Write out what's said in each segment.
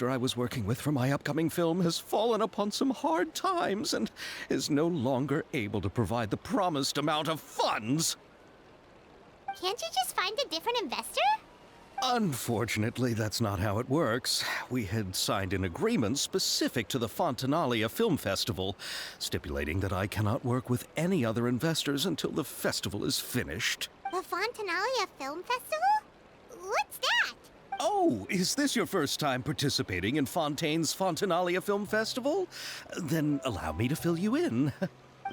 investor I was working with for my upcoming film has fallen upon some hard times and is no longer able to provide the promised amount of funds. Can't you just find a different investor? Unfortunately, that's not how it works. We had signed an agreement specific to the Fontinalia Film Festival, stipulating that I cannot work with any other investors until the festival is finished. The Fontinalia Film Festival? What's that? Oh, is this your first time participating in Fontaine's Fontinalia Film Festival? Then allow me to fill you in.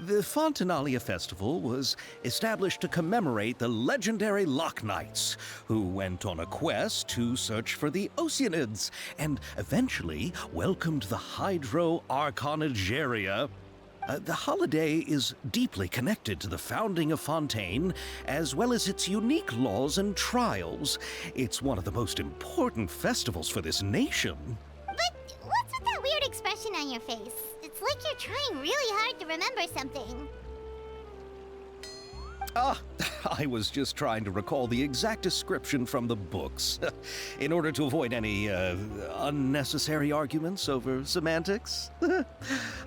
The Fontinalia Festival was established to commemorate the legendary Loch Knights, who went on a quest to search for the Oceanids and eventually welcomed the Hydro Archonigeria. The holiday is deeply connected to the founding of Fontaine, as well as its unique laws and trials. It's one of the most important festivals for this nation. But what's with that weird expression on your face? It's like you're trying really hard to remember something. I was just trying to recall the exact description from the books, in order to avoid any unnecessary arguments over semantics.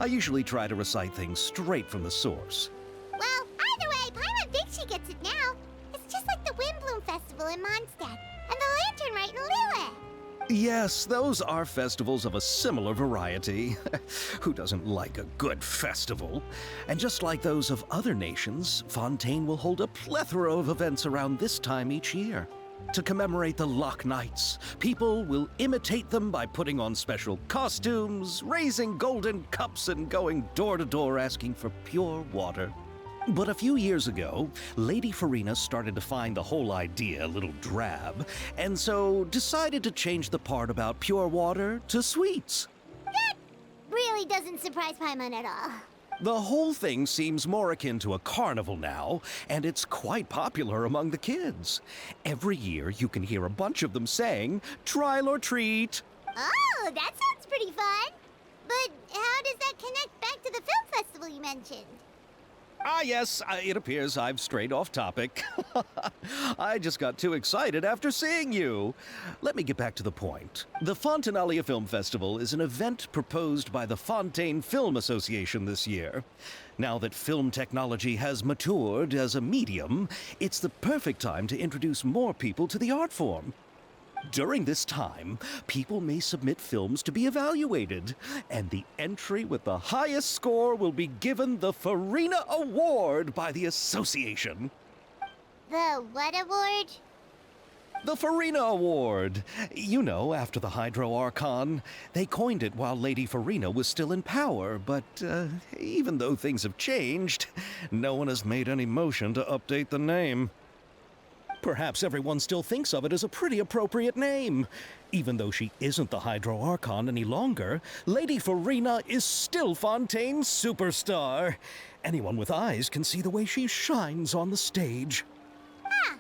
I usually try to recite things straight from the source. Well, either way, Paimon thinks she gets it now. It's just like the Windbloom Festival in Mondstadt, and the Lantern Rite in Lille. Yes, those are festivals of a similar variety. Who doesn't like a good festival? And just like those of other nations, Fontaine will hold a plethora of events around this time each year. To commemorate the Loch Knights, people will imitate them by putting on special costumes, raising golden cups, and going door to door asking for pure water. But a few years ago, Lady Farina started to find the whole idea a little drab, and so decided to change the part about pure water to sweets. That really doesn't surprise Paimon at all. The whole thing seems more akin to a carnival now, and it's quite popular among the kids. Every year you can hear a bunch of them saying, "Trial or treat." Oh, that sounds pretty fun. But how does that connect back to the film festival you mentioned? Yes, it appears I've strayed off topic. I just got too excited after seeing you. Let me get back to the point. The Fontinalia Film Festival is an event proposed by the Fontaine Film Association this year. Now that film technology has matured as a medium, it's the perfect time to introduce more people to the art form. During this time, people may submit films to be evaluated, and the entry with the highest score will be given the Farina Award by the association. The what award? The Farina Award. You know, after the Hydro Archon. They coined it while Lady Farina was still in power, but even though things have changed, no one has made any motion to update the name. Perhaps everyone still thinks of it as a pretty appropriate name. Even though she isn't the Hydro Archon any longer, Lady Farina is still Fontaine's superstar. Anyone with eyes can see the way she shines on the stage. Huh.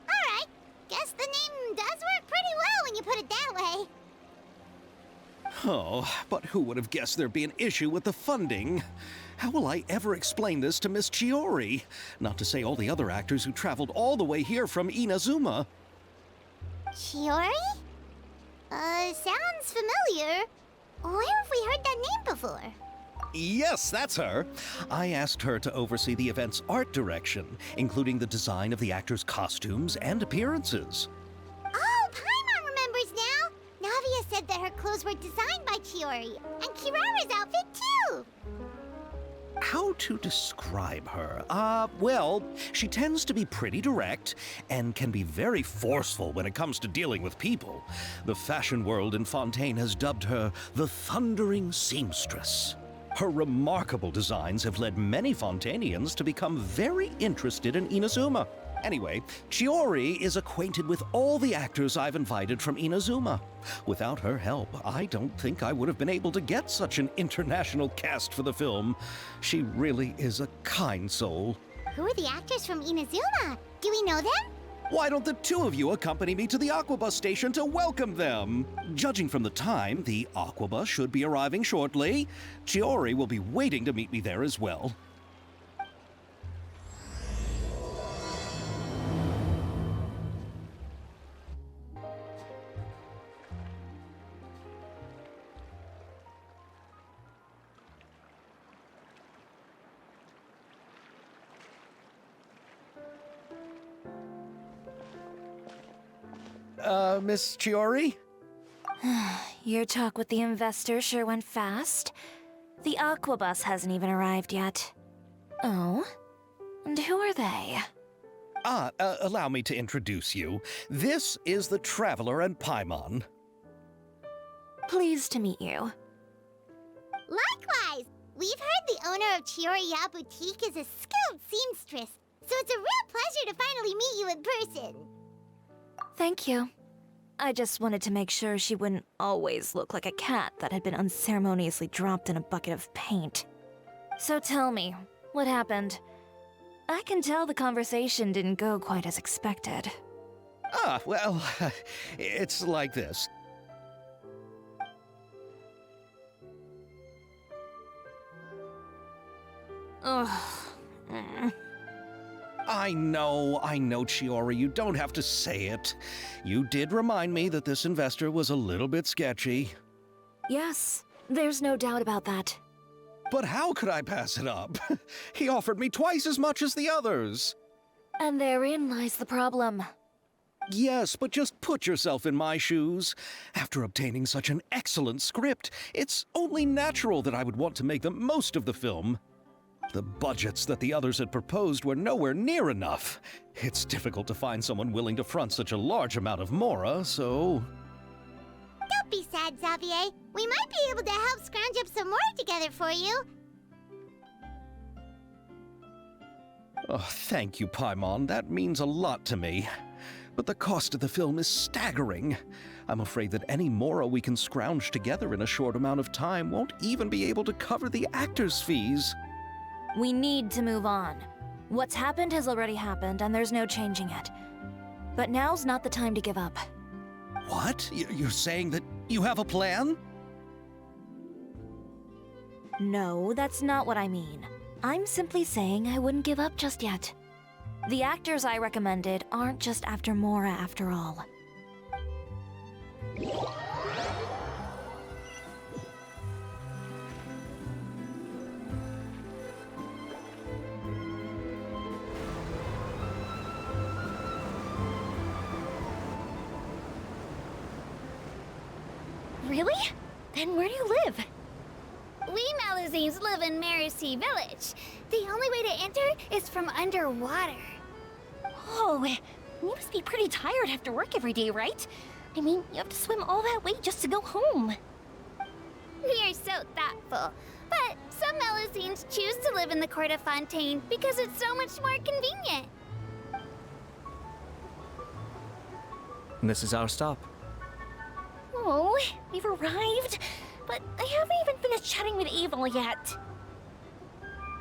Alright. Guess the name does work pretty well when you put it that way. Oh, but who would have guessed there'd be an issue with the funding? How will I ever explain this to Miss Chiori? Not to say all the other actors who traveled all the way here from Inazuma. Chiori? Sounds familiar. Where have we heard that name before? Yes, that's her. I asked her to oversee the event's art direction, including the design of the actors' costumes and appearances. Oh, Paimon remembers now! Navia said that her clothes were designed by Chiori, and Kirara's outfit too! How to describe her? Well, she tends to be pretty direct and can be very forceful when it comes to dealing with people. The fashion world in Fontaine has dubbed her the Thundering Seamstress. Her remarkable designs have led many Fontainians to become very interested in Inazuma. Anyway, Chiori is acquainted with all the actors I've invited from Inazuma. Without her help, I don't think I would have been able to get such an international cast for the film. She really is a kind soul. Who are the actors from Inazuma? Do we know them? Why don't the two of you accompany me to the Aquabus station to welcome them? Judging from the time, the Aquabus should be arriving shortly. Chiori will be waiting to meet me there as well. Miss Chiori? Your talk with the investor sure went fast. The Aquabus hasn't even arrived yet. Oh? And who are they? Allow me to introduce you. This is the Traveler and Paimon. Pleased to meet you. Likewise! We've heard the owner of Chioriya Boutique is a skilled seamstress, so it's a real pleasure to finally meet you in person. Thank you. I just wanted to make sure she wouldn't always look like a cat that had been unceremoniously dropped in a bucket of paint. So tell me, what happened? I can tell the conversation didn't go quite as expected. Well, it's like this. Ugh. I know, Chiori, you don't have to say it. You did remind me that this investor was a little bit sketchy. Yes, there's no doubt about that. But how could I pass it up? He offered me twice as much as the others. And therein lies the problem. Yes, but just put yourself in my shoes. After obtaining such an excellent script, it's only natural that I would want to make the most of the film. The budgets that the others had proposed were nowhere near enough. It's difficult to find someone willing to front such a large amount of mora, so... Don't be sad, Xavier. We might be able to help scrounge up some more together for you. Oh, thank you, Paimon. That means a lot to me. But the cost of the film is staggering. I'm afraid that any mora we can scrounge together in a short amount of time won't even be able to cover the actors' fees. We need to move on. What's happened has already happened, and there's no changing it. But now's not the time to give up. What? You're saying that you have a plan? No, that's not what I mean. I'm simply saying I wouldn't give up just yet. The actors I recommended aren't just after mora after all. Really? Then where do you live? We Malazines live in Marcy Village. The only way to enter is from underwater. Oh, you must be pretty tired after work every day, right? I mean, you have to swim all that way just to go home. We are so thoughtful. But some Malazines choose to live in the court of Fontaine because it's so much more convenient. This is our stop. Oh, we've arrived, but I haven't even finished chatting with AEVAL yet.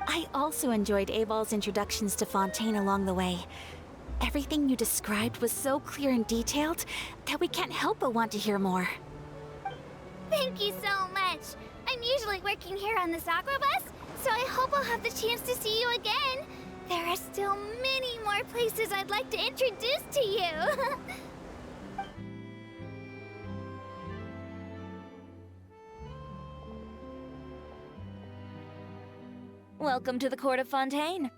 I also enjoyed AEVAL's introductions to Fontaine along the way. Everything you described was so clear and detailed that we can't help but want to hear more. Thank you so much. I'm usually working here on this Aquabus, so I hope I'll have the chance to see you again. There are still many more places I'd like to introduce to you. Welcome to the court of Fontaine.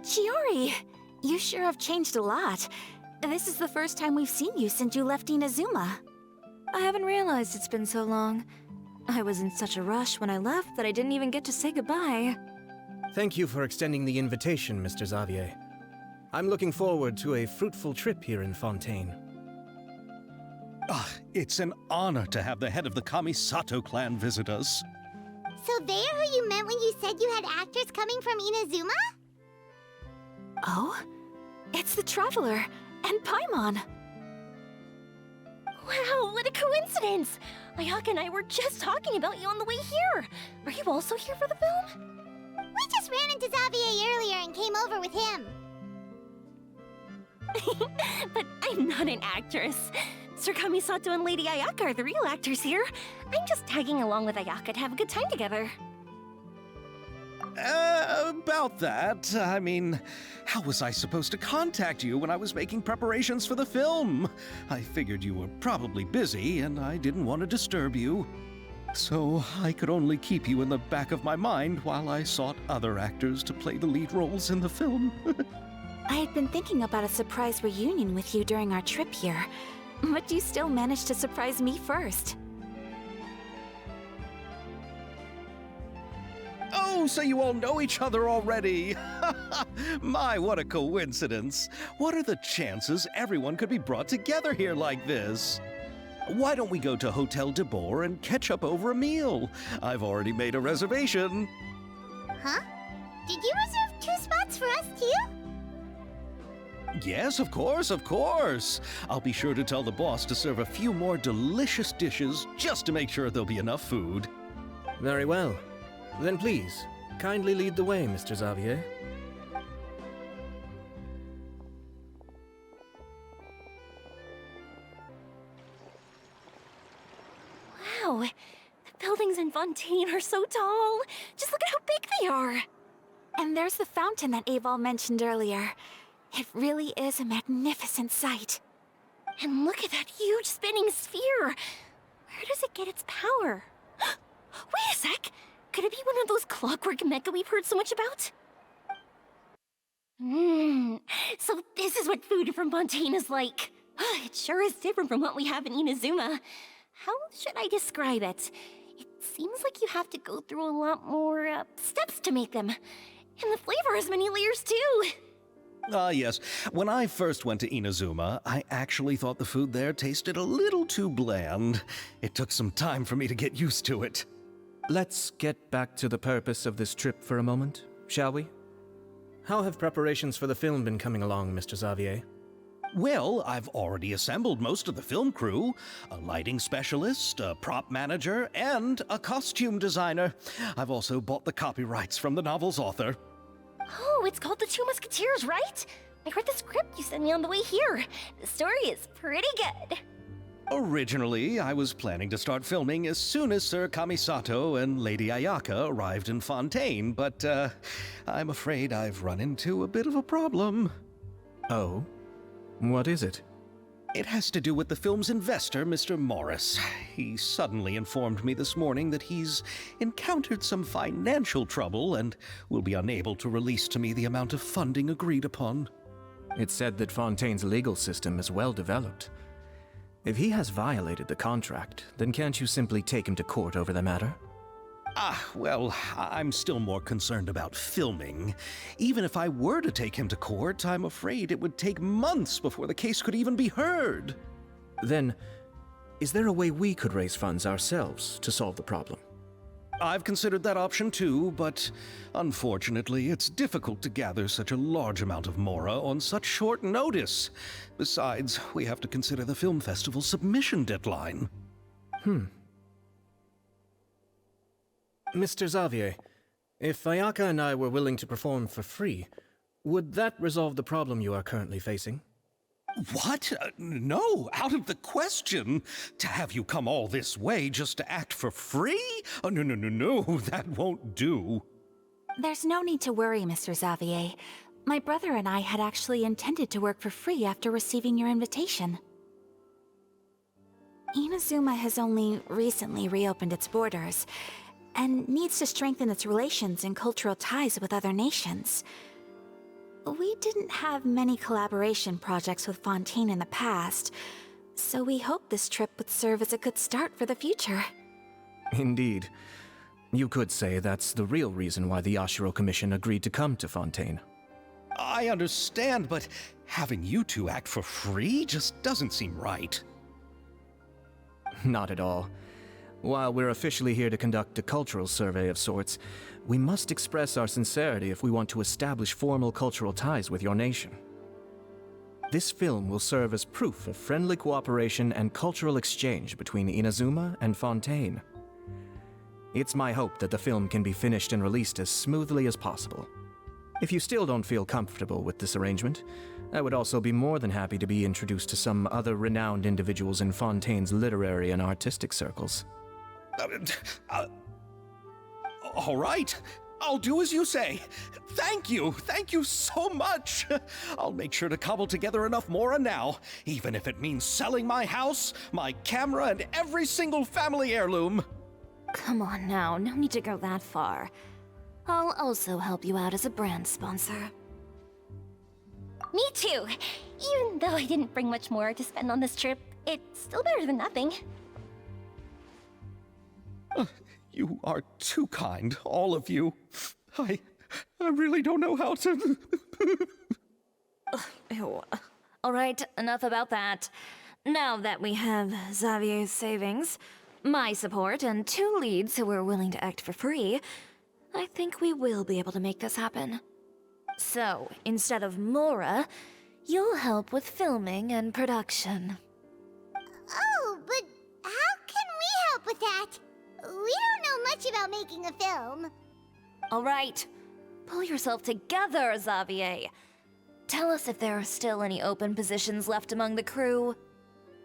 Chiori, you sure have changed a lot. This is the first time we've seen you since you left Inazuma. I haven't realized it's been so long. I was in such a rush when I left that I didn't even get to say goodbye. Thank you for extending the invitation, Mr. Xavier. I'm looking forward to a fruitful trip here in Fontaine. It's an honor to have the head of the Kamisato clan visit us. So they're who you meant when you said you had actors coming from Inazuma? Oh? It's the Traveler and Paimon. Wow, what a coincidence! Ayaka and I were just talking about you on the way here. Are you also here for the film? We just ran into Xavier earlier and came over with him. But I'm not an actress. Sir Kamisato and Lady Ayaka are the real actors here. I'm just tagging along with Ayaka to have a good time together. About that, I mean, how was I supposed to contact you when I was making preparations for the film? I figured you were probably busy, and I didn't want to disturb you. So I could only keep you in the back of my mind while I sought other actors to play the lead roles in the film. I had been thinking about a surprise reunion with you during our trip here, but you still managed to surprise me first. Oh, so you all know each other already. My, what a coincidence. What are the chances everyone could be brought together here like this? Why don't we go to Hotel de Boer and catch up over a meal? I've already made a reservation. Huh? Did you reserve 2 spots for us too? Yes, of course, of course. I'll be sure to tell the boss to serve a few more delicious dishes just to make sure there'll be enough food. Very well. Then please, kindly lead the way, Mr. Xavier. Wow, the buildings in Fontaine are so tall. Just look at how big they are. And there's the fountain that AEVAL mentioned earlier. It really is a magnificent sight. And look at that huge spinning sphere. Where does it get its power? Wait a sec. Could it be one of those clockwork mecha we've heard so much about? So this is what food from Fontaine is like. It sure is different from what we have in Inazuma. How should I describe it? It seems like you have to go through a lot more steps to make them. And the flavor has many layers too. Ah, yes. When I first went to Inazuma, I actually thought the food there tasted a little too bland. It took some time for me to get used to it. Let's get back to the purpose of this trip for a moment, shall we? How have preparations for the film been coming along, Mr. Xavier? Well, I've already assembled most of the film crew, a lighting specialist, a prop manager, and a costume designer. I've also bought the copyrights from the novel's author. Oh, it's called The Two Musketeers, right? I read the script you sent me on the way here. The story is pretty good. Originally, I was planning to start filming as soon as Sir Kamisato and Lady Ayaka arrived in Fontaine, but I'm afraid I've run into a bit of a problem. Oh? What is it? It has to do with the film's investor, Mr. Morris. He suddenly informed me this morning that he's encountered some financial trouble and will be unable to release to me the amount of funding agreed upon. It's said that Fontaine's legal system is well developed. If he has violated the contract, then can't you simply take him to court over the matter? Well, I'm still more concerned about filming. Even if I were to take him to court, I'm afraid it would take months before the case could even be heard. Then, is there a way we could raise funds ourselves to solve the problem? I've considered that option too, but unfortunately, it's difficult to gather such a large amount of mora on such short notice. Besides, we have to consider the film festival's submission deadline. Mr. Xavier, if Ayaka and I were willing to perform for free, would that resolve the problem you are currently facing? What? No, out of the question. To have you come all this way just to act for free? Oh, no, that won't do. There's no need to worry, Mr. Xavier. My brother and I had actually intended to work for free after receiving your invitation. Inazuma has only recently reopened its borders, and needs to strengthen its relations and cultural ties with other nations. We didn't have many collaboration projects with Fontaine in the past, so we hoped this trip would serve as a good start for the future. Indeed. You could say that's the real reason why the Yashiro Commission agreed to come to Fontaine. I understand, but having you two act for free just doesn't seem right. Not at all. While we're officially here to conduct a cultural survey of sorts, we must express our sincerity if we want to establish formal cultural ties with your nation. This film will serve as proof of friendly cooperation and cultural exchange between Inazuma and Fontaine. It's my hope that the film can be finished and released as smoothly as possible. If you still don't feel comfortable with this arrangement, I would also be more than happy to be introduced to some other renowned individuals in Fontaine's literary and artistic circles. All right. I'll do as you say. Thank you so much. I'll make sure to cobble together enough mora now, even if it means selling my house, my camera, and every single family heirloom. Come on now, no need to go that far. I'll also help you out as a brand sponsor. Me too. Even though I didn't bring much more to spend on this trip, it's still better than nothing. You are too kind, all of you. I really don't know how to... Ew. All right, enough about that. Now that we have Xavier's savings, my support, and 2 leads who are willing to act for free, I think we will be able to make this happen. So, instead of Mora, you'll help with filming and production. Oh, but how can we help with that? We don't know much about making a film. All right, pull yourself together, Xavier. Tell us if there are still any open positions left among the crew.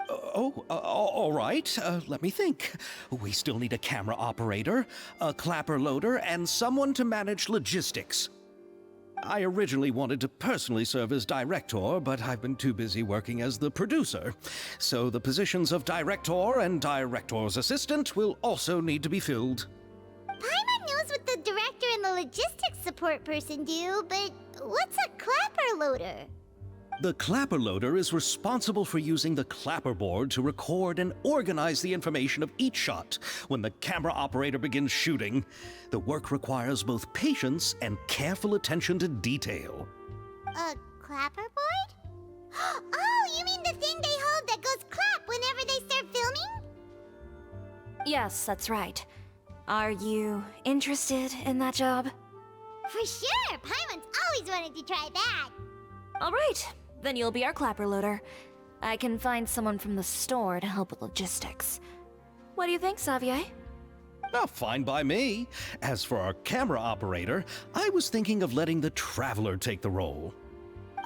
All right. Let me think. We still need a camera operator, a clapper loader, and someone to manage logistics. I originally wanted to personally serve as director, but I've been too busy working as the producer. So the positions of director and director's assistant will also need to be filled. Paimon knows what the director and the logistics support person do, but what's a clapper loader? The clapper loader is responsible for using the clapper board to record and organize the information of each shot when the camera operator begins shooting. The work requires both patience and careful attention to detail. A clapper board? Oh, you mean the thing they hold that goes clap whenever they start filming? Yes, that's right. Are you interested in that job? For sure! Paimon's always wanted to try that. All right, then you'll be our clapper loader. I can find someone from the store to help with logistics. What do you think, Xavier? Oh, fine by me. As for our camera operator, I was thinking of letting the Traveler take the role.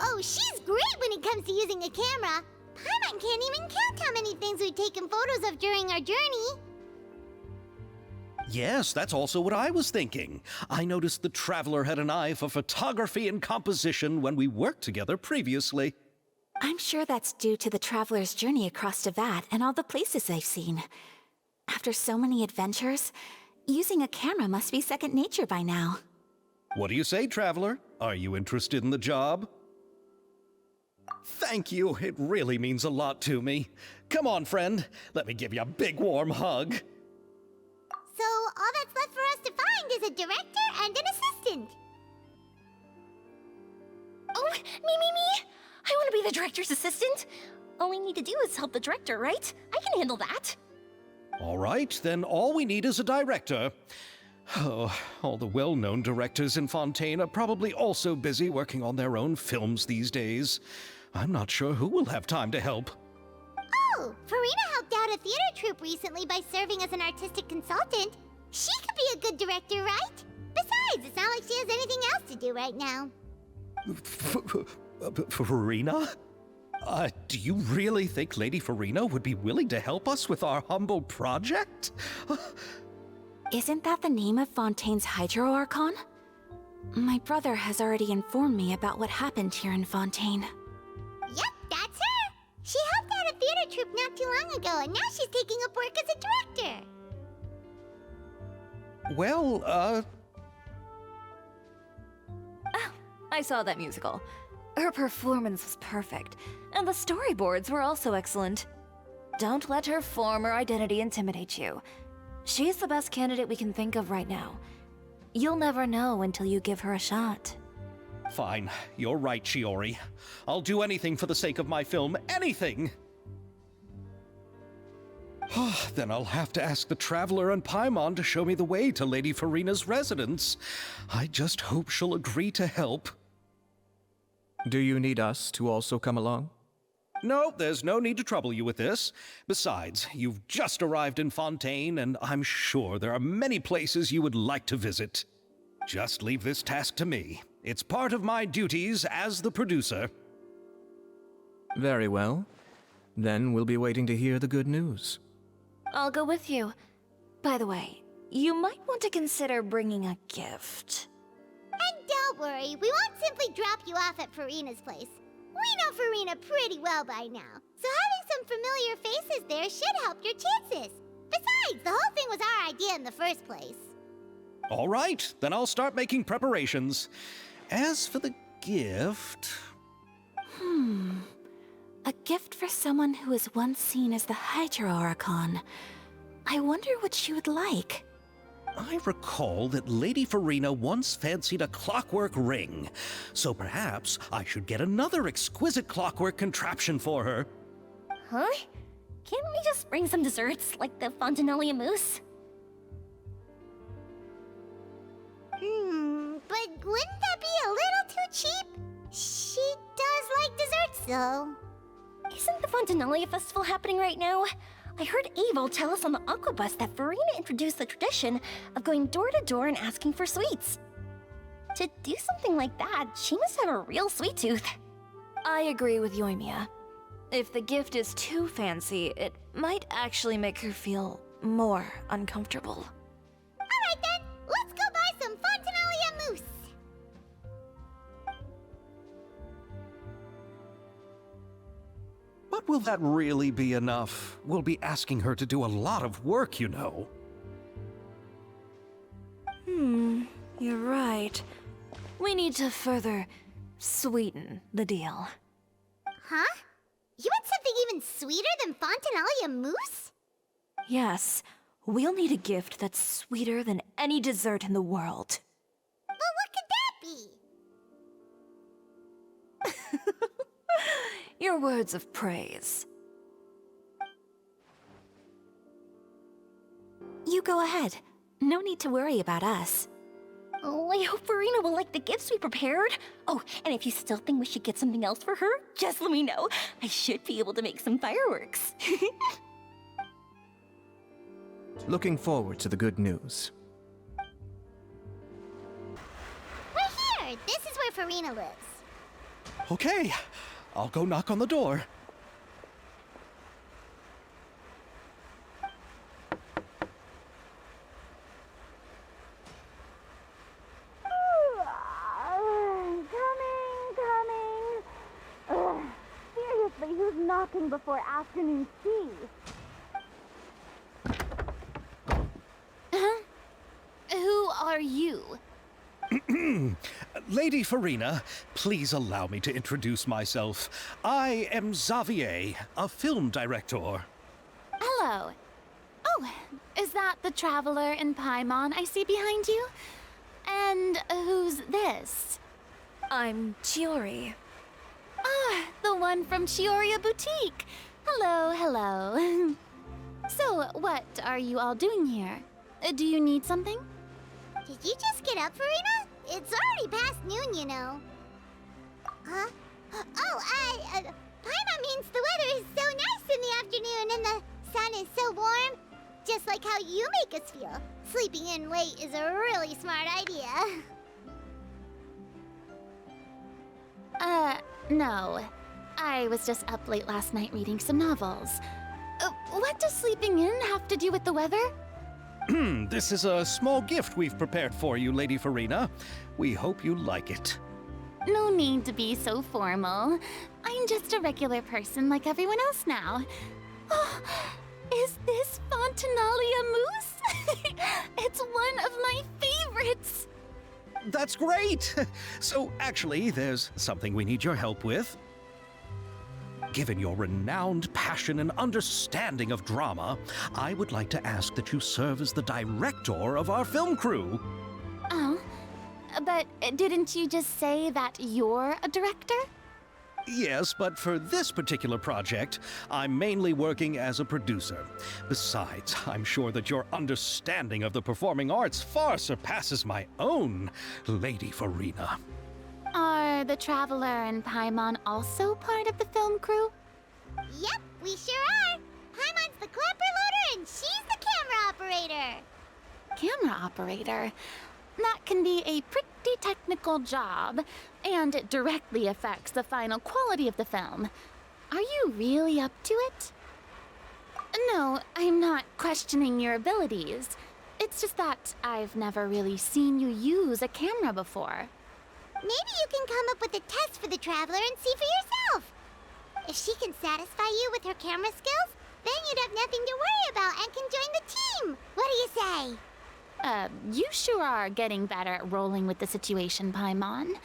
Oh, she's great when it comes to using a camera. Paimon can't even count how many things we've taken photos of during our journey. Yes, that's also what I was thinking. I noticed the Traveler had an eye for photography and composition when we worked together previously. I'm sure that's due to the traveler's journey across Devat and all the places they've seen. After so many adventures, using a camera must be second nature by now. What do you say, Traveler? Are you interested in the job? Thank you. It really means a lot to me. Come on, friend. Let me give you a big warm hug. So all that's left for us to find is a director and an assistant. Oh, me! I want to be the director's assistant. All we need to do is help the director, right? I can handle that. All right, then all we need is a director. Oh, all the well-known directors in Fontaine are probably also busy working on their own films these days. I'm not sure who will have time to help. Oh, Farina helped out a theater troupe recently by serving as an artistic consultant. She could be a good director, right? Besides, it's not like she has anything else to do right now. Farina? Do you really think Lady Farina would be willing to help us with our humble project? Isn't that the name of Fontaine's Hydro Archon? My brother has already informed me about what happened here in Fontaine. Yep, that's her. She helped out a theater troupe not too long ago, and now she's taking up work as a director. Well, Oh, I saw that musical. Her performance was perfect, and the storyboards were also excellent. Don't let her former identity intimidate you. She's the best candidate we can think of right now. You'll never know until you give her a shot. Fine. You're right, Shiori. I'll do anything for the sake of my film. Anything! Then I'll have to ask the Traveler and Paimon to show me the way to Lady Farina's residence. I just hope she'll agree to help. Do you need us to also come along? No, there's no need to trouble you with this. Besides, you've just arrived in Fontaine, and I'm sure there are many places you would like to visit. Just leave this task to me. It's part of my duties as the producer. Very well. Then we'll be waiting to hear the good news. I'll go with you. By the way, you might want to consider bringing a gift. And don't worry, we won't simply drop you off at Farina's place. We know Farina pretty well by now, so having some familiar faces there should help your chances. Besides, the whole thing was our idea in the first place. All right, then I'll start making preparations. As for the gift... A gift for someone who was once seen as the Hydra Oricon. I wonder what she would like. I recall that Lady Farina once fancied a clockwork ring, so perhaps I should get another exquisite clockwork contraption for her. Huh? Can't we just bring some desserts, like the Fontinalia mousse? But wouldn't that be a little too cheap? She does like desserts, though. Isn't the Fontinalia Festival happening right now? I heard AEVAL tell us on the Aquabus that Farina introduced the tradition of going door to door and asking for sweets. To do something like that, she must have a real sweet tooth. I agree with Yoimiya. If the gift is too fancy, it might actually make her feel more uncomfortable. Alright then, let's go buy some Fontinalia mousse. But will that really be enough? We'll be asking her to do a lot of work, you know. You're right. We need to further sweeten the deal. Huh? You want something even sweeter than Fontinalia mousse? Yes, we'll need a gift that's sweeter than any dessert in the world. Well, what could that be? Your words of praise. You go ahead. No need to worry about us. Oh, I hope Farina will like the gifts we prepared. Oh, and if you still think we should get something else for her, just let me know. I should be able to make some fireworks. Looking forward to the good news. We're here! This is where Farina lives. Okay, I'll go knock on the door. Coming. Seriously, who's knocking before afternoon tea? Who are you? Lady Farina, please allow me to introduce myself. I am Xavier, a film director. Hello. Oh, is that the traveler in Paimon I see behind you? And who's this? I'm Chiori. Ah, the one from Chioria Boutique. Hello, hello. So, what are you all doing here? Do you need something? Did you just get up, Farina? It's already past noon, you know. Huh? Oh, Paimon means the weather is so nice in the afternoon and the sun is so warm. Just like how you make us feel. Sleeping in late is a really smart idea. No. I was just up late last night reading some novels. What does sleeping in have to do with the weather? This is a small gift we've prepared for you, Lady Farina. We hope you like it. No need to be so formal. I'm just a regular person like everyone else now. Oh, is this Fontinalia mousse? It's one of my favorites. That's great! So, actually, there's something we need your help with. Given your renowned passion and understanding of drama, I would like to ask that you serve as the director of our film crew. Oh, but didn't you just say that you're a director? Yes, but for this particular project, I'm mainly working as a producer. Besides, I'm sure that your understanding of the performing arts far surpasses my own, Lady Farina. Are the Traveler and Paimon also part of the film crew? Yep, we sure are. Paimon's the clapper loader and she's the camera operator. Camera operator? That can be a pretty technical job, and it directly affects the final quality of the film. Are you really up to it? No, I'm not questioning your abilities. It's just that I've never really seen you use a camera before. Maybe you can come up with a test for the Traveler and see for yourself. If she can satisfy you with her camera skills, then you'd have nothing to worry about and can join the team. What do you say? You sure are getting better at rolling with the situation, Paimon.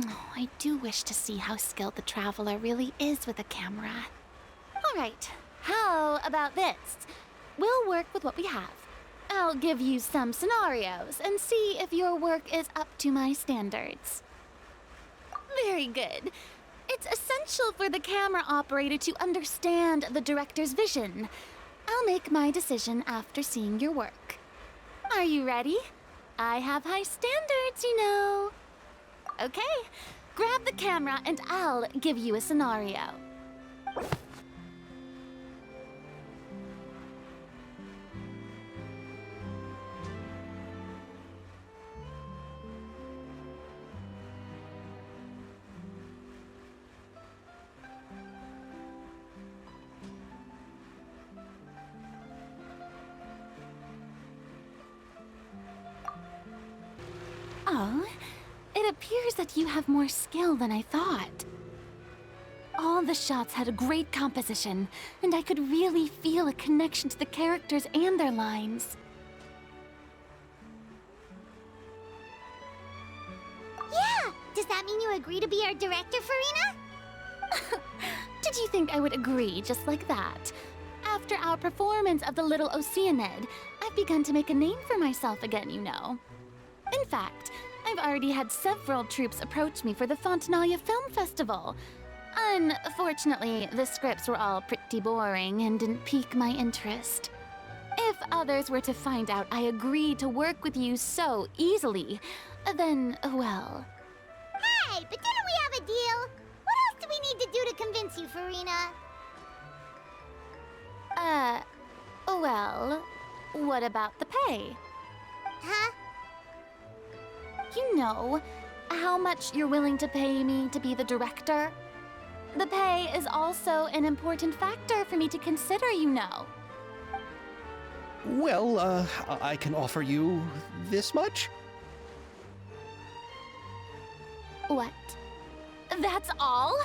Oh, I do wish to see how skilled the Traveler really is with a camera. All right, how about this? We'll work with what we have. I'll give you some scenarios and see if your work is up to my standards. Very good. It's essential for the camera operator to understand the director's vision. I'll make my decision after seeing your work. Are you ready? I have high standards, you know. Okay, grab the camera and I'll give you a scenario. Oh, it appears that you have more skill than I thought. All the shots had a great composition, and I could really feel a connection to the characters and their lines. Yeah! Does that mean you agree to be our director, Farina? Did you think I would agree just like that? After our performance of the Little Oceanid, I've begun to make a name for myself again, you know. In fact, I've already had several troops approach me for the Fontinalia Film Festival. Unfortunately, the scripts were all pretty boring and didn't pique my interest. If others were to find out I agreed to work with you so easily, then, well... Hey, but didn't we have a deal? What else do we need to do to convince you, Farina? Well, what about the pay? Huh? You know, how much you're willing to pay me to be the director? The pay is also an important factor for me to consider, you know. Well, I can offer you this much? What? That's all?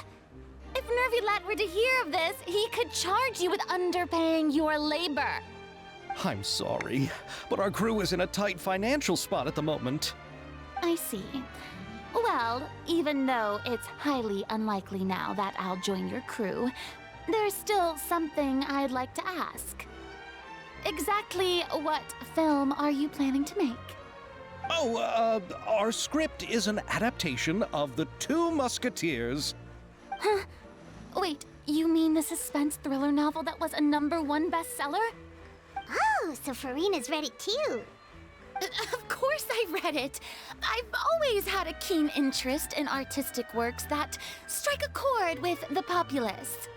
If Nervylat were to hear of this, he could charge you with underpaying your labor. I'm sorry, but our crew is in a tight financial spot at the moment. I see. Well, even though it's highly unlikely now that I'll join your crew, there's still something I'd like to ask. Exactly what film are you planning to make? Oh, our script is an adaptation of The Two Musketeers. Huh? Wait, you mean the suspense thriller novel that was a #1 bestseller? Oh, so Farina's read it too. Of course I read it. I've always had a keen interest in artistic works that strike a chord with the populace.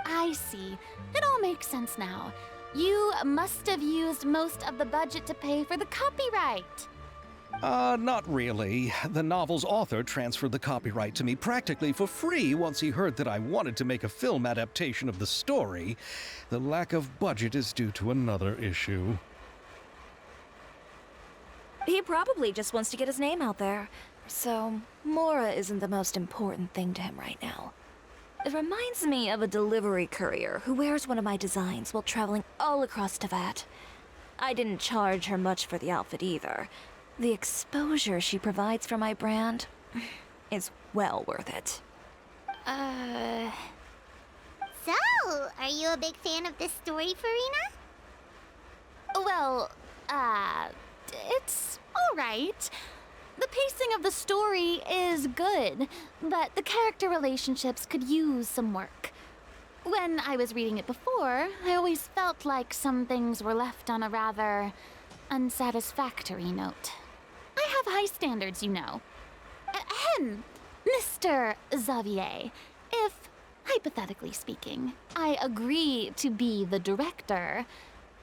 I see. It all makes sense now. You must have used most of the budget to pay for the copyright. Not really. The novel's author transferred the copyright to me practically for free once he heard that I wanted to make a film adaptation of the story. The lack of budget is due to another issue. He probably just wants to get his name out there. So, Mora isn't the most important thing to him right now. It reminds me of a delivery courier who wears one of my designs while traveling all across Teyvat. I didn't charge her much for the outfit either. The exposure she provides for my brand is well worth it. So, are you a big fan of this story, Farina? Well, it's all right. The pacing of the story is good, but the character relationships could use some work. When I was reading it before, I always felt like some things were left on a rather unsatisfactory note. I have high standards, you know. Ahem, Mr. Xavier, if, hypothetically speaking, I agree to be the director,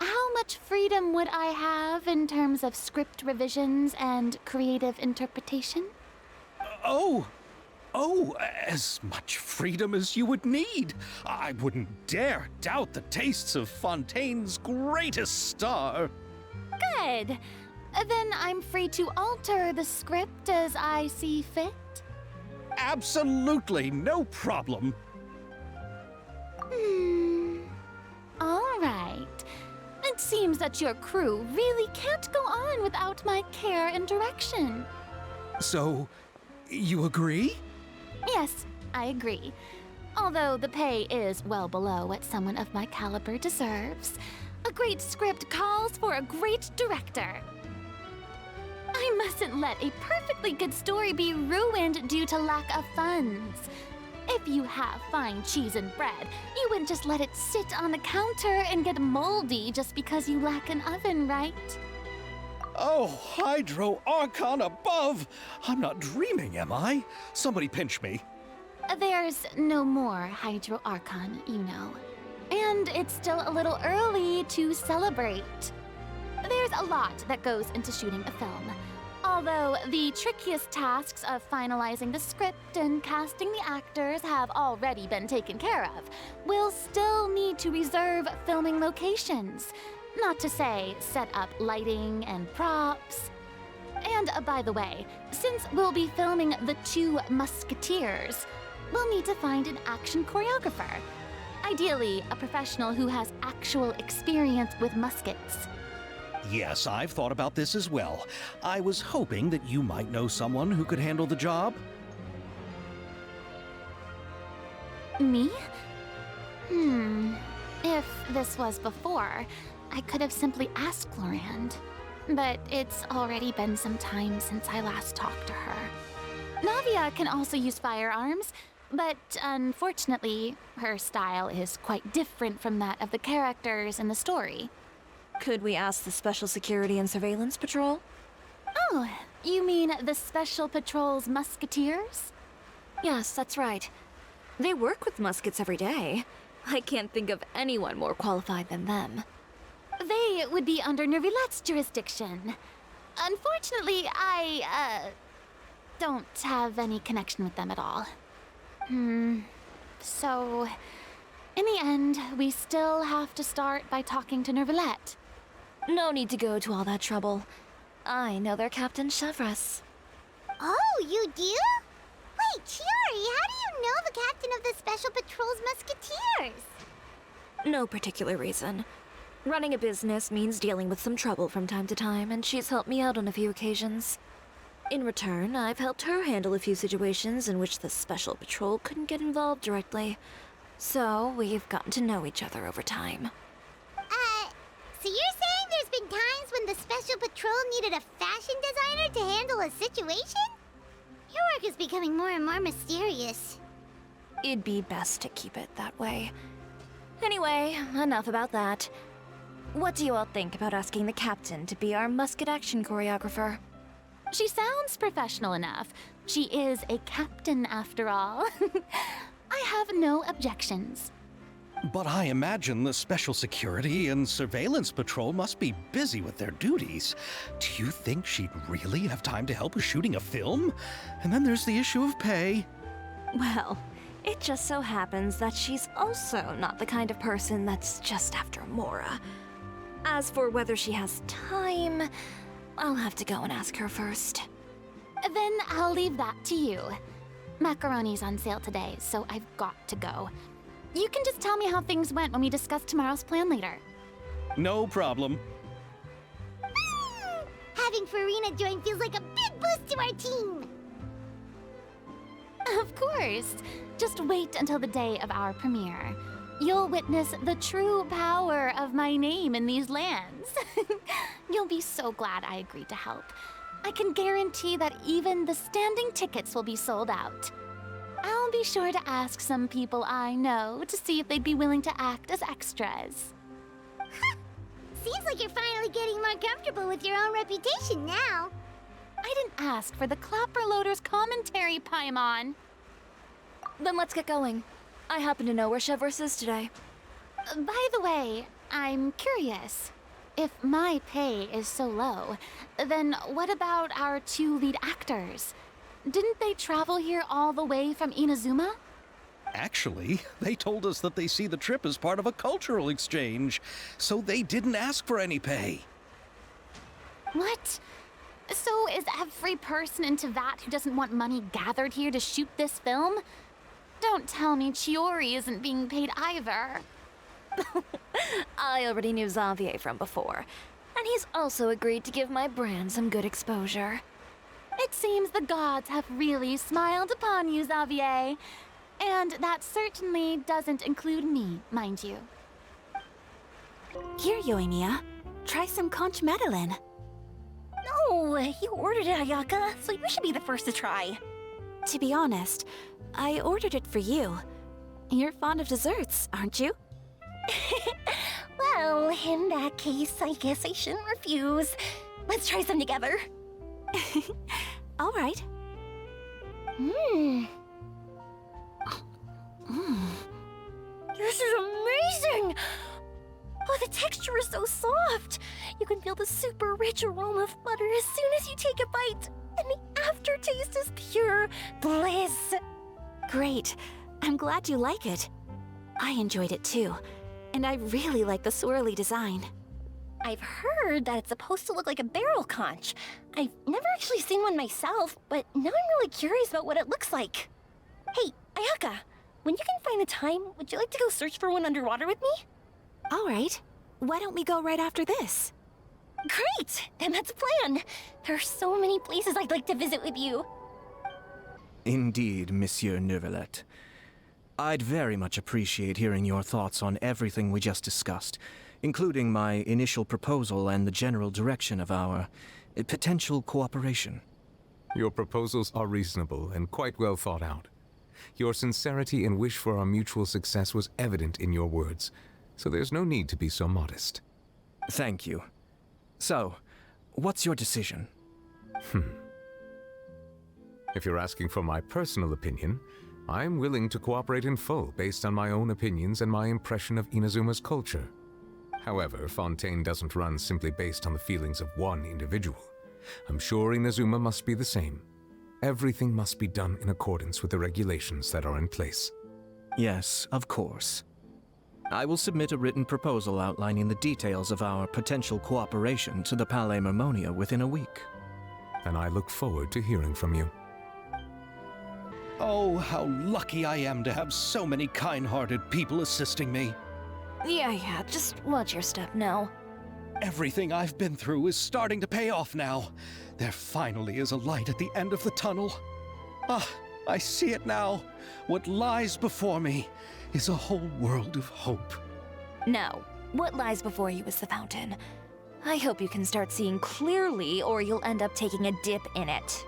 how much freedom would I have in terms of script revisions and creative interpretation? Oh, as much freedom as you would need. I wouldn't dare doubt the tastes of Fontaine's greatest star. Good. Then I'm free to alter the script as I see fit? Absolutely, no problem. All right. It seems that your crew really can't go on without my care and direction. So, You agree? Yes, I agree. Although the pay is well below what someone of my caliber deserves. A great script calls for a great director. I mustn't let a perfectly good story be ruined due to lack of funds. If you have fine cheese and bread, you wouldn't just let it sit on the counter and get moldy just because you lack an oven, right? Oh, Hydro Archon above! I'm not dreaming, am I? Somebody pinch me. There's no more Hydro Archon, you know. And it's still a little early to celebrate. There's a lot that goes into shooting a film. Although the trickiest tasks of finalizing the script and casting the actors have already been taken care of, we'll still need to reserve filming locations. Not to say set up lighting and props. And by the way, since we'll be filming The Two Musketeers, we'll need to find an action choreographer. Ideally, a professional who has actual experience with muskets. Yes, I've thought about this as well. I was hoping that you might know someone who could handle the job. Me? If this was before, I could have simply asked Glorand. But it's already been some time since I last talked to her. Navia can also use firearms, but unfortunately, her style is quite different from that of the characters in the story. Could we ask the Special Security and Surveillance Patrol? Oh, you mean the Special Patrol's Musketeers? Yes, that's right. They work with muskets every day. I can't think of anyone more qualified than them. They would be under Nervilette's jurisdiction. Unfortunately, I don't have any connection with them at all. So, in the end, we still have to start by talking to Nervilette. No need to go to all that trouble. I know their Captain Chevres. Oh, you do? Wait, Chiori, how do you know the captain of the Special Patrol's Musketeers? No particular reason. Running a business means dealing with some trouble from time to time, and she's helped me out on a few occasions. In return, I've helped her handle a few situations in which the Special Patrol couldn't get involved directly. So, we've gotten to know each other over time. So you're saying there's been times when the Special Patrol needed a fashion designer to handle a situation? Your work is becoming more and more mysterious. It'd be best to keep it that way. Anyway, enough about that. What do you all think about asking the captain to be our musket action choreographer? She sounds professional enough. She is a captain, after all. I have no objections. But I imagine the Special Security and Surveillance Patrol must be busy with their duties. Do you think she'd really have time to help with shooting a film? And then there's the issue of pay. Well, it just so happens that she's also not the kind of person that's just after Mora. As for whether she has time, I'll have to go and ask her first. Then I'll leave that to you. Macaroni's on sale today, so I've got to go. You can just tell me how things went when we discuss tomorrow's plan later. No problem. Having Farina join feels like a big boost to our team. Of course. Just wait until the day of our premiere. You'll witness the true power of my name in these lands. You'll be so glad I agreed to help. I can guarantee that even the standing tickets will be sold out. I'll be sure to ask some people I know to see if they'd be willing to act as extras. Seems like you're finally getting more comfortable with your own reputation now. I didn't ask for the Clapper Loader's commentary, Paimon. Then let's get going. I happen to know where Chevres is today. By the way, I'm curious. If my pay is so low, then what about our two lead actors? Didn't they travel here all the way from Inazuma? Actually, they told us that they see the trip as part of a cultural exchange, so they didn't ask for any pay. What? So is every person in Tevat who doesn't want money gathered here to shoot this film? Don't tell me Chiori isn't being paid either. I already knew Xavier from before, and he's also agreed to give my brand some good exposure. It It seems the gods have really smiled upon you, Xavier. And that certainly doesn't include me, mind you. Here, Yoimiya. Try some conch metalin. No, you ordered it, Ayaka, so you should be the first to try. To be honest, I ordered it for you. You're fond of desserts, aren't you? Well, in that case, I guess I shouldn't refuse. Let's try some together. All right. This is amazing! Oh, the texture is so soft. You can feel the super rich aroma of butter as soon as you take a bite. And the aftertaste is pure bliss. Great. I'm glad you like it. I enjoyed it too. And I really like the swirly design. I've heard that it's supposed to look like a barrel conch. I've never actually seen one myself, but now I'm really curious about what it looks like. Hey, Ayaka, when you can find the time, would you like to go search for one underwater with me? All right. Why don't we go right after this? Great! Then that's a plan. There are so many places I'd like to visit with you. Indeed, Monsieur Neuvillette. I'd very much appreciate hearing your thoughts on everything we just discussed, including my initial proposal and the general direction of our potential cooperation. Your proposals are reasonable and quite well thought out. Your sincerity and wish for our mutual success was evident in your words, so there's no need to be so modest. Thank you. So, what's your decision? If you're asking for my personal opinion, I'm willing to cooperate in full based on my own opinions and my impression of Inazuma's culture. However, Fontaine doesn't run simply based on the feelings of one individual. I'm sure Inazuma must be the same. Everything must be done in accordance with the regulations that are in place. Yes, of course. I will submit a written proposal outlining the details of our potential cooperation to the Palais Mermonia within a week. And I look forward to hearing from you. Oh, how lucky I am to have so many kind-hearted people assisting me. Yeah, just watch your step now. Everything I've been through is starting to pay off now. There finally is a light at the end of the tunnel. Ah, I see it now. What lies before me is a whole world of hope. No, what lies before you is the fountain. I hope you can start seeing clearly, or you'll end up taking a dip in it.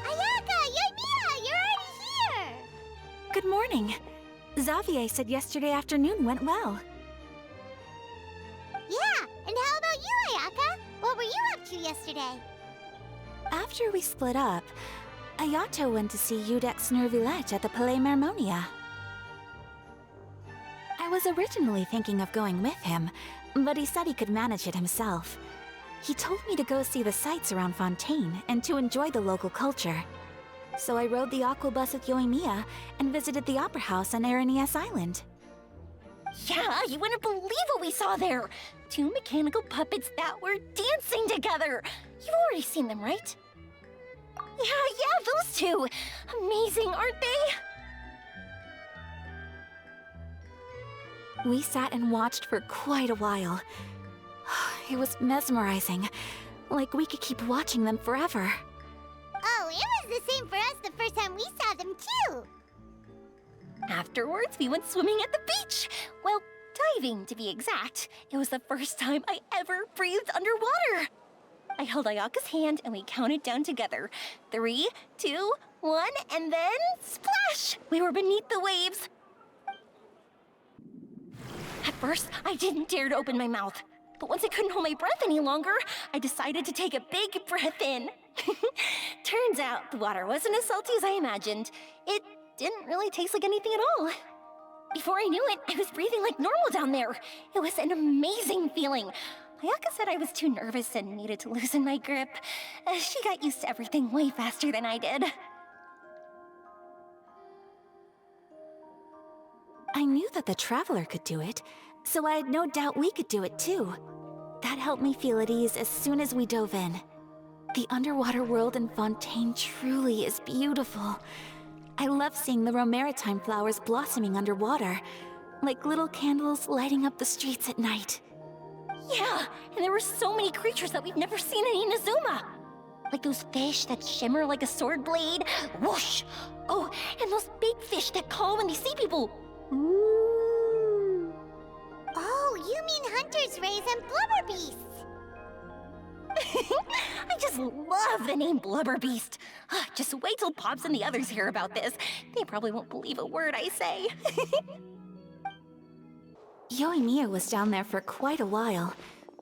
Ayaka! Yoimiya! You're already here! Good morning. Xavier said yesterday afternoon went well. Yeah, and how about you, Ayaka? What were you up to yesterday? After we split up, Ayato went to see Udex Neuvillette at the Palais Mermonia. I was originally thinking of going with him, but he said he could manage it himself. He told me to go see the sights around Fontaine and to enjoy the local culture. So I rode the aqua bus with Yoimiya and visited the Opera House on Aranias Island. Yeah, you wouldn't believe what we saw there! 2 mechanical puppets that were dancing together! You've already seen them, right? Yeah, those two! Amazing, aren't they? We sat and watched for quite a while. It was mesmerizing, like we could keep watching them forever. Oh, it was the same for us the first time we saw them, too! Afterwards, we went swimming at the beach! Well, diving, to be exact. It was the first time I ever breathed underwater! I held Ayaka's hand and we counted down together. 3, 2, 1, and then splash! We were beneath the waves. At first, I didn't dare to open my mouth. But once I couldn't hold my breath any longer, I decided to take a big breath in. Turns out the water wasn't as salty as I imagined. It didn't really taste like anything at all. Before I knew it, I was breathing like normal down there. It was an amazing feeling. Ayaka said I was too nervous and needed to loosen my grip. She got used to everything way faster than I did. I knew that the Traveler could do it, so I had no doubt we could do it too. That helped me feel at ease as soon as we dove in. The underwater world in Fontaine truly is beautiful. I love seeing the romaritime flowers blossoming underwater, like little candles lighting up the streets at night. Yeah, and there were so many creatures that we've never seen in Inazuma. Like those fish that shimmer like a sword blade. Whoosh! Oh, and those big fish that call when they see people. Ooh. Oh, you mean Hunter's Rays and Blubber Beasts. I just love the name Blubber Beast. Just wait till Pops and the others hear about this. They probably won't believe a word I say. Yoimiya was down there for quite a while.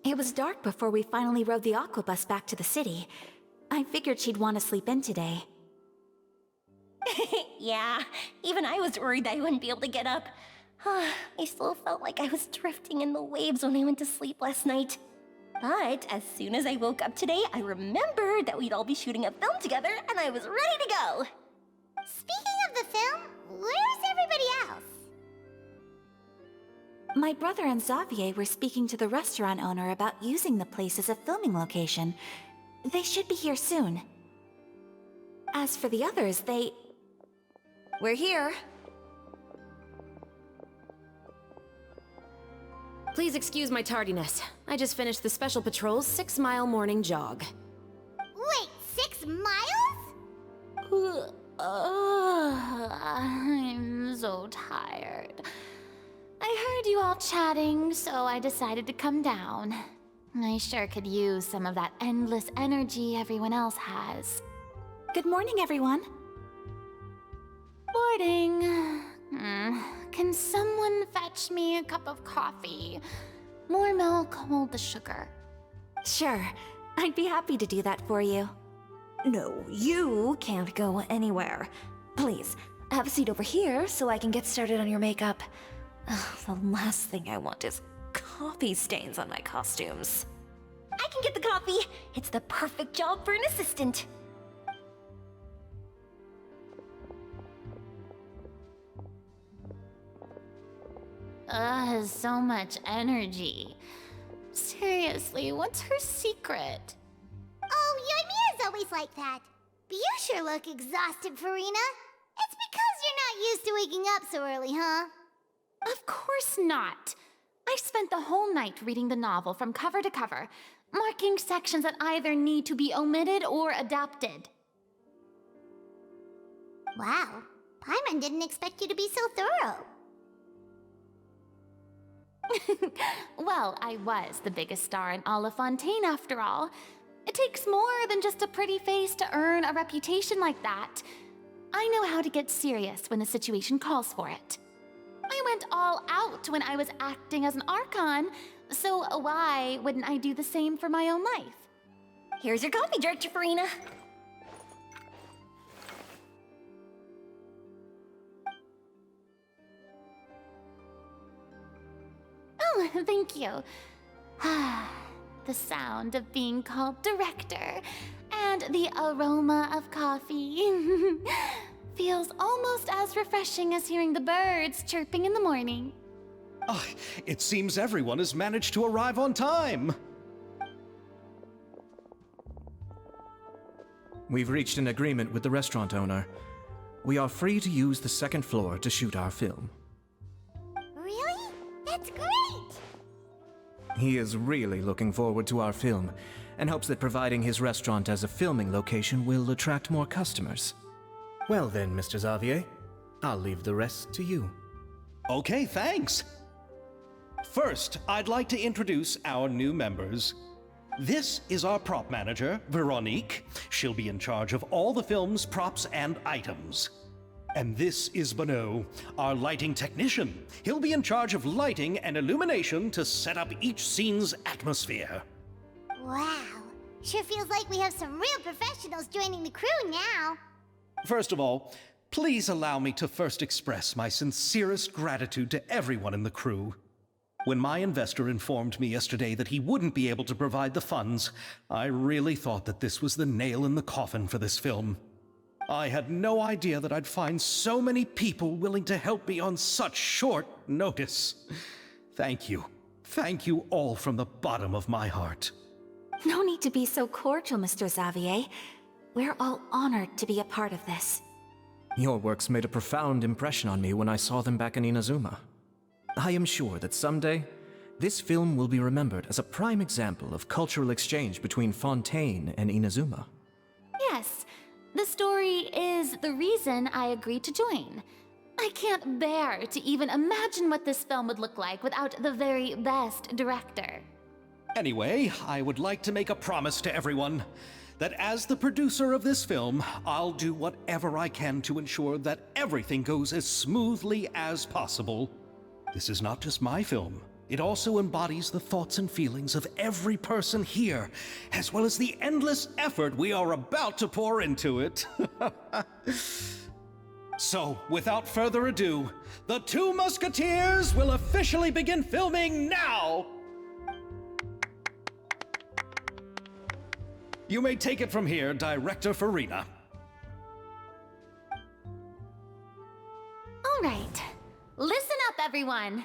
It was dark before we finally rode the aquabus back to the city. I figured she'd want to sleep in today. Yeah, even I was worried that I wouldn't be able to get up. I still felt like I was drifting in the waves when I went to sleep last night. But as soon as I woke up today, I remembered that we'd all be shooting a film together, and I was ready to go. Speaking of the film, where's everybody else? My brother and Xavier were speaking to the restaurant owner about using the place as a filming location. They should be here soon. As for the others, We're here. Please excuse my tardiness. I just finished the Special Patrol's 6-mile morning jog. Wait, 6 miles? I'm so tired. I heard you all chatting, so I decided to come down. I sure could use some of that endless energy everyone else has. good morning, everyone. Morning. Can someone fetch me a cup of coffee? More milk, hold the sugar. Sure, I'd be happy to do that for you. No, you can't go anywhere. Please, have a seat over here so I can get started on your makeup. The last thing I want is coffee stains on my costumes. I can get the coffee. It's the perfect job for an assistant. So much energy. Seriously, what's her secret? Oh, Yoimiya's always like that. But you sure look exhausted, Farina. It's because you're not used to waking up so early, huh? Of course not. I spent the whole night reading the novel from cover to cover, marking sections that either need to be omitted or adapted. Wow, Paimon didn't expect you to be so thorough. Well, I was the biggest star in all of Fontaine after all. It takes more than just a pretty face to earn a reputation like that. I know how to get serious when the situation calls for it. I went all out when I was acting as an Archon, so why wouldn't I do the same for my own life? Here's your coffee, Director Farina. Oh, thank you. The sound of being called director and the aroma of coffee feels almost as refreshing as hearing the birds chirping in the morning. It seems everyone has managed to arrive on time. We've reached an agreement with the restaurant owner. We are free to use the second floor to shoot our film. Really? That's great! He is really looking forward to our film, and hopes that providing his restaurant as a filming location will attract more customers. Well then, Mr. Xavier, I'll leave the rest to you. Okay, thanks. First, I'd like to introduce our new members. This is our prop manager, Veronique. She'll be in charge of all the film's props and items. And this is Bonneau, our lighting technician. He'll be in charge of lighting and illumination to set up each scene's atmosphere. Wow, sure feels like we have some real professionals joining the crew now. First of all, please allow me to first express my sincerest gratitude to everyone in the crew. When my investor informed me yesterday that he wouldn't be able to provide the funds, I really thought that this was the nail in the coffin for this film. I had no idea that I'd find so many people willing to help me on such short notice. Thank you. Thank you all from the bottom of my heart. No need to be so cordial, Mr. Xavier. We're all honored to be a part of this. Your works made a profound impression on me when I saw them back in Inazuma. I am sure that someday, this film will be remembered as a prime example of cultural exchange between Fontaine and Inazuma. this story is the reason I agreed to join. I can't bear to even imagine what this film would look like without the very best director. Anyway, I would like to make a promise to everyone that as the producer of this film, I'll do whatever I can to ensure that everything goes as smoothly as possible. This is not just my film. It also embodies the thoughts and feelings of every person here, as well as the endless effort we are about to pour into it. So, without further ado, the Two Musketeers will officially begin filming now! You may take it from here, Director Farina. All right, listen up, everyone.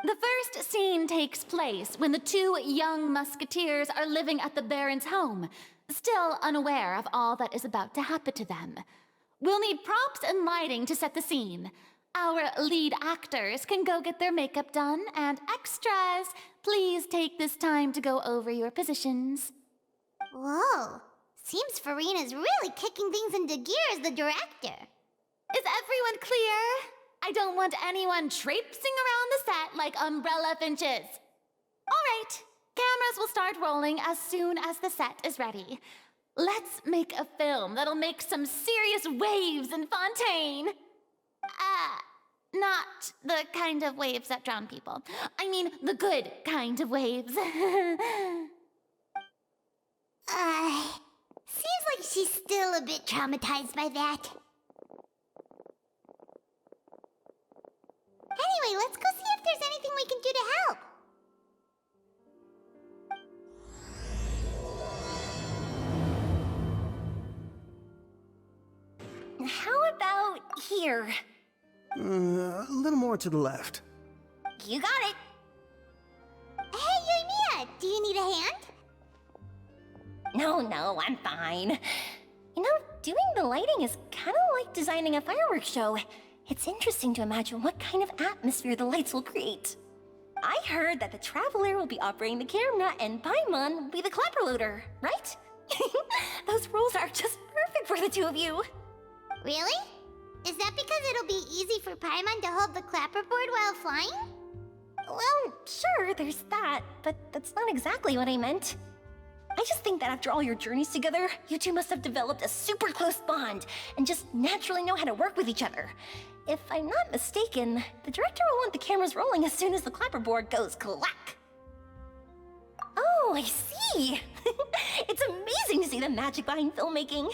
The first scene takes place when the two young musketeers are living at the Baron's home, still unaware of all that is about to happen to them. We'll need props and lighting to set the scene. Our lead actors can go get their makeup done, and extras, please take this time to go over your positions. Whoa. Seems Farina's really kicking things into gear as the director. Is everyone clear? I don't want anyone traipsing around the set like umbrella finches. All right, cameras will start rolling as soon as the set is ready. Let's make a film that'll make some serious waves in Fontaine. Not the kind of waves that drown people. I mean, the good kind of waves. Seems like she's still a bit traumatized by that. Anyway, let's go see if there's anything we can do to help. How about here? A little more to the left. You got it. Hey, Yoimiya, do you need a hand? No, I'm fine. You know, doing the lighting is kind of like designing a fireworks show. It's interesting to imagine what kind of atmosphere the lights will create. I heard that the Traveler will be operating the camera and Paimon will be the clapper loader, right? Those roles are just perfect for the two of you. Really? Is that because it'll be easy for Paimon to hold the clapperboard while flying? Well, sure, there's that, but that's not exactly what I meant. I just think that after all your journeys together, you two must have developed a super close bond and just naturally know how to work with each other. If I'm not mistaken, the director will want the cameras rolling as soon as the clapperboard goes clack. Oh, I see! It's amazing to see the magic behind filmmaking.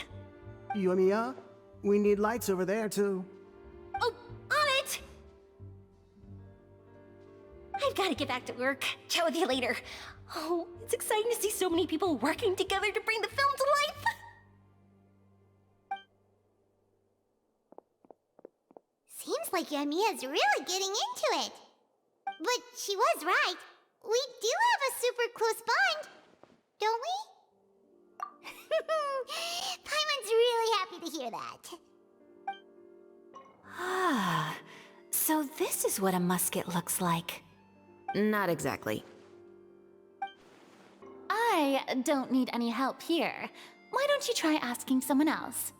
Yoimiya, we need lights over there, too. Oh, on it! I've got to get back to work. Chat with you later. Oh, it's exciting to see so many people working together to bring the film to life. Seems like Yoimiya's really getting into it. But she was right. We do have a super close bond, don't we? Paimon's really happy to hear that. Ah, so this is what a musket looks like. Not exactly. I don't need any help here. Why don't you try asking someone else?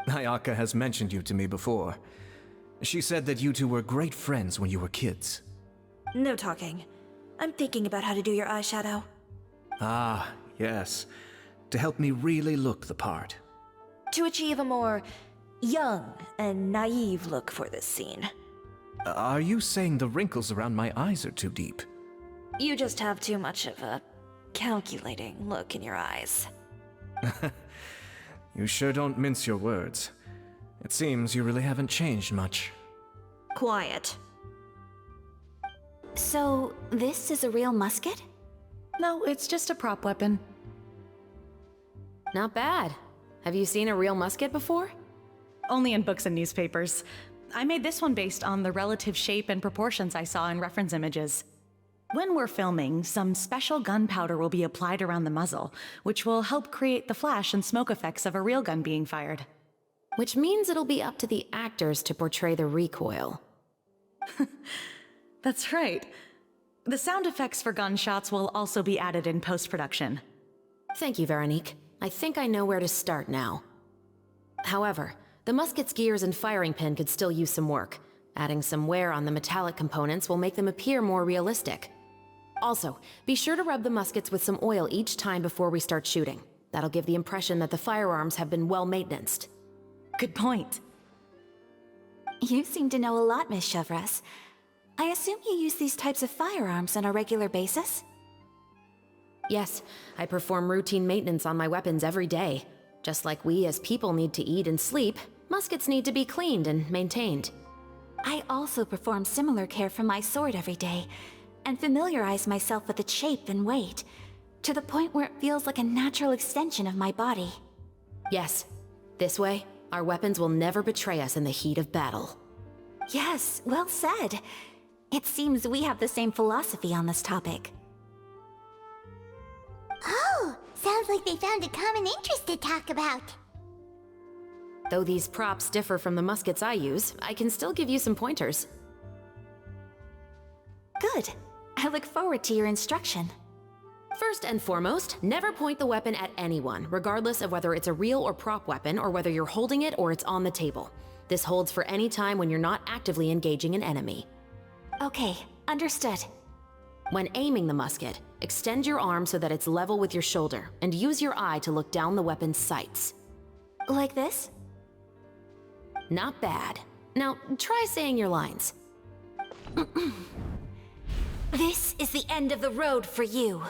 Ayaka has mentioned you to me before. She said that you two were great friends when you were kids. No talking. I'm thinking about how to do your eyeshadow. Ah, yes. To help me really look the part. To achieve a more young and naive look for this scene. Are you saying the wrinkles around my eyes are too deep? You just have too much of a calculating look in your eyes. You sure don't mince your words. It seems you really haven't changed much. Quiet. So, this is a real musket? No, it's just a prop weapon. Not bad. Have you seen a real musket before? Only in books and newspapers. I made this one based on the relative shape and proportions I saw in reference images. When we're filming, some special gunpowder will be applied around the muzzle, which will help create the flash and smoke effects of a real gun being fired. which means it'll be up to the actors to portray the recoil. That's right. The sound effects for gunshots will also be added in post-production. Thank you, Veronique. I think I know where to start now. However, the musket's gears and firing pin could still use some work. Adding some wear on the metallic components will make them appear more realistic. Also, be sure to rub the muskets with some oil each time before we start shooting. That'll give the impression that the firearms have been well maintained. Good point. You seem to know a lot, Miss Chevres. I assume you use these types of firearms on a regular basis? Yes, I perform routine maintenance on my weapons every day. Just like we as people need to eat and sleep, muskets need to be cleaned and maintained. I also perform similar care for my sword every day, and familiarize myself with its shape and weight, to the point where it feels like a natural extension of my body. Yes, this way, our weapons will never betray us in the heat of battle. Yes, well said. It seems we have the same philosophy on this topic. Oh, sounds like they found a common interest to talk about. Though these props differ from the muskets I use, I can still give you some pointers. Good. I look forward to your instruction. First and foremost, never point the weapon at anyone, regardless of whether it's a real or prop weapon or whether you're holding it or it's on the table. This holds for any time when you're not actively engaging an enemy. Okay, understood. When aiming the musket, extend your arm so that it's level with your shoulder, and use your eye to look down the weapon's sights. Like this? Not bad. Now, try saying your lines. This is the end of the road for you.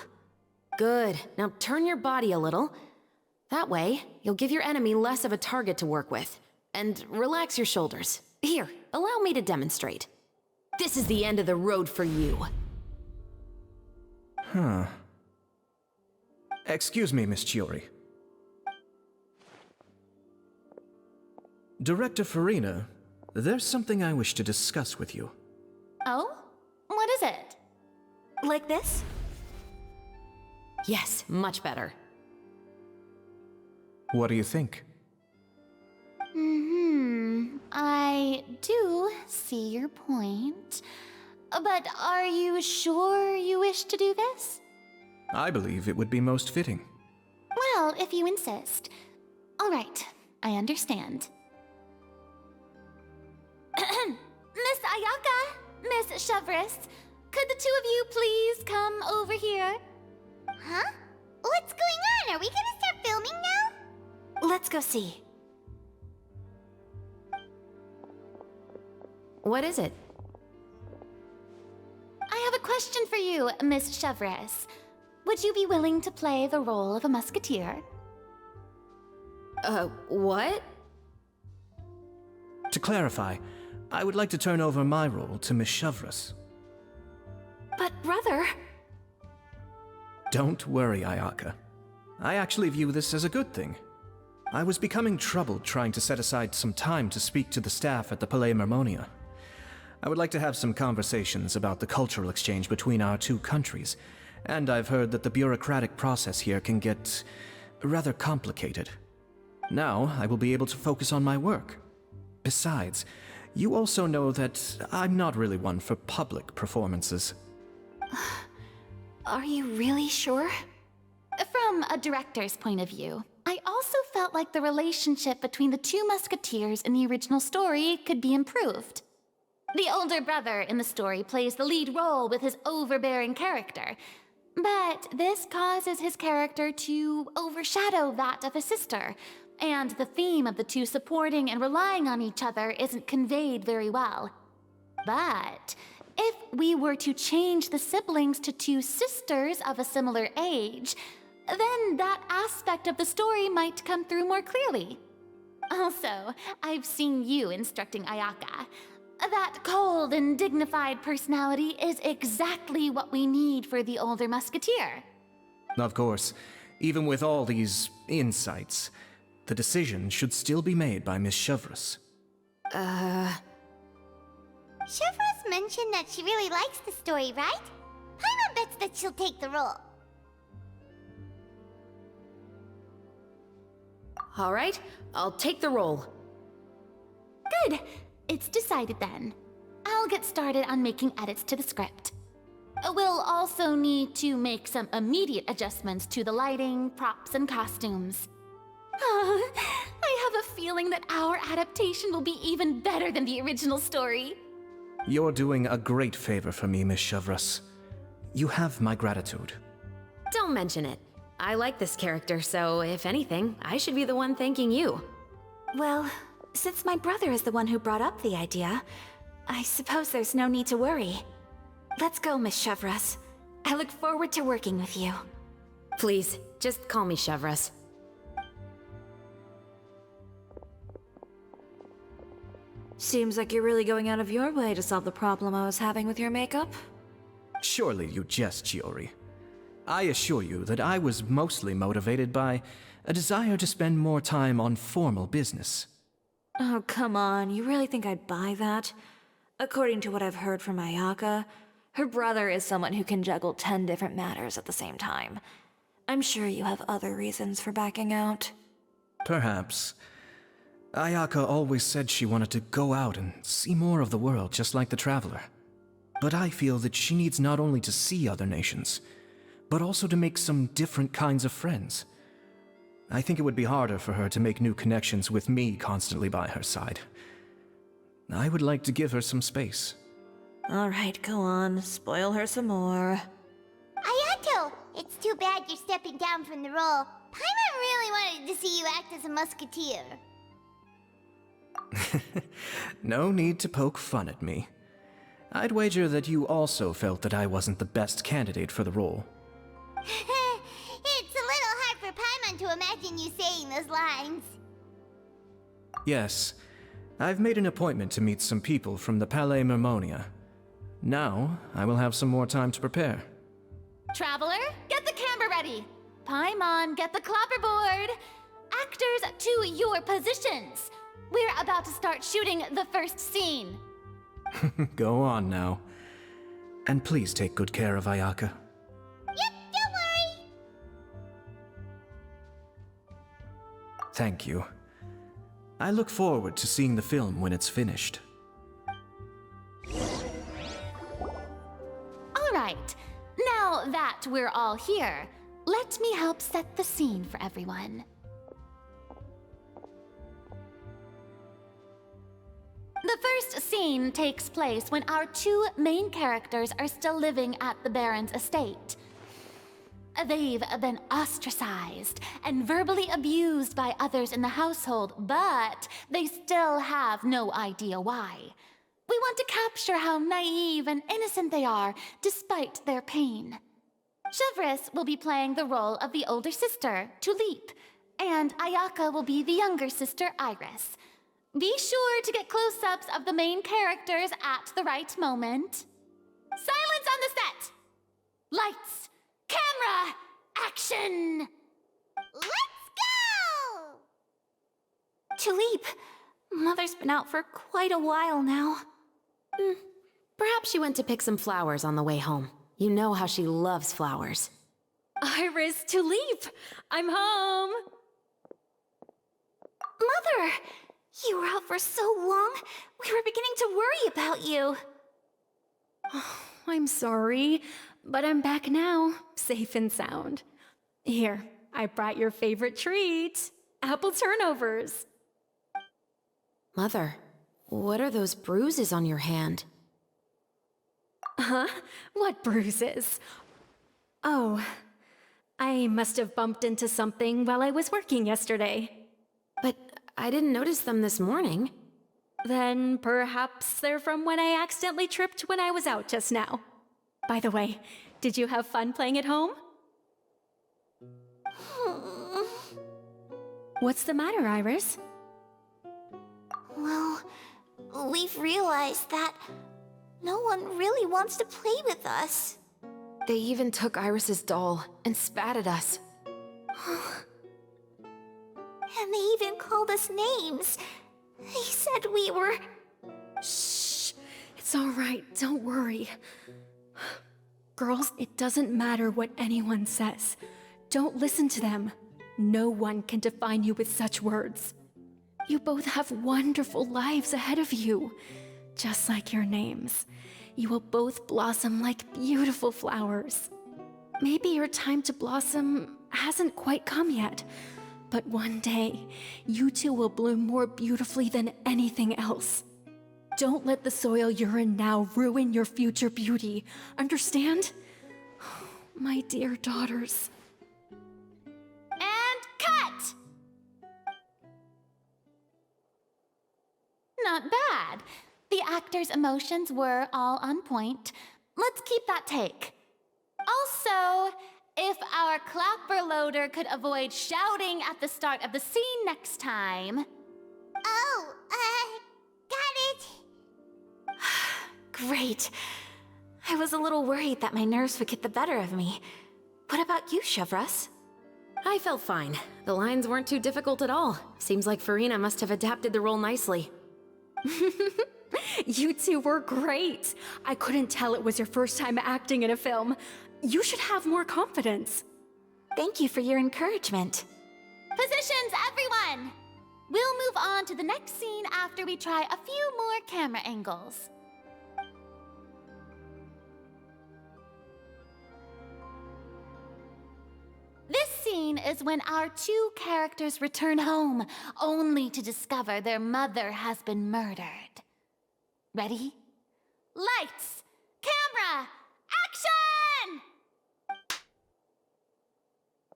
Good. Now turn your body a little. That way, you'll give your enemy less of a target to work with. And relax your shoulders. Here, allow me to demonstrate. This is the end of the road for you. Huh. Excuse me, Miss Chiori. Director Farina, there's something I wish to discuss with you. Oh? What is it? Like this? Yes, much better. What do you think? I do see your point. But are you sure you wish to do this? I believe it would be most fitting. Well, if you insist. All right, I understand. Miss Ayaka, Miss Chevres, could the two of you please come over here? Huh? What's going on? Are we gonna start filming now? Let's go see. What is it? I have a question for you, Miss Chevres. Would you be willing to play the role of a musketeer? What? To clarify, I would like to turn over my role to Miss Chevres. But brother... Don't worry, Ayaka. I actually view this as a good thing. I was becoming troubled trying to set aside some time to speak to the staff at the Palais Mermonia. I would like to have some conversations about the cultural exchange between our two countries, and I've heard that the bureaucratic process here can get rather complicated. Now, I will be able to focus on my work. Besides, you also know that I'm not really one for public performances. Are you really sure? From a director's point of view, I also felt like the relationship between the two musketeers in the original story could be improved. The older brother in the story plays the lead role with his overbearing character, but this causes his character to overshadow that of his sister, and the theme of the two supporting and relying on each other isn't conveyed very well. But if we were to change the siblings to two sisters of a similar age, then that aspect of the story might come through more clearly. Also, I've seen you instructing Ayaka. That cold and dignified personality is exactly what we need for the older musketeer. Of course, even with all these insights, the decision should still be made by Miss Chevres. Chevres mentioned that she really likes the story, right? Paimon bets that she'll take the role. All right, I'll take the role. Good! It's decided then. I'll get started on making edits to the script. We'll also need to make some immediate adjustments to the lighting, props, and costumes. I have a feeling that our adaptation will be even better than the original story. You're doing a great favor for me, Miss Chevreuse. You have my gratitude. Don't mention it. I like this character, so if anything, I should be the one thanking you. Well, since my brother is the one who brought up the idea, I suppose there's no need to worry. Let's go, Miss Chevreuse. I look forward to working with you. Please, just call me Chevreuse. Seems like you're really going out of your way to solve the problem I was having with your makeup. Surely you jest, Chiori. I assure you that I was mostly motivated by a desire to spend more time on formal business. Oh, come on. You really think I'd buy that? According to what I've heard from Ayaka, her brother is someone who can juggle 10 different matters at the same time. I'm sure you have other reasons for backing out. Perhaps. Ayaka always said she wanted to go out and see more of the world, just like the Traveler. But I feel that she needs not only to see other nations, but also to make some different kinds of friends. I think it would be harder for her to make new connections with me constantly by her side. I would like to give her some space. All right, go on. Spoil her some more. Ayato! It's too bad you're stepping down from the role. Paimon really wanted to see you act as a musketeer. No need to poke fun at me. I'd wager that you also felt that I wasn't the best candidate for the role. It's a little hard for Paimon to imagine you saying those lines. Yes, I've made an appointment to meet some people from the Palais Mermonia. Now, I will have some more time to prepare. Traveler, get the camera ready. Paimon, get the clapperboard. Actors, to your positions. We're about to start shooting the first scene. Go on now. And please take good care of Ayaka. Yep, don't worry. Thank you. I look forward to seeing the film when it's finished. All right, now that we're all here, let me help set the scene for everyone. The first scene takes place when our two main characters are still living at the Baron's estate. They've been ostracized and verbally abused by others in the household, but they still have no idea why. We want to capture how naive and innocent they are, despite their pain. Chevreuse will be playing the role of the older sister, Tulip, and Ayaka will be the younger sister, Iris. Be sure to get close-ups of the main characters at the right moment. Silence on the set! Lights! Camera! Action! Let's go! Tulip, Mother's been out for quite a while now. Perhaps she went to pick some flowers on the way home. You know how she loves flowers. Iris, Tulip! I'm home! Mother! You were out for so long, we were beginning to worry about you. I'm sorry, but I'm back now, safe and sound. Here, I brought your favorite treat, apple turnovers. Mother, what are those bruises on your hand? Huh? What bruises? Oh, I must have bumped into something while I was working yesterday. But I didn't notice them this morning. Then perhaps they're from when I accidentally tripped when I was out just now. By the way, did you have fun playing at home? What's the matter, Iris? Well, we've realized that no one really wants to play with us. They even took Iris's doll and spat at us. And they even called us names. They said we were... Shh. It's all right. Don't worry. Girls, it doesn't matter what anyone says. Don't listen to them. No one can define you with such words. You both have wonderful lives ahead of you. Just like your names. You will both blossom like beautiful flowers. Maybe your time to blossom hasn't quite come yet, but one day, you two will bloom more beautifully than anything else. Don't let the soil you're in now ruin your future beauty. Understand? My dear daughters. And cut! Not bad. The actors' emotions were all on point. Let's keep that take. Also, if our clapper loader could avoid shouting at the start of the scene next time. Oh, got it. Great. I was a little worried that my nerves would get the better of me. What about you, Chevros? I felt fine. The lines weren't too difficult at all. Seems like Farina must have adapted the role nicely. You two were great. I couldn't tell it was your first time acting in a film. You should have more confidence. Thank you for your encouragement. Positions, everyone! We'll move on to the next scene after we try a few more camera angles. This scene is when our two characters return home, only to discover their mother has been murdered. Ready? Lights! Camera! Action!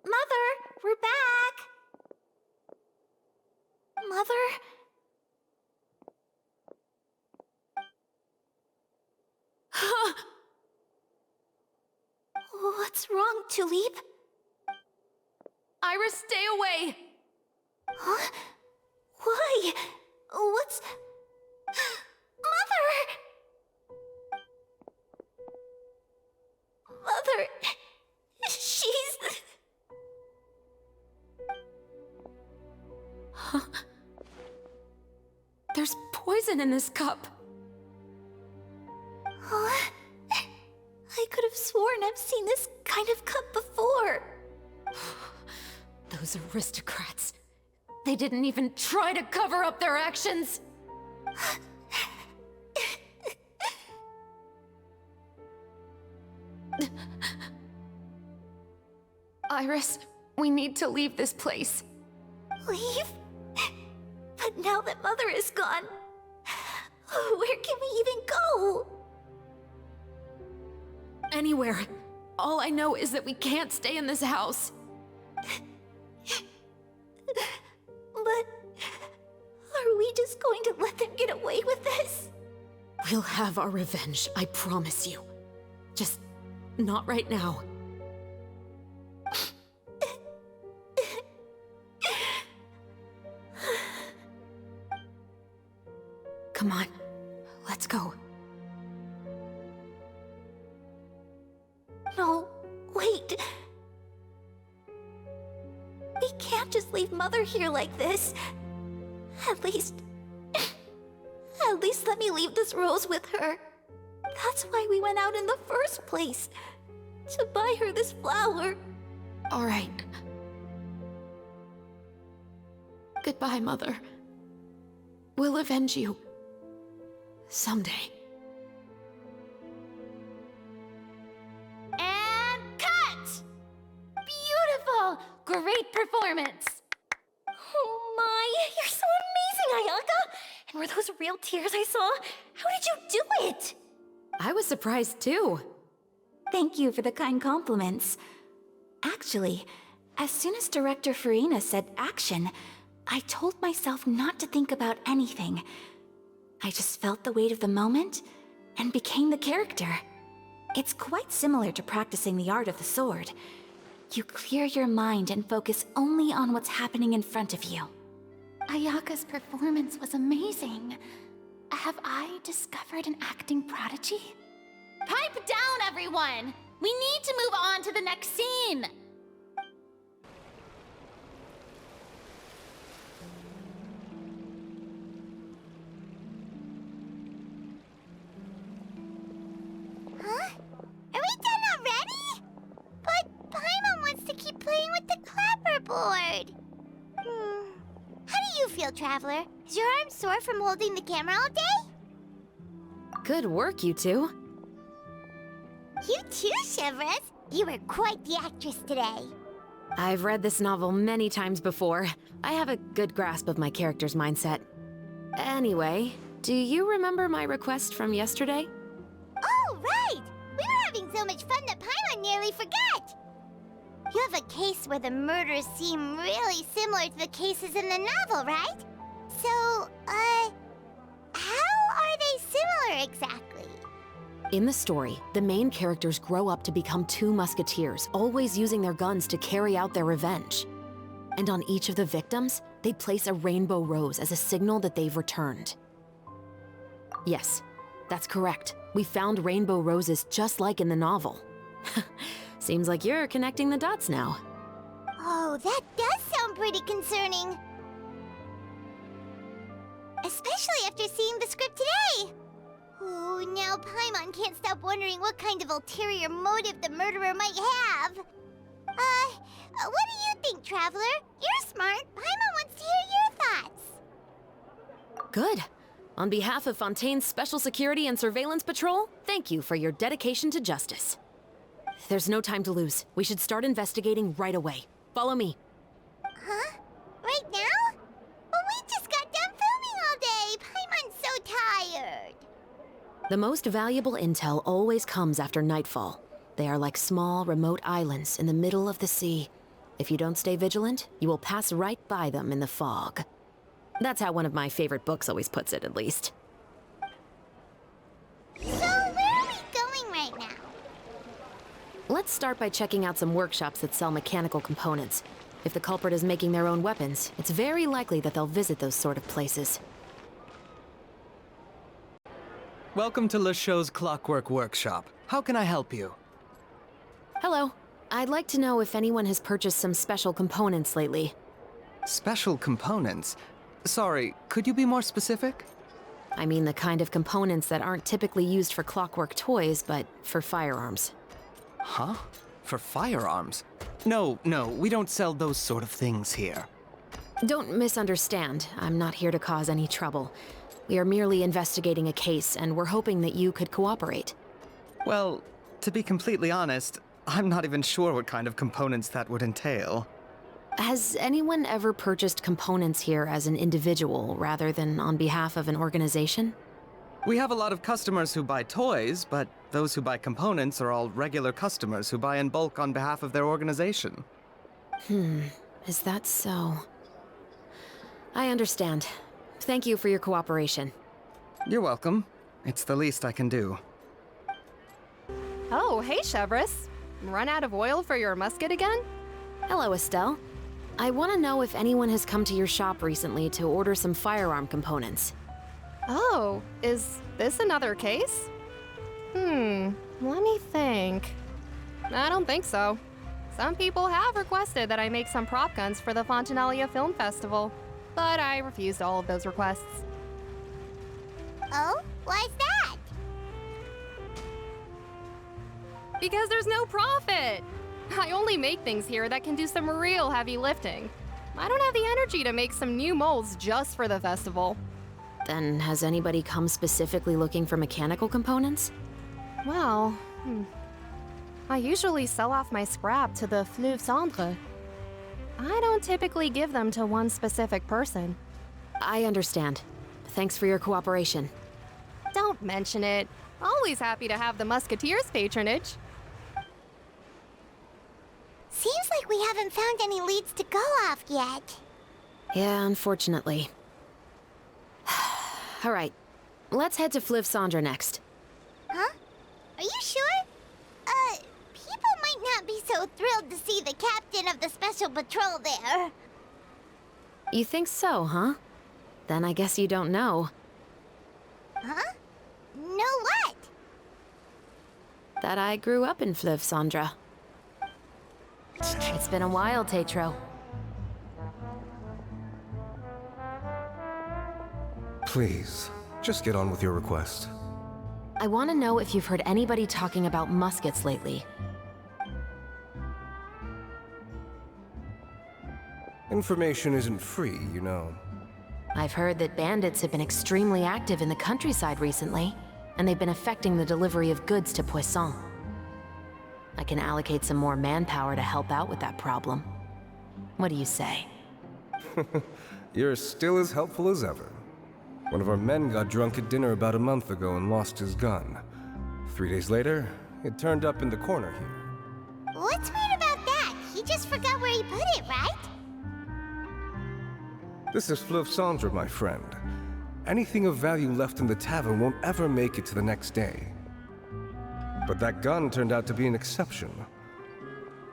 Mother, we're back! Mother? What's wrong, Tulip? Iris, stay away! Huh? Why? What's... Mother! Mother... She's... There's poison in this cup. Huh? I could have sworn I've seen this kind of cup before. Those aristocrats. They didn't even try to cover up their actions. Iris, we need to leave this place. Leave? But now that Mother is gone, where can we even go? Anywhere. All I know is that we can't stay in this house. But are we just going to let them get away with this? We'll have our revenge, I promise you. Just not right now. Come on, let's go. No, wait. We can't just leave Mother here like this. At least let me leave this rose with her. That's why we went out in the first place. To buy her this flower. All right. Goodbye, Mother. We'll avenge you. Someday. And cut! Beautiful! Great performance! Oh my, you're so amazing, Ayaka! And were those real tears I saw? How did you do it? I was surprised too. Thank you for the kind compliments. Actually, as soon as Director Farina said action, I told myself not to think about anything. I just felt the weight of the moment and became the character. It's quite similar to practicing the art of the sword. You clear your mind and focus only on what's happening in front of you. Ayaka's performance was amazing. Have I discovered an acting prodigy? Pipe down, everyone! We need to move on to the next scene! Huh? Are we done already? But Paimon wants to keep playing with the clapperboard. How do you feel, feel, Traveler? Is your arm sore from holding the camera all day? Good work, you two. You too, Chevres. You were quite the actress today. I've read this novel many times before. I have a good grasp of my character's mindset. Anyway, do you remember my request from yesterday? Oh, right! We were having so much fun that Paimon nearly forgot! You have a case where the murders seem really similar to the cases in the novel, right? So, how are they similar exactly? In the story, the main characters grow up to become two musketeers, always using their guns to carry out their revenge. And on each of the victims, they place a rainbow rose as a signal that they've returned. Yes, that's correct. We found rainbow roses just like in the novel. Seems like you're connecting the dots now. Oh, that does sound pretty concerning. Especially after seeing the script today. Ooh, now Paimon can't stop wondering what kind of ulterior motive the murderer might have. What do you think, Traveler? You're smart. Paimon wants to hear your thoughts. Good. On behalf of Fontaine's Special Security and Surveillance Patrol, thank you for your dedication to justice. There's no time to lose. We should start investigating right away. Follow me. Huh? Right now? Well, we just got done filming all day. Paimon's so tired. The most valuable intel always comes after nightfall. They are like small, remote islands in the middle of the sea. If you don't stay vigilant, you will pass right by them in the fog. That's how one of my favorite books always puts it, at least. So, where are we going right now? Let's start by checking out some workshops that sell mechanical components. If the culprit is making their own weapons, it's very likely that they'll visit those sort of places. Welcome to Le Show's Clockwork Workshop. How can I help you? Hello. I'd like to know if anyone has purchased some special components lately. Special components? Sorry, could you be more specific? I mean the kind of components that aren't typically used for clockwork toys, but for firearms. Huh? For firearms? No, we don't sell those sort of things here. Don't misunderstand. I'm not here to cause any trouble. We are merely investigating a case, and we're hoping that you could cooperate. Well, to be completely honest, I'm not even sure what kind of components that would entail. Has anyone ever purchased components here as an individual rather than on behalf of an organization? We have a lot of customers who buy toys, but those who buy components are all regular customers who buy in bulk on behalf of their organization. Is that so? I understand. Thank you for your cooperation. You're welcome. It's the least I can do. Oh, hey, Chevres. Run out of oil for your musket again? Hello, Estelle. I want to know if anyone has come to your shop recently to order some firearm components. Oh, is this another case? Let me think. I don't think so. Some people have requested that I make some prop guns for the Fontinalia Film Festival, but I refused all of those requests. Oh? Why's that? Because there's no profit! I only make things here that can do some real heavy lifting. I don't have the energy to make some new molds just for the festival. Then has anybody come specifically looking for mechanical components? Well, I usually sell off my scrap to the Fleuve Cendre. I don't typically give them to one specific person. I understand. Thanks for your cooperation. Don't mention it. Always happy to have the Musketeers' patronage. Seems like we haven't found any leads to go off yet. Yeah, unfortunately. All right, let's head to Fleuve Cendre next. Huh? Are you sure? People might not be so thrilled to see the captain of the special patrol there. You think so, huh? Then I guess you don't know. Huh? Know what? That I grew up in Fleuve Cendre. It's been a while, Tetro. Please, just get on with your request. I want to know if you've heard anybody talking about muskets lately. Information isn't free, you know. I've heard that bandits have been extremely active in the countryside recently, and they've been affecting the delivery of goods to Poisson. I can allocate some more manpower to help out with that problem. What do you say? You're still as helpful as ever. One of our men got drunk at dinner about a month ago and lost his gun. 3 days later, it turned up in the corner here. What's weird about that? He just forgot where he put it, right? This is Fleuve Cendre, my friend. Anything of value left in the tavern won't ever make it to the next day. But that gun turned out to be an exception.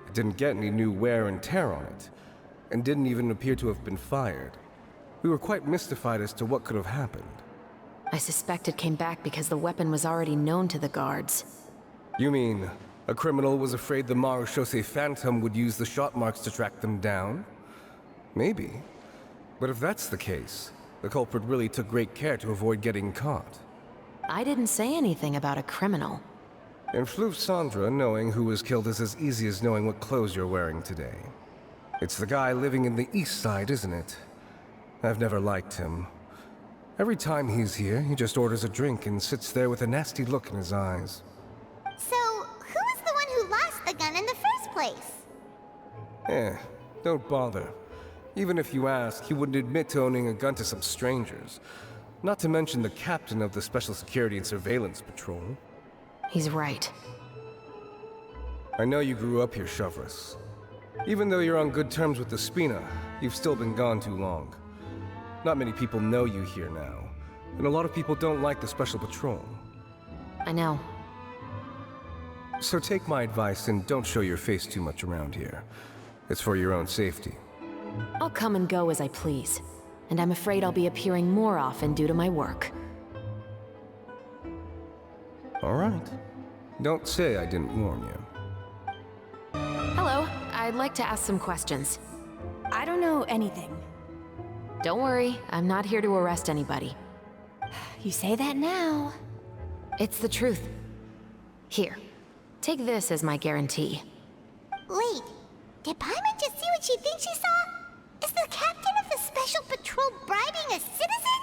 It didn't get any new wear and tear on it, and didn't even appear to have been fired. We were quite mystified as to what could have happened. I suspect it came back because the weapon was already known to the guards. You mean, a criminal was afraid the Marechaussee Phantom would use the shot marks to track them down? Maybe. But if that's the case, the culprit really took great care to avoid getting caught. I didn't say anything about a criminal. In Fleuve Cendre, knowing who was killed is as easy as knowing what clothes you're wearing today. It's the guy living in the East Side, isn't it? I've never liked him. Every time he's here, he just orders a drink and sits there with a nasty look in his eyes. So, who was the one who lost the gun in the first place? Don't bother. Even if you ask, he wouldn't admit to owning a gun to some strangers. Not to mention the captain of the Special Security and Surveillance Patrol. He's right. I know you grew up here, Chevreuse. Even though you're on good terms with the Spina, you've still been gone too long. Not many people know you here now, and a lot of people don't like the Special Patrol. I know. So take my advice and don't show your face too much around here. It's for your own safety. I'll come and go as I please, and I'm afraid I'll be appearing more often due to my work. All right. Don't say I didn't warn you. Hello, I'd like to ask some questions. I don't know anything. Don't worry, I'm not here to arrest anybody. You say that now. It's the truth. Here, take this as my guarantee. Wait, did Paimon just see what she thinks she saw? Is the captain of the Special Patrol bribing a citizen?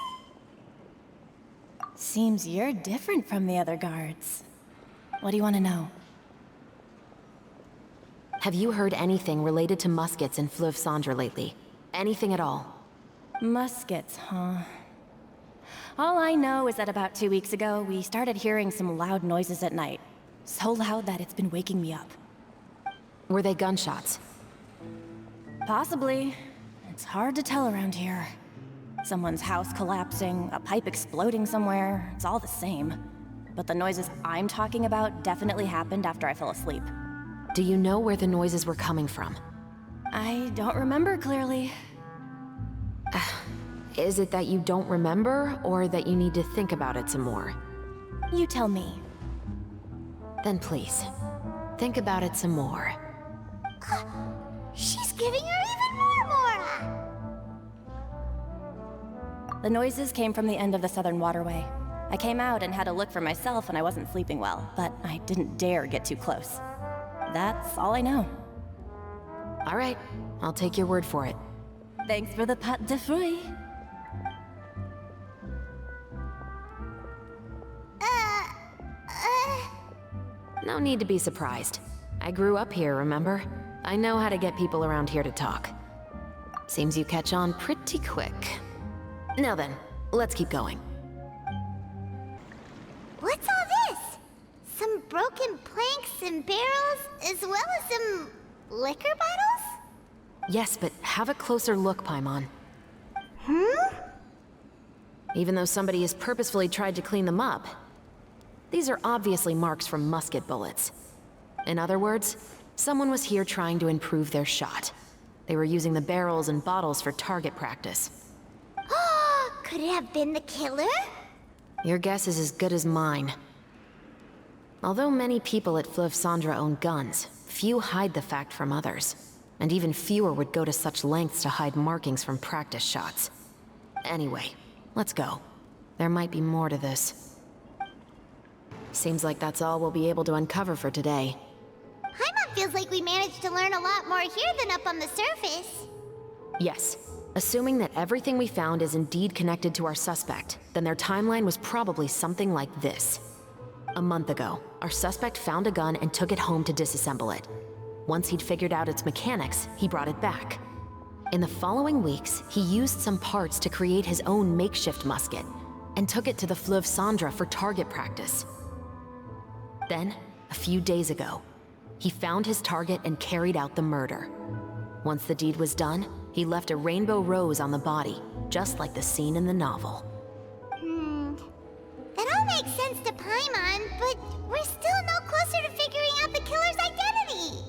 Seems you're different from the other guards. What do you want to know? Have you heard anything related to muskets in Fleuve Cendre lately? Anything at all? Muskets, huh? All I know is that about 2 weeks ago, we started hearing some loud noises at night. So loud that it's been waking me up. Were they gunshots? Possibly. It's hard to tell around here. Someone's house collapsing, a pipe exploding somewhere, it's all the same. But the noises I'm talking about definitely happened after I fell asleep. Do you know where the noises were coming from? I don't remember clearly. Is it that you don't remember, or that you need to think about it some more? You tell me. Then please, think about it some more. She's giving her even more! The noises came from the end of the Southern Waterway. I came out and had a look for myself when I wasn't sleeping well, but I didn't dare get too close. That's all I know. All right, I'll take your word for it. Thanks for the pâte de fruits. No need to be surprised. I grew up here, remember? I know how to get people around here to talk. Seems you catch on pretty quick. Now then, let's keep going. What's all this? Some broken planks and barrels, as well as some liquor bottles? Yes, but have a closer look, Paimon. Even though somebody has purposefully tried to clean them up, these are obviously marks from musket bullets. In other words, someone was here trying to improve their shot. They were using the barrels and bottles for target practice. Could it have been the killer? Your guess is as good as mine. Although many people at Fleuve Cendre own guns, few hide the fact from others. And even fewer would go to such lengths to hide markings from practice shots. Anyway, let's go. There might be more to this. Seems like that's all we'll be able to uncover for today. Paimon feels like we managed to learn a lot more here than up on the surface. Yes. Assuming that everything we found is indeed connected to our suspect, then their timeline was probably something like this. A month ago, our suspect found a gun and took it home to disassemble it. Once he'd figured out its mechanics, he brought it back. In the following weeks, he used some parts to create his own makeshift musket and took it to the Fleuve Cendra for target practice. Then, a few days ago, he found his target and carried out the murder. Once the deed was done, he left a rainbow rose on the body, just like the scene in the novel. That all makes sense to Paimon, but we're still no closer to figuring out the killer's identity!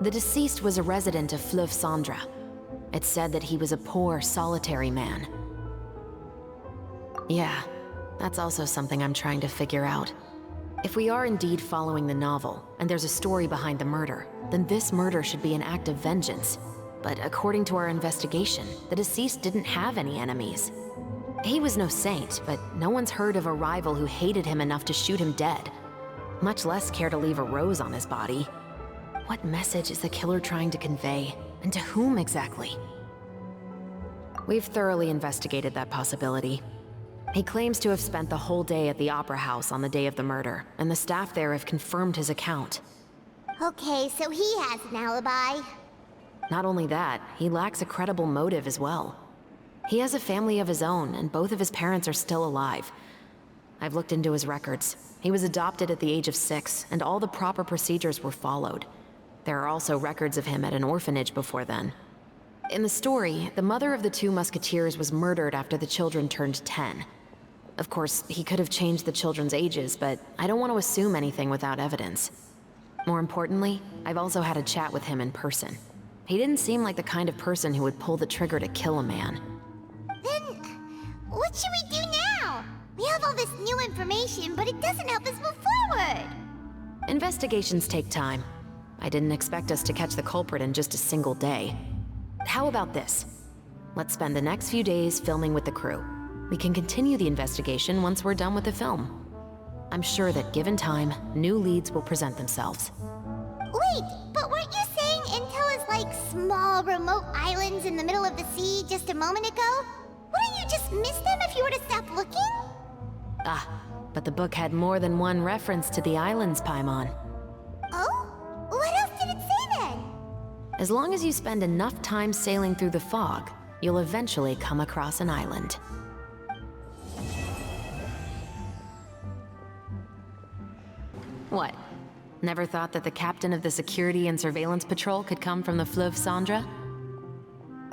The deceased was a resident of Fleuve Cendra. It's said that he was a poor, solitary man. Yeah, that's also something I'm trying to figure out. If we are indeed following the novel, and there's a story behind the murder, then this murder should be an act of vengeance. But according to our investigation, the deceased didn't have any enemies. He was no saint, but no one's heard of a rival who hated him enough to shoot him dead, much less care to leave a rose on his body. What message is the killer trying to convey, and to whom exactly? We've thoroughly investigated that possibility. He claims to have spent the whole day at the Opera House on the day of the murder, and the staff there have confirmed his account. Okay, so he has an alibi. Not only that, he lacks a credible motive as well. He has a family of his own, and both of his parents are still alive. I've looked into his records. He was adopted at the age of 6, and all the proper procedures were followed. There are also records of him at an orphanage before then. In the story, the mother of the 2 musketeers was murdered after the children turned 10. Of course, he could have changed the children's ages, but I don't want to assume anything without evidence. More importantly, I've also had a chat with him in person. He didn't seem like the kind of person who would pull the trigger to kill a man. Then, what should we do now? We have all this new information, but it doesn't help us move forward. Investigations take time. I didn't expect us to catch the culprit in just a single day. How about this? Let's spend the next few days filming with the crew. We can continue the investigation once we're done with the film. I'm sure that given time, new leads will present themselves. Wait, but weren't you saying intel is like small, remote islands in the middle of the sea just a moment ago? Wouldn't you just miss them if you were to stop looking? Ah, but the book had more than one reference to the islands, Paimon. Oh? What else did it say then? As long as you spend enough time sailing through the fog, you'll eventually come across an island. What? Never thought that the captain of the security and surveillance patrol could come from the Fleuve Cendra?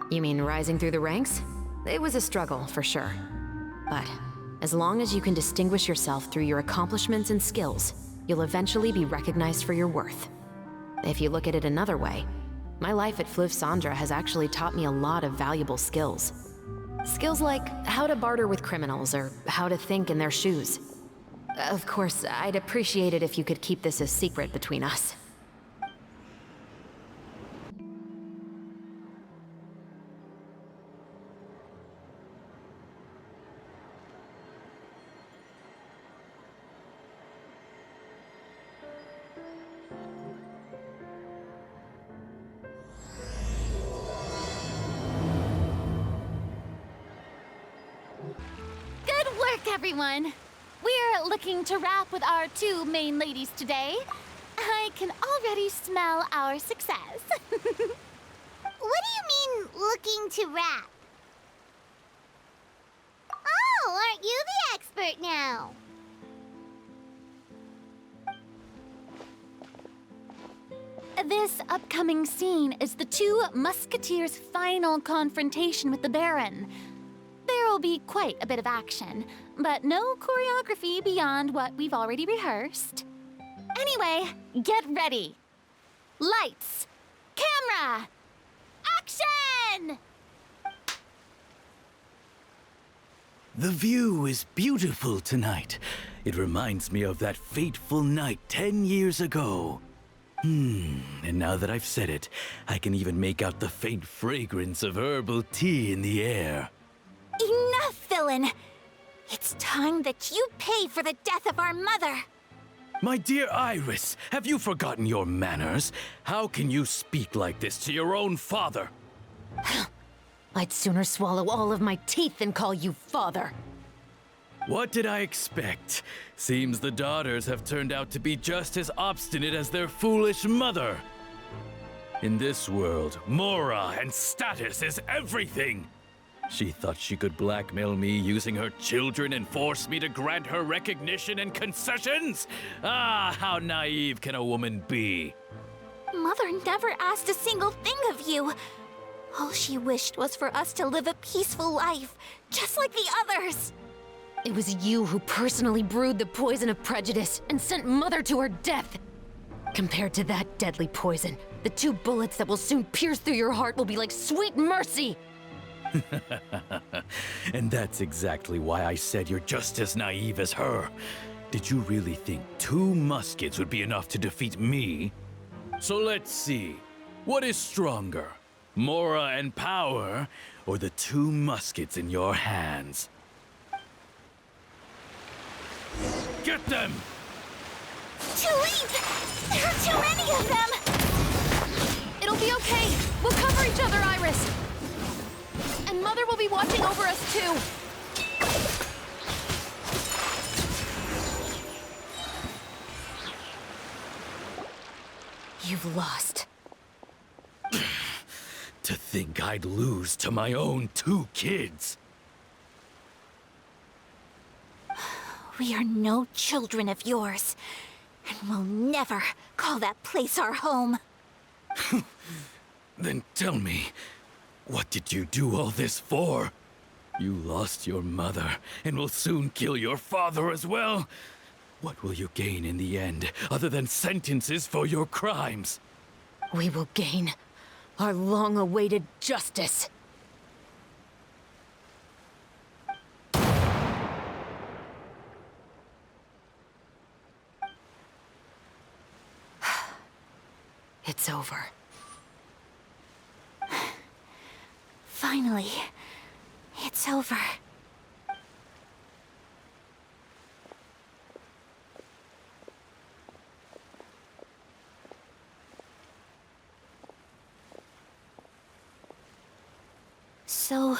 You mean rising through the ranks? It was a struggle, for sure. But as long as you can distinguish yourself through your accomplishments and skills, you'll eventually be recognized for your worth. If you look at it another way, my life at Fleuve Cendra has actually taught me a lot of valuable skills. Skills like how to barter with criminals or how to think in their shoes. Of course, I'd appreciate it if you could keep this a secret between us. Good work, everyone! We're looking to wrap with our 2 main ladies today. I can already smell our success. What do you mean, looking to wrap? Oh, aren't you the expert now? This upcoming scene is the 2 musketeers' final confrontation with the Baron. There will be quite a bit of action, but no choreography beyond what we've already rehearsed. Anyway, get ready. Lights, camera, action! The view is beautiful tonight. It reminds me of that fateful night 10 years ago. And now that I've said it, I can even make out the faint fragrance of herbal tea in the air. Enough, villain! It's time that you pay for the death of our mother! My dear Iris, have you forgotten your manners? How can you speak like this to your own father? I'd sooner swallow all of my teeth than call you father. What did I expect? Seems the daughters have turned out to be just as obstinate as their foolish mother. In this world, Mora and status is everything. She thought she could blackmail me using her children and force me to grant her recognition and concessions? Ah, how naive can a woman be? Mother never asked a single thing of you. All she wished was for us to live a peaceful life, just like the others. It was you who personally brewed the poison of prejudice and sent Mother to her death. Compared to that deadly poison, the 2 bullets that will soon pierce through your heart will be like sweet mercy. And that's exactly why I said you're just as naive as her. Did you really think 2 muskets would be enough to defeat me? So let's see. What is stronger? Mora and power, or the 2 muskets in your hands? Get them! Tulip! There are too many of them! It'll be okay. We'll cover each other, Iris. And Mother will be watching over us, too. You've lost. To think I'd lose to my own 2 kids. We are no children of yours, and we'll never call that place our home. Then tell me, what did you do all this for? You lost your mother, and will soon kill your father as well. What will you gain in the end, other than sentences for your crimes? We will gain our long-awaited justice. It's over. Finally, it's over. So,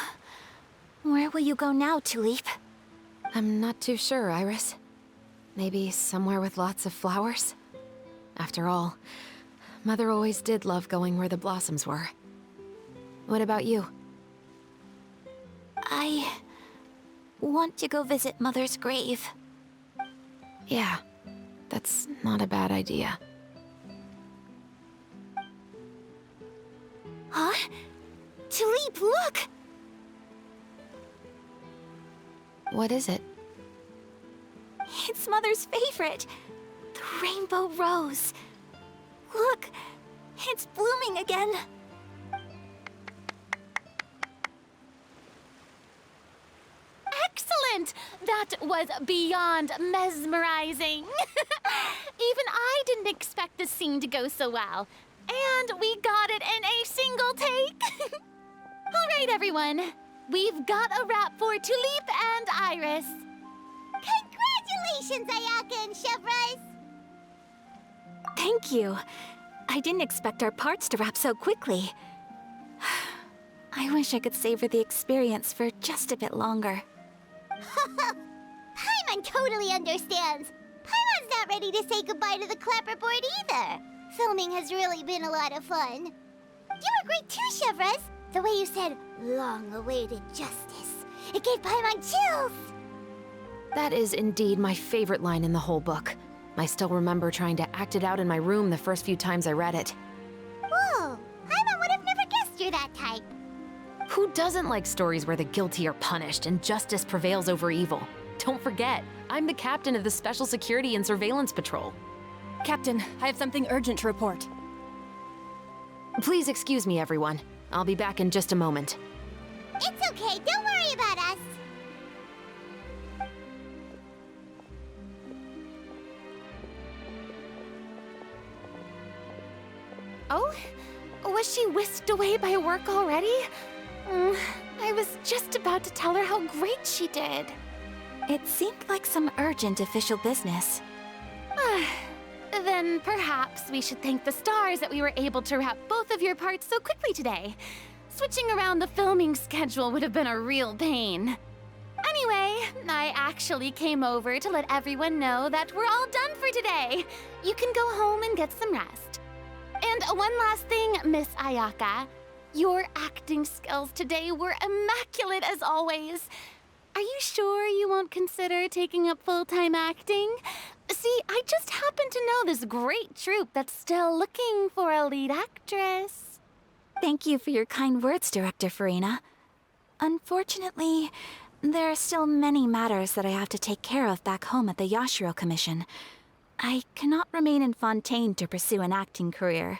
where will you go now, Tulip? I'm not too sure, Iris. Maybe somewhere with lots of flowers? After all, Mother always did love going where the blossoms were. What about you? I want to go visit Mother's grave. Yeah, that's not a bad idea. Huh? Tulip, look! What is it? It's Mother's favorite, the rainbow rose. Look, it's blooming again. Excellent! That was beyond mesmerizing. Even I didn't expect the scene to go so well. And we got it in a single take. All right, everyone. We've got a wrap for Tulip and Iris. Congratulations, Ayaka and Chevres! Thank you. I didn't expect our parts to wrap so quickly. I wish I could savor the experience for just a bit longer. Paimon totally understands. Paimon's not ready to say goodbye to the clapperboard either. Filming has really been a lot of fun. You were great too, Chevres. The way you said, long-awaited justice. It gave Paimon chills. That is indeed my favorite line in the whole book. I still remember trying to act it out in my room the first few times I read it. Whoa, Paimon would have never guessed you're that type. Who doesn't like stories where the guilty are punished and justice prevails over evil? Don't forget, I'm the captain of the Special Security and Surveillance Patrol. Captain, I have something urgent to report. Please excuse me, everyone. I'll be back in just a moment. It's okay, don't worry about us. Oh? Was she whisked away by work already? I was just about to tell her how great she did. It seemed like some urgent official business. Then perhaps we should thank the stars that we were able to wrap both of your parts so quickly today. switching around the filming schedule would have been a real pain. Anyway, I actually came over to let everyone know that we're all done for today. You can go home and get some rest. And one last thing, Miss Ayaka. Your acting skills today were immaculate as always. Are you sure you won't consider taking up full-time acting? See, I just happen to know this great troupe that's still looking for a lead actress. Thank you for your kind words, Director Farina. Unfortunately, there are still many matters that I have to take care of back home at the Yashiro Commission. I cannot remain in Fontaine to pursue an acting career.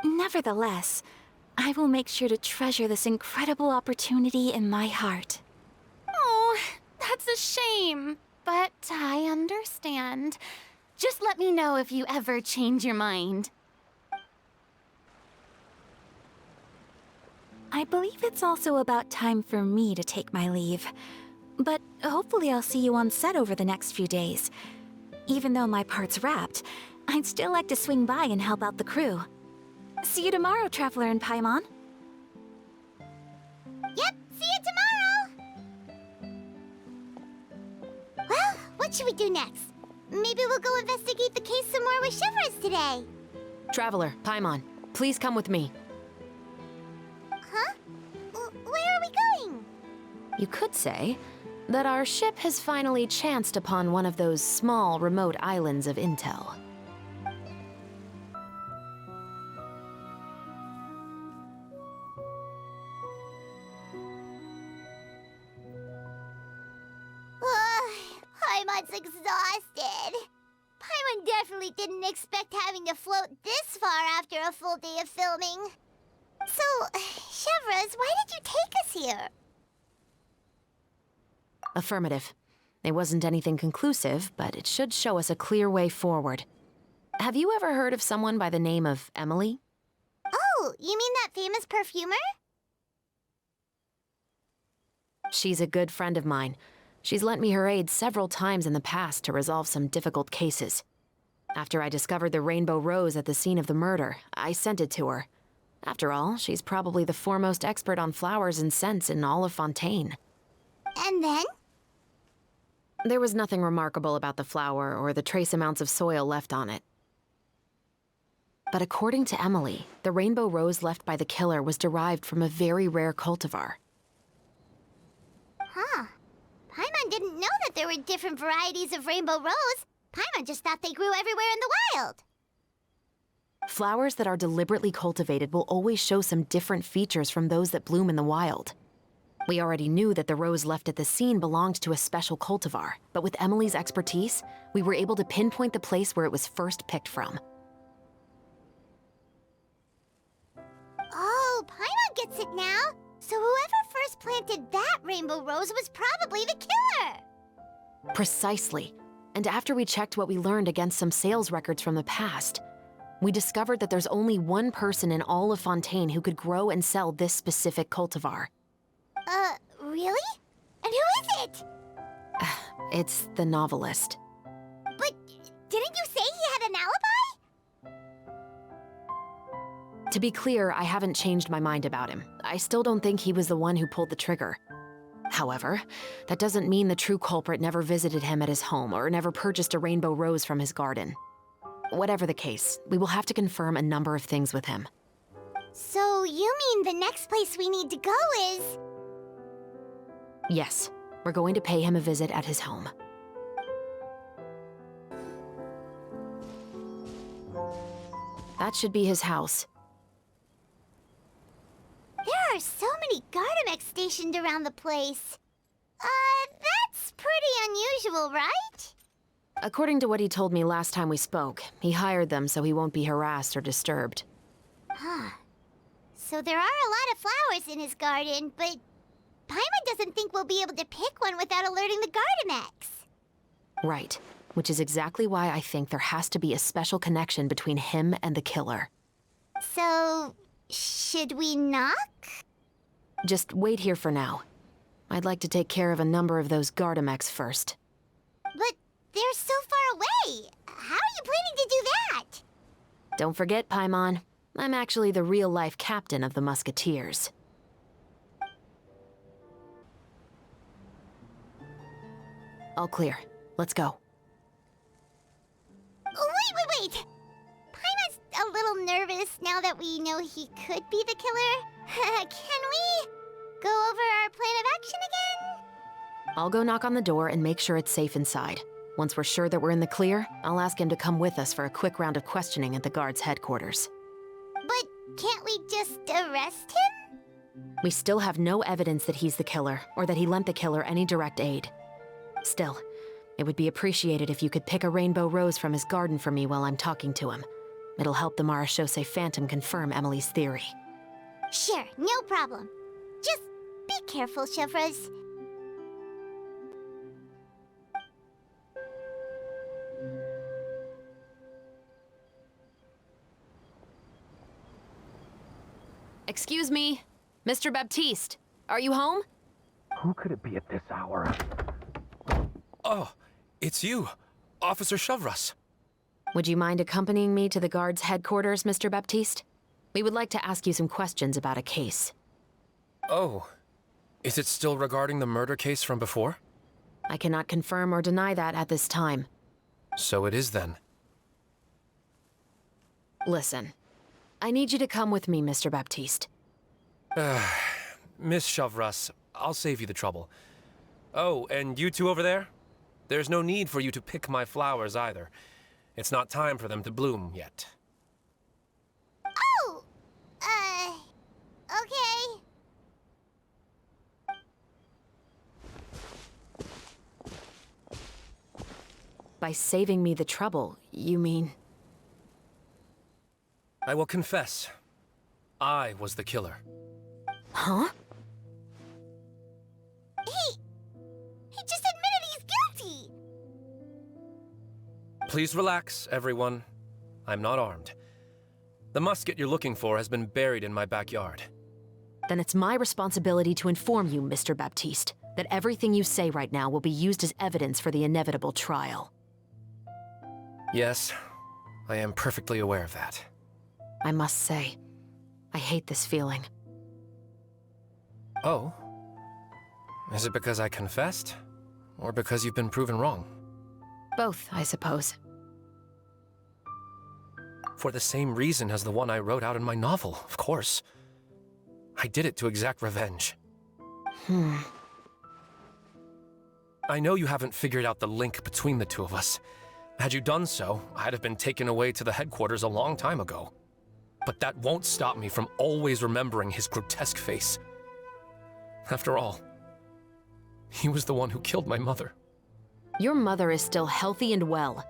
Nevertheless, I will make sure to treasure this incredible opportunity in my heart. Oh, that's a shame. But I understand. Just let me know if you ever change your mind. I believe it's also about time for me to take my leave. But hopefully I'll see you on set over the next few days. Even though my part's wrapped, I'd still like to swing by and help out the crew. See you tomorrow, Traveler and Paimon. Yep, see you tomorrow! Well, what should we do next? Maybe we'll go investigate the case some more with Chevres today. Traveler, Paimon, please come with me. Huh? Where are we going? You could say that our ship has finally chanced upon one of those small, remote islands of intel. Paimon's exhausted. Paimon definitely didn't expect having to float this far after a full day of filming. So, Chevres, why did you take us here? Affirmative. It wasn't anything conclusive, but it should show us a clear way forward. Have you ever heard of someone by the name of Emily? Oh, you mean that famous perfumer? She's a good friend of mine. She's lent me her aid several times in the past to resolve some difficult cases. After I discovered the rainbow rose at the scene of the murder, I sent it to her. After all, she's probably the foremost expert on flowers and scents in all of Fontaine. And then? There was nothing remarkable about the flower or the trace amounts of soil left on it. But according to Emily, the rainbow rose left by the killer was derived from a very rare cultivar. Huh. Paimon didn't know that there were different varieties of rainbow rose. Paimon just thought they grew everywhere in the wild. Flowers that are deliberately cultivated will always show some different features from those that bloom in the wild. We already knew that the rose left at the scene belonged to a special cultivar, but with Emily's expertise, we were able to pinpoint the place where it was first picked from. Oh, Paimon gets it now. So whoever first planted that rainbow rose was probably the killer! Precisely. And after we checked what we learned against some sales records from the past, we discovered that there's only one person in all of Fontaine who could grow and sell this specific cultivar. Really? And who is it? It's the novelist. But didn't you say he had an alibi? To be clear, I haven't changed my mind about him. I still don't think he was the one who pulled the trigger. However, that doesn't mean the true culprit never visited him at his home or never purchased a rainbow rose from his garden. Whatever the case, we will have to confirm a number of things with him. So you mean the next place we need to go is... Yes, we're going to pay him a visit at his home. That should be his house. There are so many Gardamex stationed around the place. That's pretty unusual, right? According to what he told me last time we spoke, he hired them so he won't be harassed or disturbed. Huh. So there are a lot of flowers in his garden, but Paimon doesn't think we'll be able to pick one without alerting the Gardamex. Right, which is exactly why I think there has to be a special connection between him and the killer. So, should we knock? Just wait here for now. I'd like to take care of a number of those Gardamex first. But they're so far away. How are you planning to do that? Don't forget, Paimon, I'm actually the real-life captain of the Musketeers. All clear. Let's go. Wait! Paimon's a little nervous now that we know he could be the killer. Can we go over our plan of action again? I'll go knock on the door and make sure it's safe inside. Once we're sure that we're in the clear, I'll ask him to come with us for a quick round of questioning at the guard's headquarters. But can't we just arrest him? We still have no evidence that he's the killer, or that he lent the killer any direct aid. Still, it would be appreciated if you could pick a rainbow rose from his garden for me while I'm talking to him. It'll help the Marechaussee Phantom confirm Emily's theory. Sure, no problem. Just be careful, Chevreuse. Excuse me, Mr. Baptiste, are you home? Who could it be at this hour? Oh, it's you, Officer Chevreuse. Would you mind accompanying me to the guard's headquarters, Mr. Baptiste? We would like to ask you some questions about a case. Oh, is it still regarding the murder case from before? I cannot confirm or deny that at this time. So it is then. Listen, I need you to come with me, Mr. Baptiste. Miss Chevreuse, I'll save you the trouble. Oh, and you two over there? There's no need for you to pick my flowers either. It's not time for them to bloom yet. Oh! Okay. By saving me the trouble, you mean... I will confess. I was the killer. Huh? He just admitted he's guilty! Please relax, everyone. I'm not armed. The musket you're looking for has been buried in my backyard. Then it's my responsibility to inform you, Mr. Baptiste, that everything you say right now will be used as evidence for the inevitable trial. Yes, I am perfectly aware of that. I must say, I hate this feeling. Oh? Is it because I confessed? Or because you've been proven wrong? Both, I suppose. For the same reason as the one I wrote out in my novel, of course. I did it to exact revenge. I know you haven't figured out the link between the two of us. Had you done so, I'd have been taken away to the headquarters a long time ago. But that won't stop me from always remembering his grotesque face. After all, he was the one who killed my mother. Your mother is still healthy and well.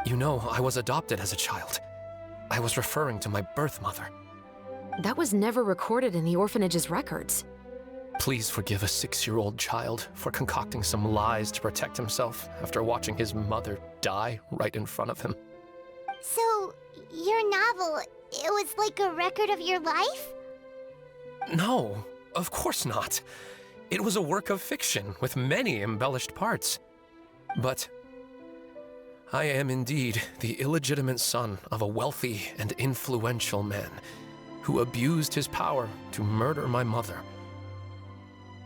You know, I was adopted as a child. I was referring to my birth mother. That was never recorded in the orphanage's records. Please forgive a 6-year-old child for concocting some lies to protect himself after watching his mother die right in front of him. So, your novel, it was like a record of your life? No, of course not. It was a work of fiction with many embellished parts. But I am indeed the illegitimate son of a wealthy and influential man who abused his power to murder my mother.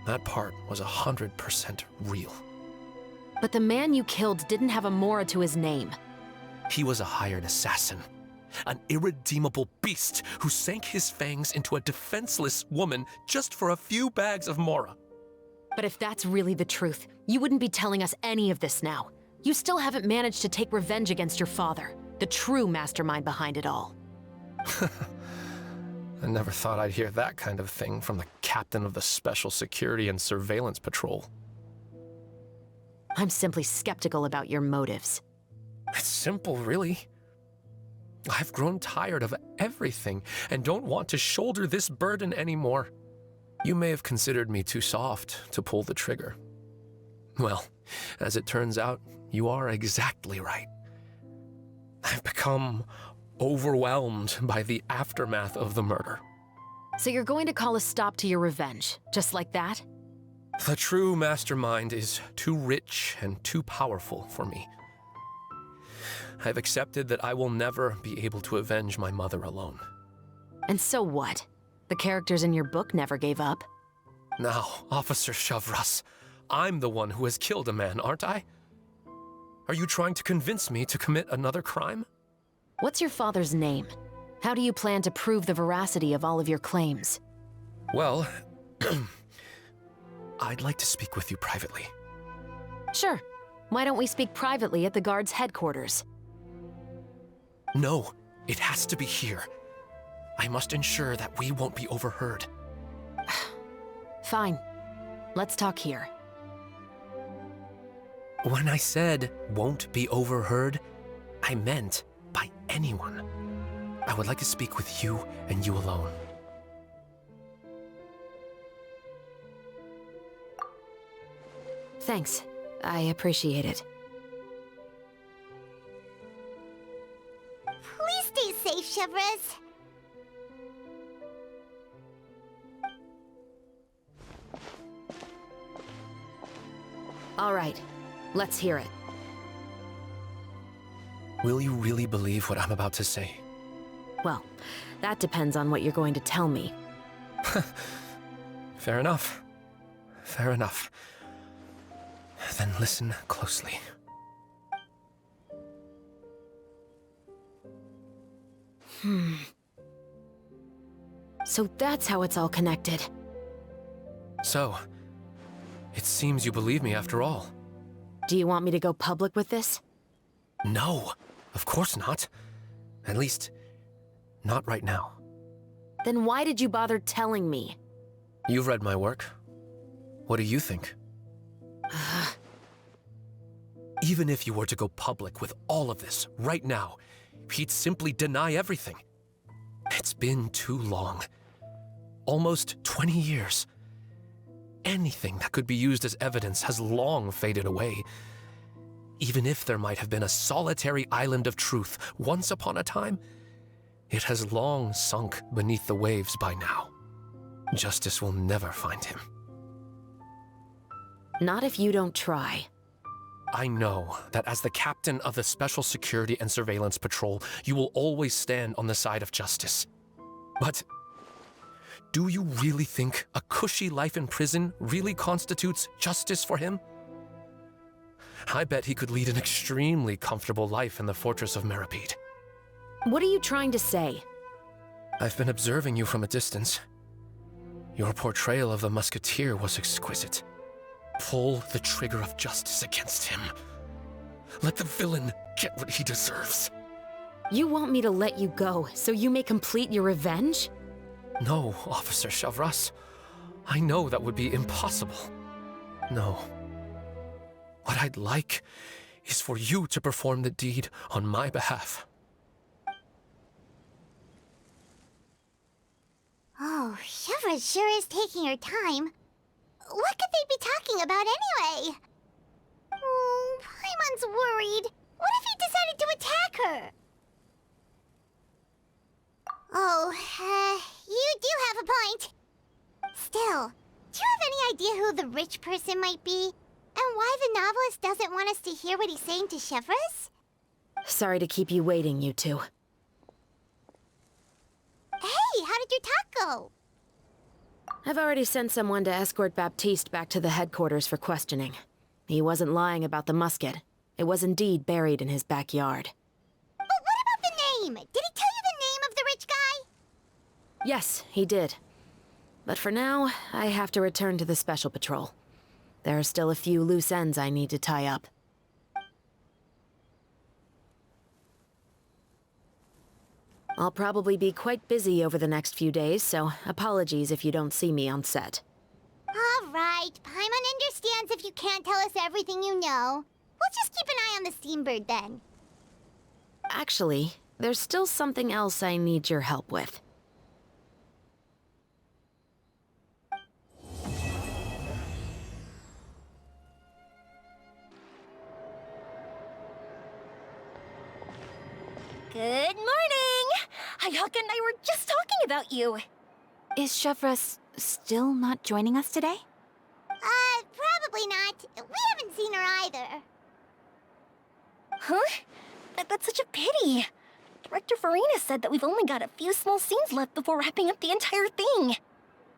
That part was 100% real. But the man you killed didn't have a mora to his name. He was a hired assassin. An irredeemable beast who sank his fangs into a defenseless woman just for a few bags of mora. But if that's really the truth, you wouldn't be telling us any of this now. You still haven't managed to take revenge against your father, the true mastermind behind it all. I never thought I'd hear that kind of thing from the captain of the Special Security and Surveillance Patrol. I'm simply skeptical about your motives. It's simple, really. I've grown tired of everything and don't want to shoulder this burden anymore. You may have considered me too soft to pull the trigger. Well, as it turns out, you are exactly right. I've become overwhelmed by the aftermath of the murder. So you're going to call a stop to your revenge, just like that? The true mastermind is too rich and too powerful for me. I've accepted that I will never be able to avenge my mother alone. And so what? The characters in your book never gave up? Now, Officer Chevreuse, I'm the one who has killed a man, aren't I? Are you trying to convince me to commit another crime? What's your father's name? How do you plan to prove the veracity of all of your claims? Well, I'd like to speak with you privately. Sure. Why don't we speak privately at the guard's headquarters? No, it has to be here. I must ensure that we won't be overheard. Fine. Let's talk here. When I said won't be overheard, I meant by anyone. I would like to speak with you and you alone. Thanks. I appreciate it. Please stay safe, Chevres. All right. Let's hear it. Will you really believe what I'm about to say? Well, that depends on what you're going to tell me. Fair enough. Fair enough. Then listen closely. So that's how it's all connected. So, it seems you believe me after all. Do you want me to go public with this? No, of course not. At least, not right now. Then why did you bother telling me? You've read my work. What do you think? Even if you were to go public with all of this right now, he'd simply deny everything. It's been too long. Almost 20 years. Anything that could be used as evidence has long faded away. Even if there might have been a solitary island of truth once upon a time, it has long sunk beneath the waves by now. Justice will never find him. Not if you don't try. I know that as the captain of the Special Security and Surveillance Patrol, you will always stand on the side of justice. But do you really think a cushy life in prison really constitutes justice for him? I bet he could lead an extremely comfortable life in the fortress of Meripede. What are you trying to say? I've been observing you from a distance. Your portrayal of the Musketeer was exquisite. Pull the trigger of justice against him. Let the villain get what he deserves. You want me to let you go so you may complete your revenge? No, Officer Chevres. I know that would be impossible. No. What I'd like is for you to perform the deed on my behalf. Oh, Chevres sure is taking her time. What could they be talking about anyway? Oh, Paimon's worried. What if he decided to attack her? Oh, you do have a point. Still, do you have any idea who the rich person might be? And why the novelist doesn't want us to hear what he's saying to Chevres? Sorry to keep you waiting, you two. Hey, how did your talk go? I've already sent someone to escort Baptiste back to the headquarters for questioning. He wasn't lying about the musket. It was indeed buried in his backyard. But what about the name? Did he tell you the name of the rich guy? Yes, he did. But for now, I have to return to the Special Patrol. There are still a few loose ends I need to tie up. I'll probably be quite busy over the next few days, so apologies if you don't see me on set. All right, Paimon understands if you can't tell us everything you know. We'll just keep an eye on the Steambird then. Actually, there's still something else I need your help with. Good morning! Hayaka and I were just talking about you. Is Chevres still not joining us today? Probably not. We haven't seen her either. Huh? That's such a pity. Director Farina said that we've only got a few small scenes left before wrapping up the entire thing.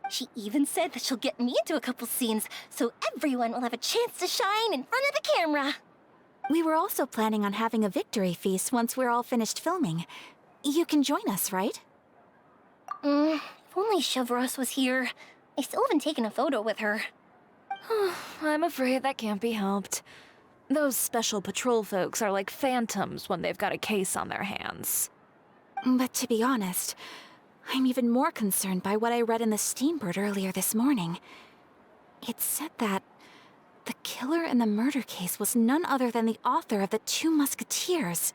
She even said that she'll get me into a couple scenes, so everyone will have a chance to shine in front of the camera. We were also planning on having a victory feast once we're all finished filming. You can join us, right? If only Chevros was here. I still haven't taken a photo with her. I'm afraid that can't be helped. Those special patrol folks are like phantoms when they've got a case on their hands. But to be honest, I'm even more concerned by what I read in the Steambird earlier this morning. It said that the killer in the murder case was none other than the author of the 2 Musketeers.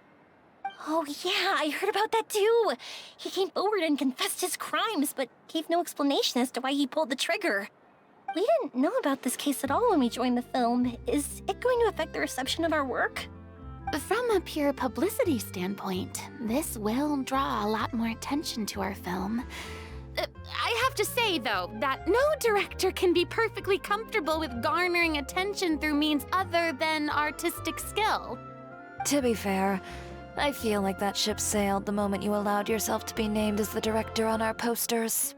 Oh yeah, I heard about that too. He came forward and confessed his crimes, but gave no explanation as to why he pulled the trigger. We didn't know about this case at all when we joined the film. Is it going to affect the reception of our work? From a pure publicity standpoint, this will draw a lot more attention to our film. I have to say, though, that no director can be perfectly comfortable with garnering attention through means other than artistic skill. To be fair, I feel like that ship sailed the moment you allowed yourself to be named as the director on our posters.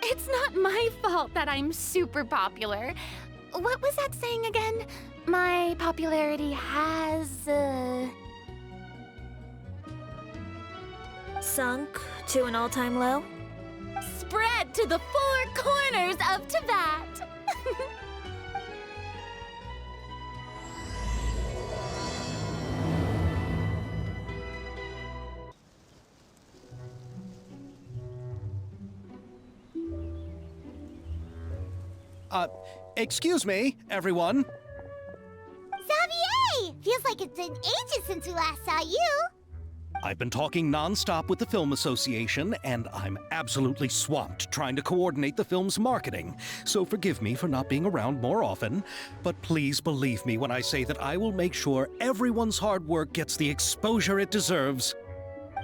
It's not my fault that I'm super popular. What was that saying again? My popularity has, Sunk to an all-time low? spread to the 4 corners of Tibet. Excuse me, everyone. Xavier! Feels like it's been ages since we last saw you. I've been talking non-stop with the Film Association, and I'm absolutely swamped trying to coordinate the film's marketing. So forgive me for not being around more often, but please believe me when I say that I will make sure everyone's hard work gets the exposure it deserves.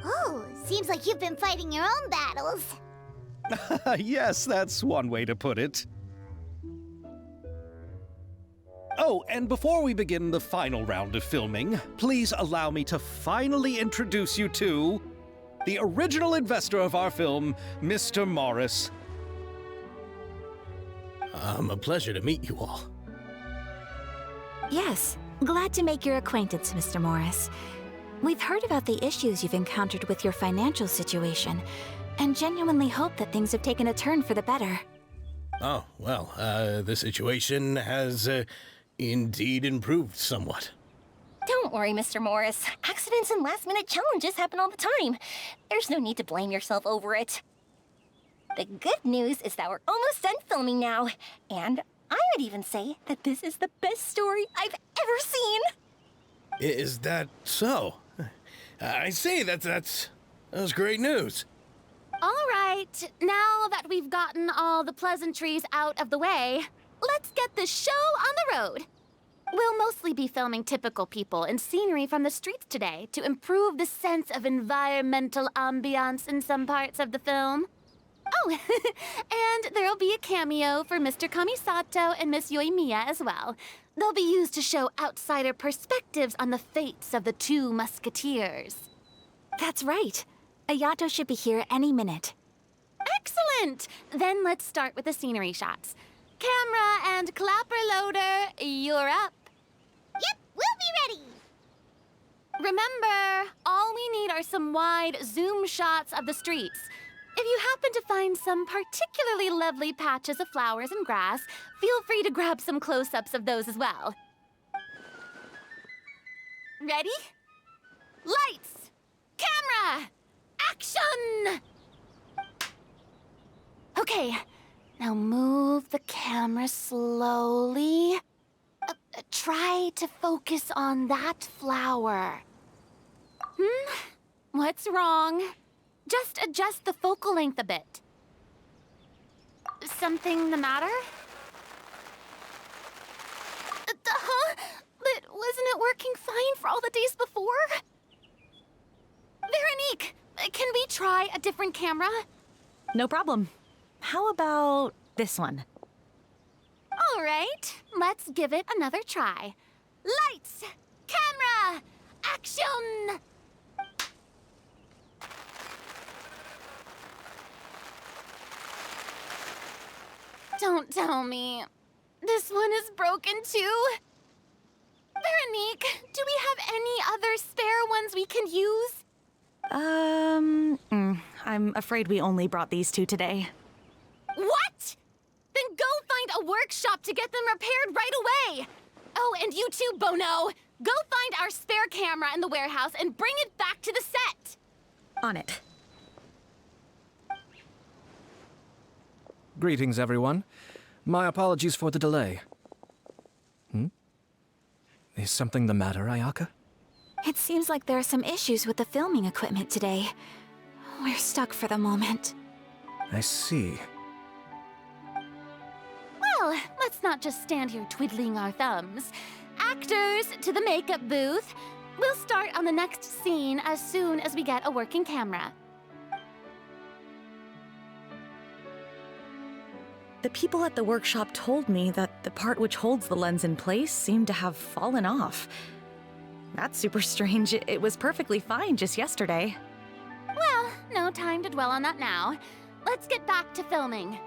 Oh, seems like you've been fighting your own battles. Yes, that's one way to put it. Oh, and before we begin the final round of filming, please allow me to finally introduce you to the original investor of our film, Mr. Morris. A pleasure to meet you all. Yes, glad to make your acquaintance, Mr. Morris. We've heard about the issues you've encountered with your financial situation, and genuinely hope that things have taken a turn for the better. Oh, well, the situation has indeed improved somewhat. Don't worry, Mr. Morris. Accidents and last-minute challenges happen all the time. There's no need to blame yourself over it. The good news is that we're almost done filming now, and I would even say that this is the best story I've ever seen. Is that so? I see, that's great news. All right, now that we've gotten all the pleasantries out of the way, let's get the show on the road. We'll mostly be filming typical people and scenery from the streets today to improve the sense of environmental ambiance in some parts of the film. Oh, and there'll be a cameo for Mr. Kamisato and Miss Yoimiya as well. They'll be used to show outsider perspectives on the fates of the 2 Musketeers. That's right. Ayato should be here any minute. Excellent! Then let's start with the scenery shots. Camera and clapper loader, you're up. Yep, we'll be ready. Remember, all we need are some wide zoom shots of the streets. If you happen to find some particularly lovely patches of flowers and grass, feel free to grab some close-ups of those as well. Ready? Lights! Camera! Action! Okay, now move the camera slowly. Try to focus on that flower. What's wrong? Just adjust the focal length a bit. Something the matter? But wasn't it working fine for all the days before? Veronique, can we try a different camera? No problem. How about this one? All right, let's give it another try. Lights, camera, action! Don't tell me. This one is broken too? Veronique, do we have any other spare ones we can use? I'm afraid we only brought these two today. What? Then go find a workshop to get them repaired right away! Oh, and you too, Bono! Go find our spare camera in the warehouse and bring it back to the set! On it. Greetings, everyone. My apologies for the delay. Is something the matter, Ayaka? It seems like there are some issues with the filming equipment today. We're stuck for the moment. I see. Well, let's not just stand here twiddling our thumbs. Actors, to the makeup booth. We'll start on the next scene as soon as we get a working camera. The people at the workshop told me that the part which holds the lens in place seemed to have fallen off. That's super strange. It was perfectly fine just yesterday. Well, no time to dwell on that now. Let's get back to filming.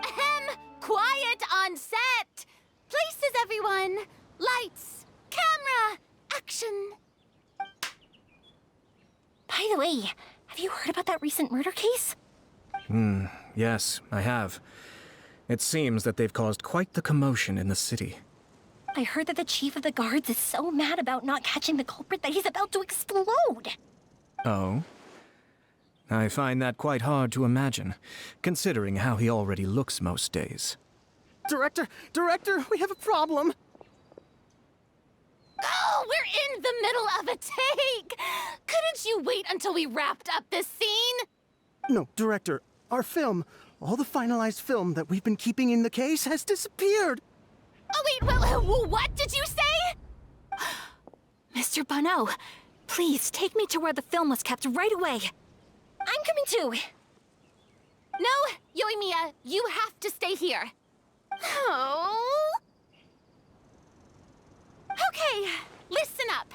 Ahem! Quiet on set! Places, everyone! Lights! Camera! Action! By the way, have you heard about that recent murder case? Yes, I have. It seems that they've caused quite the commotion in the city. I heard that the chief of the guards is so mad about not catching the culprit that he's about to explode. Oh? I find that quite hard to imagine, considering how he already looks most days. Director, we have a problem. Oh, we're in the middle of a take! Couldn't you wait until we wrapped up this scene? No, Director, our film, all the finalized film that we've been keeping in the case has disappeared. Oh wait, well, what did you say? Mr. Bono, please take me to where the film was kept right away. I'm coming too. No, Yoimiya, you have to stay here. Oh. Okay, listen up.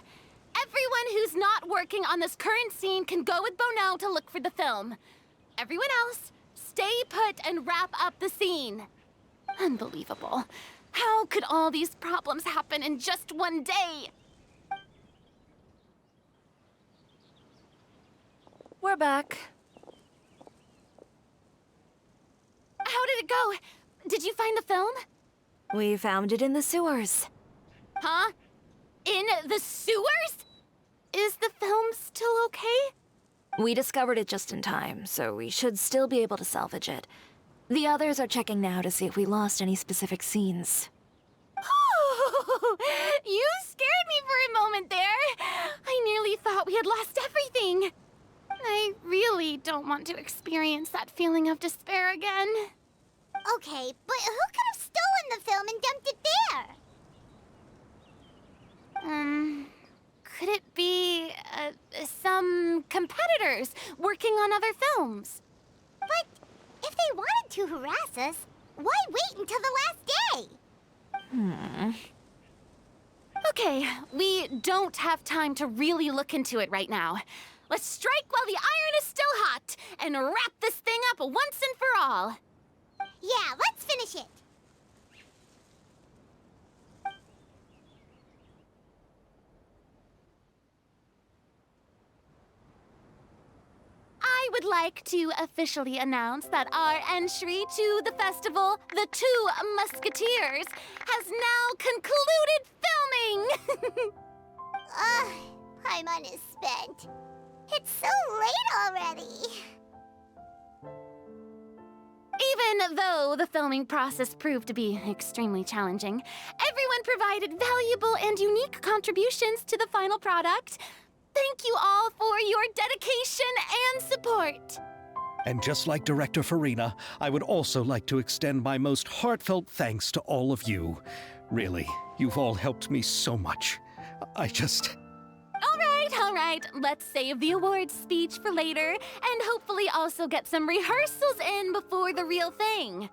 Everyone who's not working on this current scene can go with Bono to look for the film. Everyone else, stay put and wrap up the scene. Unbelievable. How could all these problems happen in just one day? We're back. How did it go? Did you find the film? We found it in the sewers. Huh? In the sewers? Is the film still okay? We discovered it just in time, so we should still be able to salvage it. The others are checking now to see if we lost any specific scenes. Oh, you scared me for a moment there. I nearly thought we had lost everything. I really don't want to experience that feeling of despair again. Okay, but who could have stolen the film and dumped it there? Could it be, some competitors working on other films? But if they wanted to harass us, why wait until the last day? Okay, we don't have time to really look into it right now. Let's strike while the iron is still hot and wrap this thing up once and for all. Yeah, let's finish it. I would like to officially announce that our entry to the festival, The Two Musketeers, has now concluded filming! Paimon is spent. It's so late already. Even though the filming process proved to be extremely challenging, everyone provided valuable and unique contributions to the final product. Thank you all for your dedication and support. And just like Director Farina, I would also like to extend my most heartfelt thanks to all of you. Really, you've all helped me so much. All right, let's save the awards speech for later, and hopefully also get some rehearsals in before the real thing.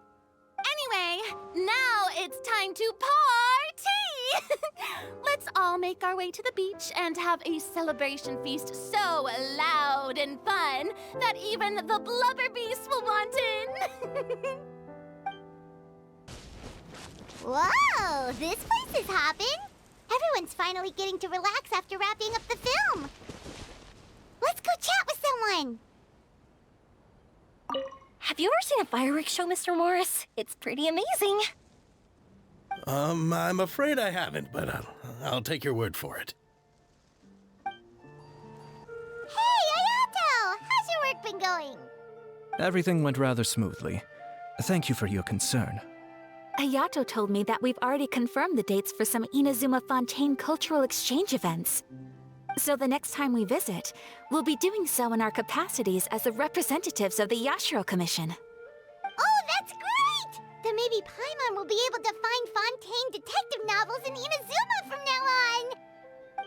Anyway, now it's time to party! Let's all make our way to the beach and have a celebration feast so loud and fun that even the blubber beast will want in. Whoa, this place is hopping. Everyone's finally getting to relax after wrapping up the film. Let's go chat with someone. Have you ever seen a fireworks show, Mr. Morris? It's pretty amazing. I'm afraid I haven't, but I'll take your word for it. Hey, Ayato! How's your work been going? Everything went rather smoothly. Thank you for your concern. Ayato told me that we've already confirmed the dates for some Inazuma Fontaine cultural exchange events. So the next time we visit, we'll be doing so in our capacities as the representatives of the Yashiro Commission. Oh, that's great! Then maybe Paimon will be able to find Fontaine detective novels in Inazuma from now on!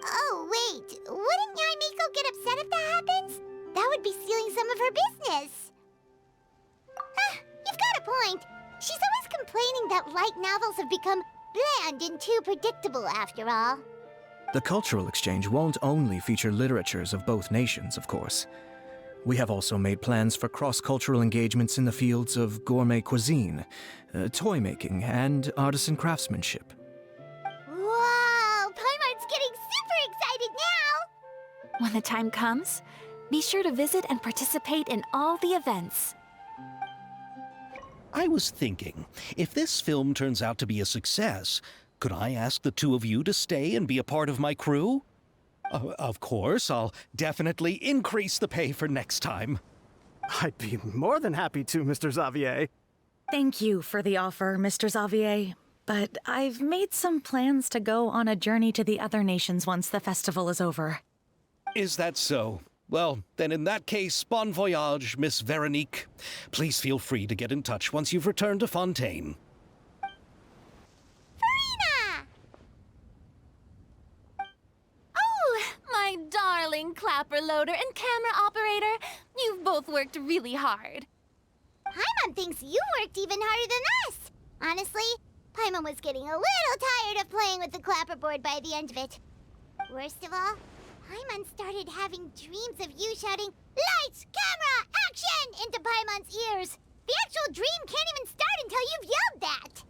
Oh, wait. Wouldn't Yaimiko get upset if that happens? That would be stealing some of her business. You've got a point. She's always complaining that light novels have become bland and too predictable, after all. The cultural exchange won't only feature literatures of both nations, of course. We have also made plans for cross-cultural engagements in the fields of gourmet cuisine, toy making, and artisan craftsmanship. Whoa! Paimon's getting super excited now! When the time comes, be sure to visit and participate in all the events. I was thinking, if this film turns out to be a success, could I ask the two of you to stay and be a part of my crew? Of course, I'll definitely increase the pay for next time. I'd be more than happy to, Mr. Xavier. Thank you for the offer, Mr. Xavier. But I've made some plans to go on a journey to the other nations once the festival is over. Is that so? Well, then in that case, bon voyage, Miss Veronique. Please feel free to get in touch once you've returned to Fontaine. Farina! Oh, my darling clapper loader and camera operator. You've both worked really hard. Paimon thinks you worked even harder than us. Honestly, Paimon was getting a little tired of playing with the clapperboard by the end of it. Worst of all, Paimon started having dreams of you shouting, "Lights, camera, action!" into Paimon's ears. The actual dream can't even start until you've yelled that.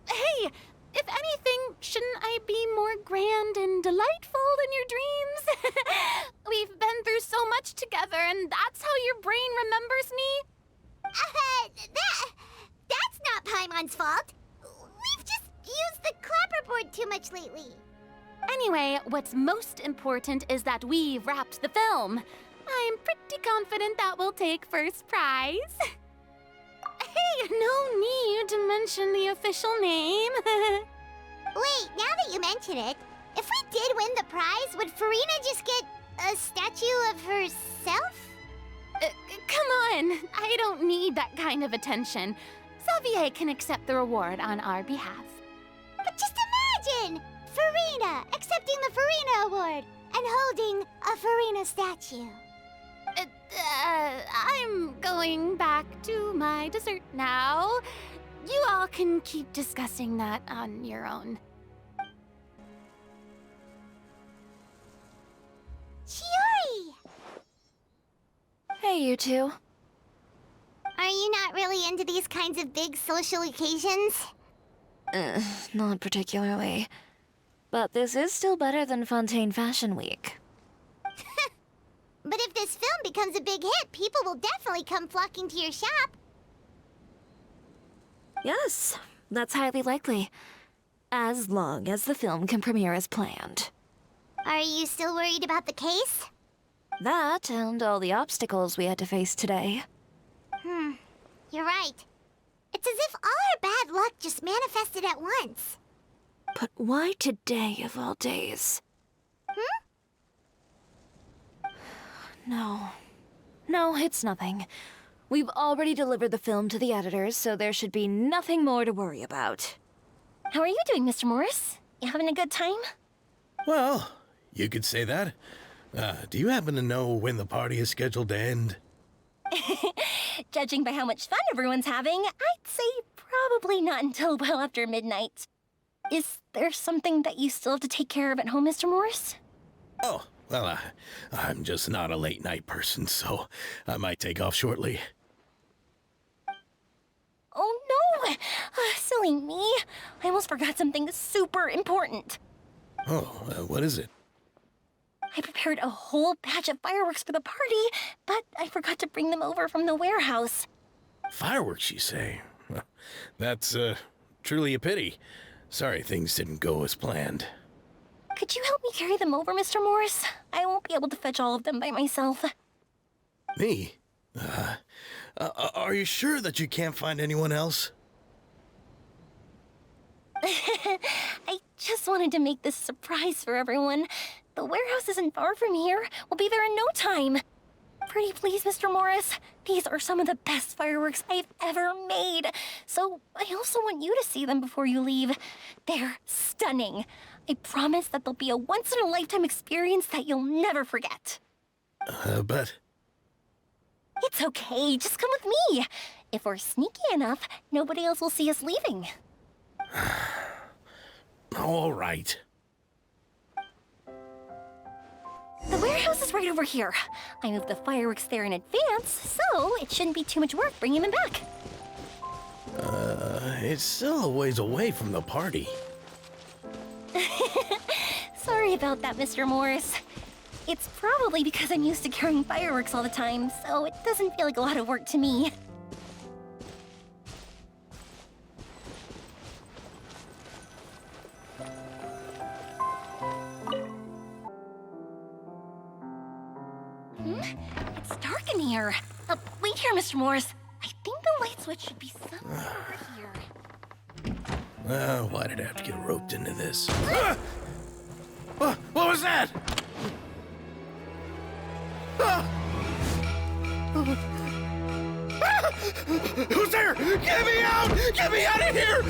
Hey, if anything, shouldn't I be more grand and delightful in your dreams? We've been through so much together, and that's how your brain remembers me? That's not Paimon's fault. We've just used the clapperboard too much lately. Anyway, what's most important is that we've wrapped the film. I'm pretty confident that we'll take first prize. Hey, no need to mention the official name. Wait, now that you mention it, if we did win the prize, would Farina just get a statue of herself? Come on, I don't need that kind of attention. Xavier can accept the reward on our behalf. But just imagine! Farina accepting the Farina Award and holding a Farina statue. I'm going back to my dessert now. You all can keep discussing that on your own. Chiori! Hey, you two. Are you not really into these kinds of big social occasions? Not particularly. But this is still better than Fontaine Fashion Week. But if this film becomes a big hit, people will definitely come flocking to your shop. Yes, that's highly likely. As long as the film can premiere as planned. Are you still worried about the case? That and all the obstacles we had to face today. You're right. It's as if all our bad luck just manifested at once. But why today of all days? No, it's nothing. We've already delivered the film to the editors, so there should be nothing more to worry about. How are you doing, Mr. Morris? You having a good time? Well, you could say that. Do you happen to know when the party is scheduled to end? Judging by how much fun everyone's having, I'd say probably not until well after midnight. Is there something that you still have to take care of at home, Mr. Morris? Oh, well, I'm just not a late night person, so I might take off shortly. Oh no! Silly me. I almost forgot something super important. Oh, what is it? I prepared a whole batch of fireworks for the party, but I forgot to bring them over from the warehouse. Fireworks, you say? Well, that's, truly a pity. Sorry things didn't go as planned. Could you help me carry them over, Mr. Morris? I won't be able to fetch all of them by myself. Me? Are you sure that you can't find anyone else? I just wanted to make this a surprise for everyone. The warehouse isn't far from here. We'll be there in no time. Pretty please, Mr. Morris. These are some of the best fireworks I've ever made. So I also want you to see them before you leave. They're stunning. I promise that they'll be a once-in-a-lifetime experience that you'll never forget. But... It's okay. Just come with me. If we're sneaky enough, nobody else will see us leaving. All right. The warehouse is right over here. I moved the fireworks there in advance, so it shouldn't be too much work bringing them back. It's still a ways away from the party. Sorry about that, Mr. Morris. It's probably because I'm used to carrying fireworks all the time, so it doesn't feel like a lot of work to me. It's dark in here. Wait here, Mr. Morris. I think the light switch should be somewhere over here. Why did I have to get roped into this? What was that? Who's there? Get me out! Get me out of here!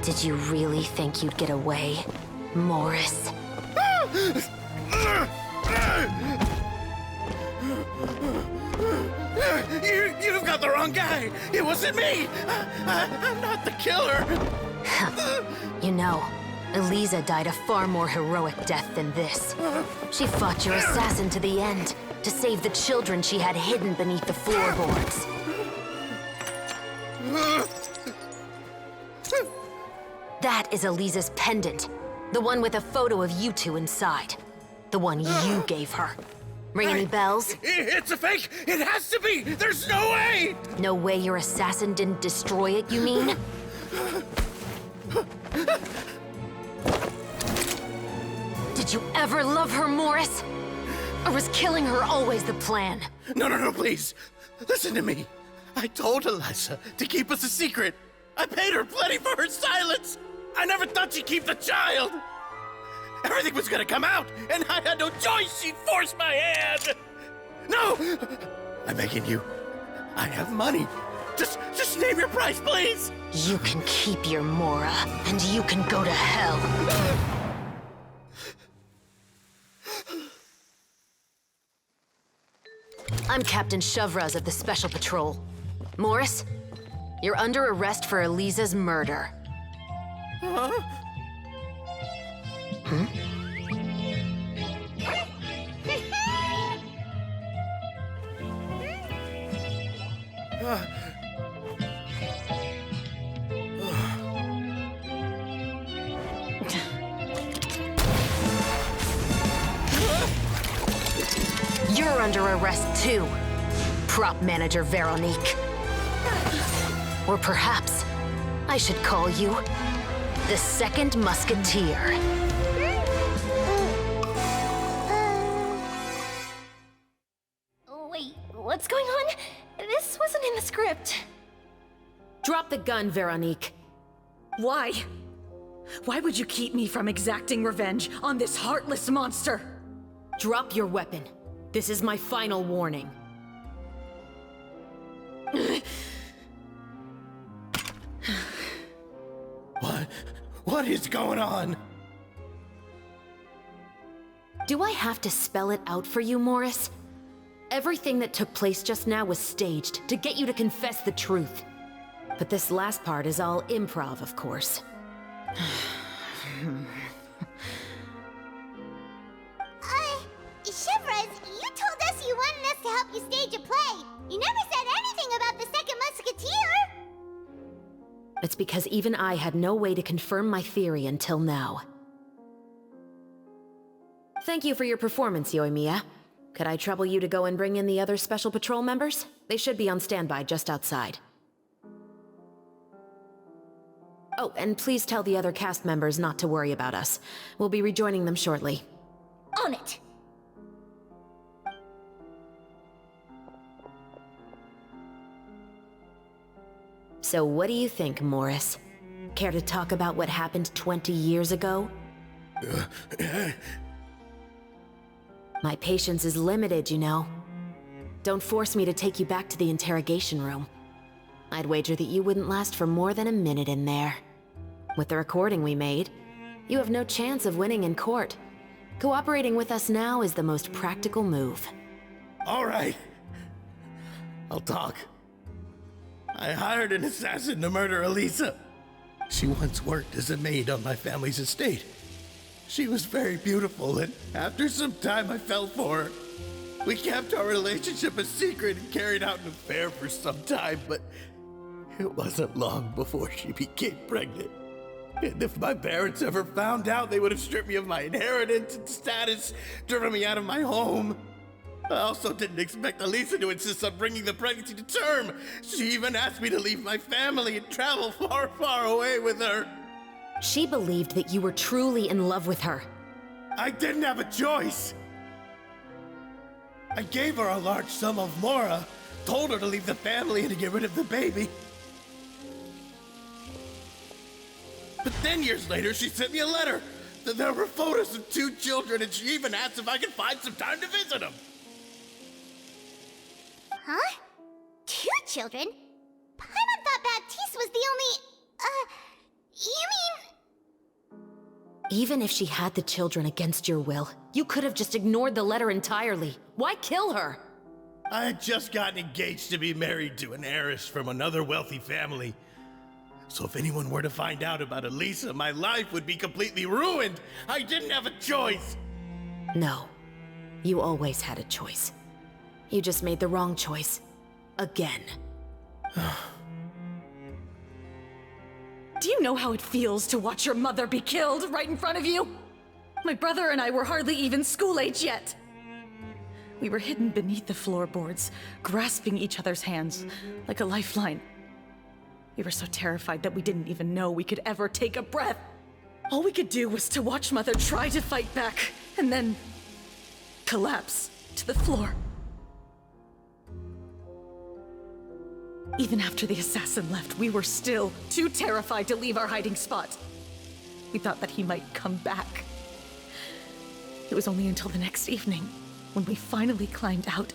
Did you really think you'd get away, Morris? You've got the wrong guy! It wasn't me! I'm not the killer! You know, Eliza died a far more heroic death than this. She fought your assassin to the end, to save the children she had hidden beneath the floorboards. That is Eliza's pendant. The one with a photo of you two inside. The one you gave her. Ring any bells? It's a fake! It has to be! There's no way! No way your assassin didn't destroy it, you mean? Did you ever love her, Morris? Or was killing her always the plan? No, please. Listen to me. I told Eliza to keep us a secret. I paid her plenty for her silence. I never thought she'd keep the child. Everything was gonna come out, and I had no choice. She'd force my hand. No! I'm begging you. I have money. Just name your price, please. You can keep your Mora, and you can go to hell. I'm Captain Shovraz of the Special Patrol. Morris, you're under arrest for Eliza's murder. Huh? You're under arrest too, Prop Manager Veronique. Or perhaps I should call you the Second Musketeer. Wait, what's going on? This wasn't in the script. Drop the gun, Veronique. Why? Why would you keep me from exacting revenge on this heartless monster? Drop your weapon. This is my final warning. What is going on? Do I have to spell it out for you, Morris? Everything that took place just now was staged to get you to confess the truth. But this last part is all improv, of course. Shivers, you told us you wanted us to help you stage a play. You never said anything about the Second Musketeer. It's It's because even I had no way to confirm my theory until now. Thank you for your performance, Yoimiya. Could I trouble you to go and bring in the other Special Patrol members? They should be on standby just outside. Oh, and please tell the other cast members not to worry about us. We'll be rejoining them shortly. On it! So what do you think, Morris? Care to talk about what happened 20 years ago? My patience is limited, you know. Don't force me to take you back to the interrogation room. I'd wager that you wouldn't last for more than a minute in there. With the recording we made, you have no chance of winning in court. Cooperating with us now is the most practical move. All right. I'll talk. I hired an assassin to murder Elisa. She once worked as a maid on my family's estate. She was very beautiful, and after some time I fell for her. We kept our relationship a secret and carried out an affair for some time, but it wasn't long before she became pregnant. And if my parents ever found out, they would have stripped me of my inheritance and status, driven me out of my home. I also didn't expect Elisa to insist on bringing the pregnancy to term. She even asked me to leave my family and travel far, far away with her. She believed that you were truly in love with her. I didn't have a choice. I gave her a large sum of mora, told her to leave the family and to get rid of the baby. But then years later, she sent me a letter. There were photos of 2 children, and she even asked if I could find some time to visit them. Huh? 2 children? Paimon thought Baptiste was the only... you mean... Even if she had the children against your will, you could have just ignored the letter entirely. Why kill her? I had just gotten engaged to be married to an heiress from another wealthy family. So if anyone were to find out about Elisa, my life would be completely ruined. I didn't have a choice. No. You always had a choice. You just made the wrong choice. Again. Do you know how it feels to watch your mother be killed right in front of you? My brother and I were hardly even school age yet. We were hidden beneath the floorboards, grasping each other's hands like a lifeline. We were so terrified that we didn't even know we could ever take a breath. All we could do was to watch Mother try to fight back, and then collapse to the floor. Even after the assassin left, we were still too terrified to leave our hiding spot. We thought that he might come back. It was only until the next evening when we finally climbed out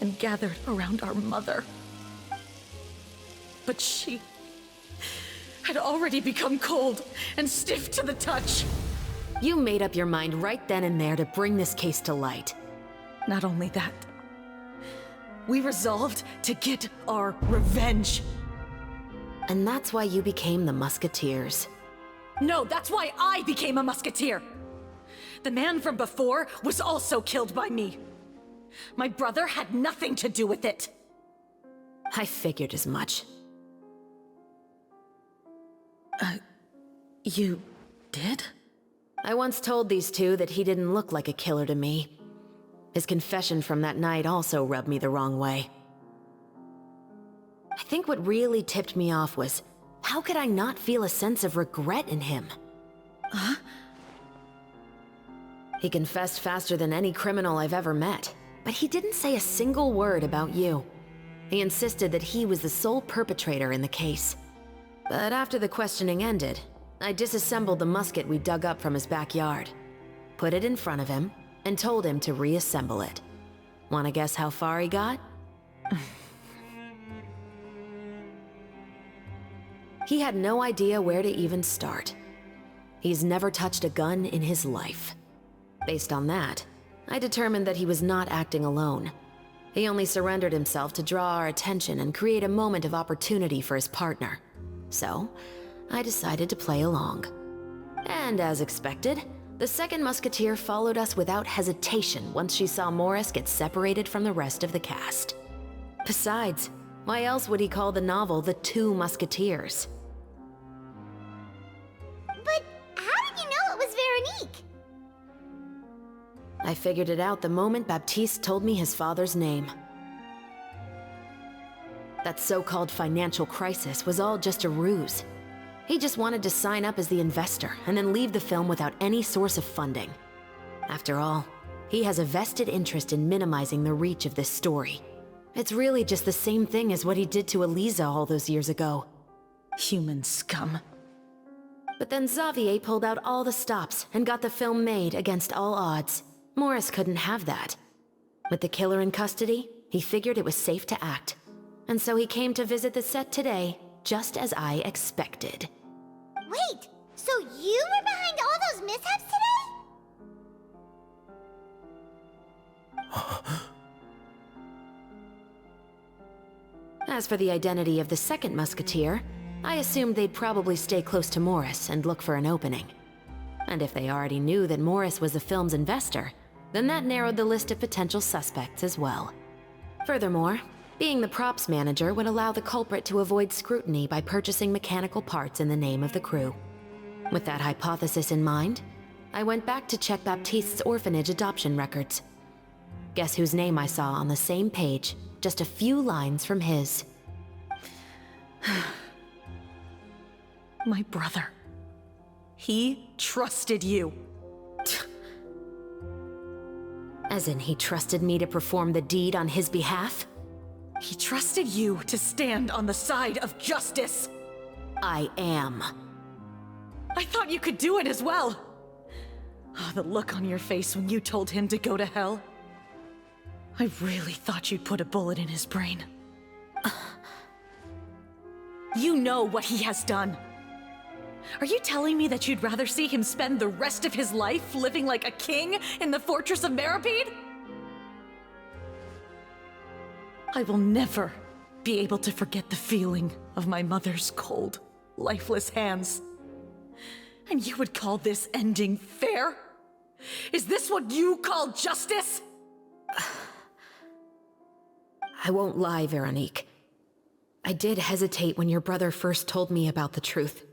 and gathered around our mother. But she had already become cold and stiff to the touch. You made up your mind right then and there to bring this case to light. Not only that, we resolved to get our revenge. And that's why you became the Musketeers. No, that's why I became a Musketeer. The man from before was also killed by me. My brother had nothing to do with it. I figured as much. You did? I once told these two that he didn't look like a killer to me. His confession from that night also rubbed me the wrong way. I think what really tipped me off was, how could I not feel a sense of regret in him? Huh? He confessed faster than any criminal I've ever met, but he didn't say a single word about you. He insisted that he was the sole perpetrator in the case. But after the questioning ended, I disassembled the musket we dug up from his backyard, put it in front of him, and told him to reassemble it. Wanna guess how far he got? He had no idea where to even start. He's never touched a gun in his life. Based on that, I determined that he was not acting alone. He only surrendered himself to draw our attention and create a moment of opportunity for his partner. So, I decided to play along. And as expected, the Second Musketeer followed us without hesitation once she saw Morris get separated from the rest of the cast. Besides, why else would he call the novel The Two Musketeers? I figured it out the moment Baptiste told me his father's name. That so-called financial crisis was all just a ruse. He just wanted to sign up as the investor and then leave the film without any source of funding. After all, he has a vested interest in minimizing the reach of this story. It's really just the same thing as what he did to Eliza all those years ago. Human scum. But then Xavier pulled out all the stops and got the film made against all odds. Morris couldn't have that. With the killer in custody, he figured it was safe to act. And so he came to visit the set today, just as I expected. Wait, so you were behind all those mishaps today? As for the identity of the Second Musketeer, I assumed they'd probably stay close to Morris and look for an opening. And if they already knew that Morris was the film's investor, then that narrowed the list of potential suspects as well. Furthermore, being the props manager would allow the culprit to avoid scrutiny by purchasing mechanical parts in the name of the crew. With that hypothesis in mind, I went back to check Baptiste's orphanage adoption records. Guess whose name I saw on the same page, just a few lines from his. My brother. He trusted you. As in, he trusted me to perform the deed on his behalf? He trusted you to stand on the side of justice. I am. I thought you could do it as well. Oh, the look on your face when you told him to go to hell. I really thought you'd put a bullet in his brain. You know what he has done. Are you telling me that you'd rather see him spend the rest of his life living like a king in the fortress of Meripede? I will never be able to forget the feeling of my mother's cold, lifeless hands. And you would call this ending fair? Is this what you call justice? I won't lie, Veronique. I did hesitate when your brother first told me about the truth.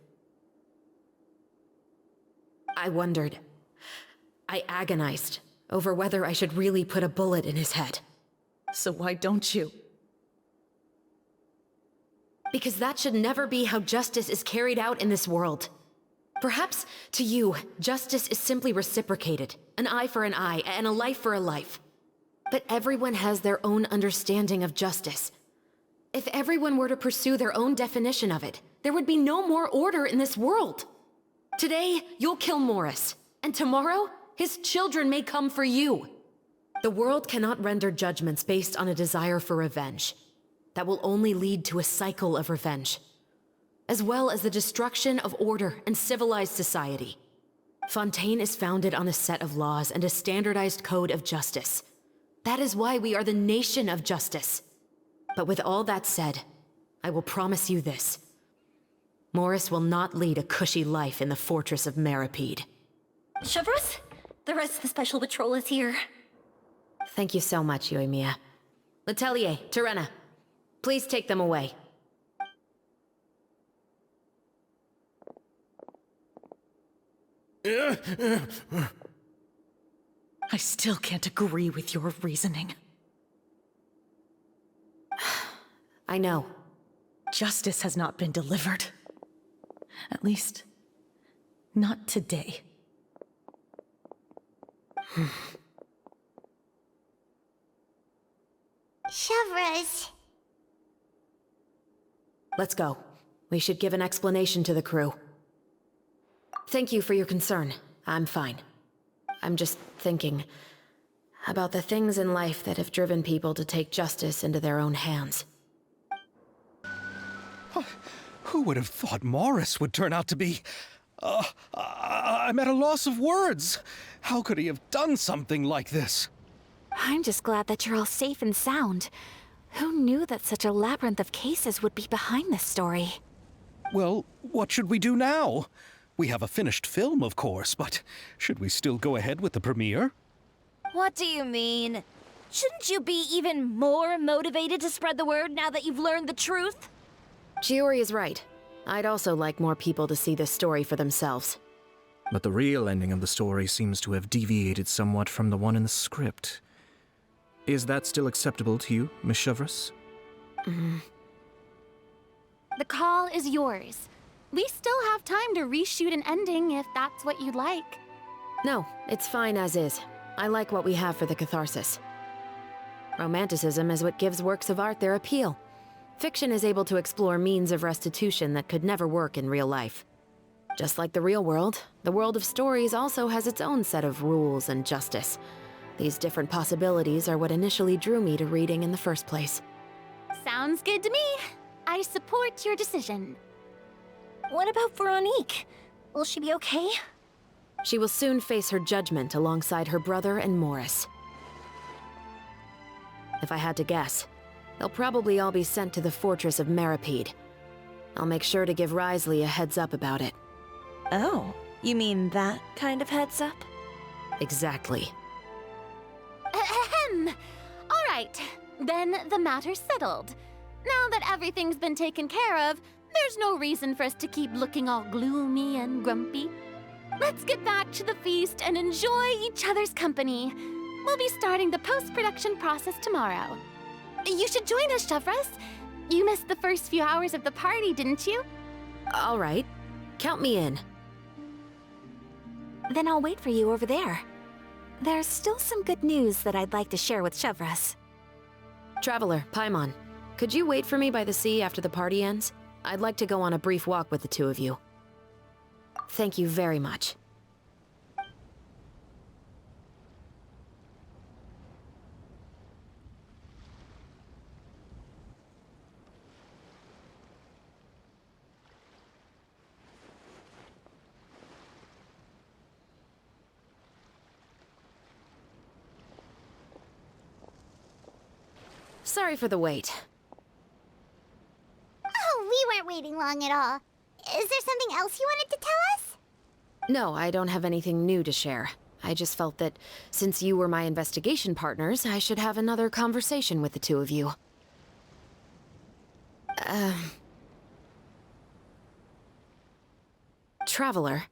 I wondered. I agonized over whether I should really put a bullet in his head. So why don't you? Because that should never be how justice is carried out in this world. Perhaps, to you, justice is simply reciprocated. An eye for an eye, and a life for a life. But everyone has their own understanding of justice. If everyone were to pursue their own definition of it, there would be no more order in this world. Today, you'll kill Morris, and tomorrow, his children may come for you. The world cannot render judgments based on a desire for revenge. That will only lead to a cycle of revenge, as well as the destruction of order and civilized society. Fontaine is founded on a set of laws and a standardized code of justice. That is why we are the nation of justice. But with all that said, I will promise you this. Morris will not lead a cushy life in the fortress of Meripede. Chevros, the rest of the special patrol is here. Thank you so much, Yoimiya. Letelier, Terena, please take them away. I still can't agree with your reasoning. I know. Justice has not been delivered. At least, not today. Chevros. Let's go. We should give an explanation to the crew. Thank you for your concern. I'm fine. I'm just thinking about the things in life that have driven people to take justice into their own hands. Who would have thought Morris would turn out to be... I'm at a loss of words. How could he have done something like this? I'm just glad that you're all safe and sound. Who knew that such a labyrinth of cases would be behind this story? Well, what should we do now? We have a finished film, of course, but should we still go ahead with the premiere? What do you mean? Shouldn't you be even more motivated to spread the word now that you've learned the truth? Chiori is right. I'd also like more people to see this story for themselves. But the real ending of the story seems to have deviated somewhat from the one in the script. Is that still acceptable to you, Miss Chevreuse? The call is yours. We still have time to reshoot an ending if that's what you'd like. No, it's fine as is. I like what we have for the catharsis. Romanticism is what gives works of art their appeal. Fiction is able to explore means of restitution that could never work in real life. Just like the real world, the world of stories also has its own set of rules and justice. These different possibilities are what initially drew me to reading in the first place. Sounds good to me. I support your decision. What about Veronique? Will she be okay? She will soon face her judgment alongside her brother and Morris. If I had to guess, they'll probably all be sent to the fortress of Meripede. I'll make sure to give Wriothesley a heads up about it. Oh, you mean that kind of heads up? Exactly. Ahem. All right, then the matter's settled. Now that everything's been taken care of, there's no reason for us to keep looking all gloomy and grumpy. Let's get back to the feast and enjoy each other's company. We'll be starting the post-production process tomorrow. You should join us, Chevreuse. You missed the first few hours of the party, didn't you? All right. Count me in. Then I'll wait for you over there. There's still some good news that I'd like to share with Chevreuse. Traveler, Paimon, could you wait for me by the sea after the party ends? I'd like to go on a brief walk with the two of you. Thank you very much. Sorry for the wait. Oh, we weren't waiting long at all. Is there something else you wanted to tell us? No, I don't have anything new to share. I just felt that since you were my investigation partners, I should have another conversation with the two of you. Traveler,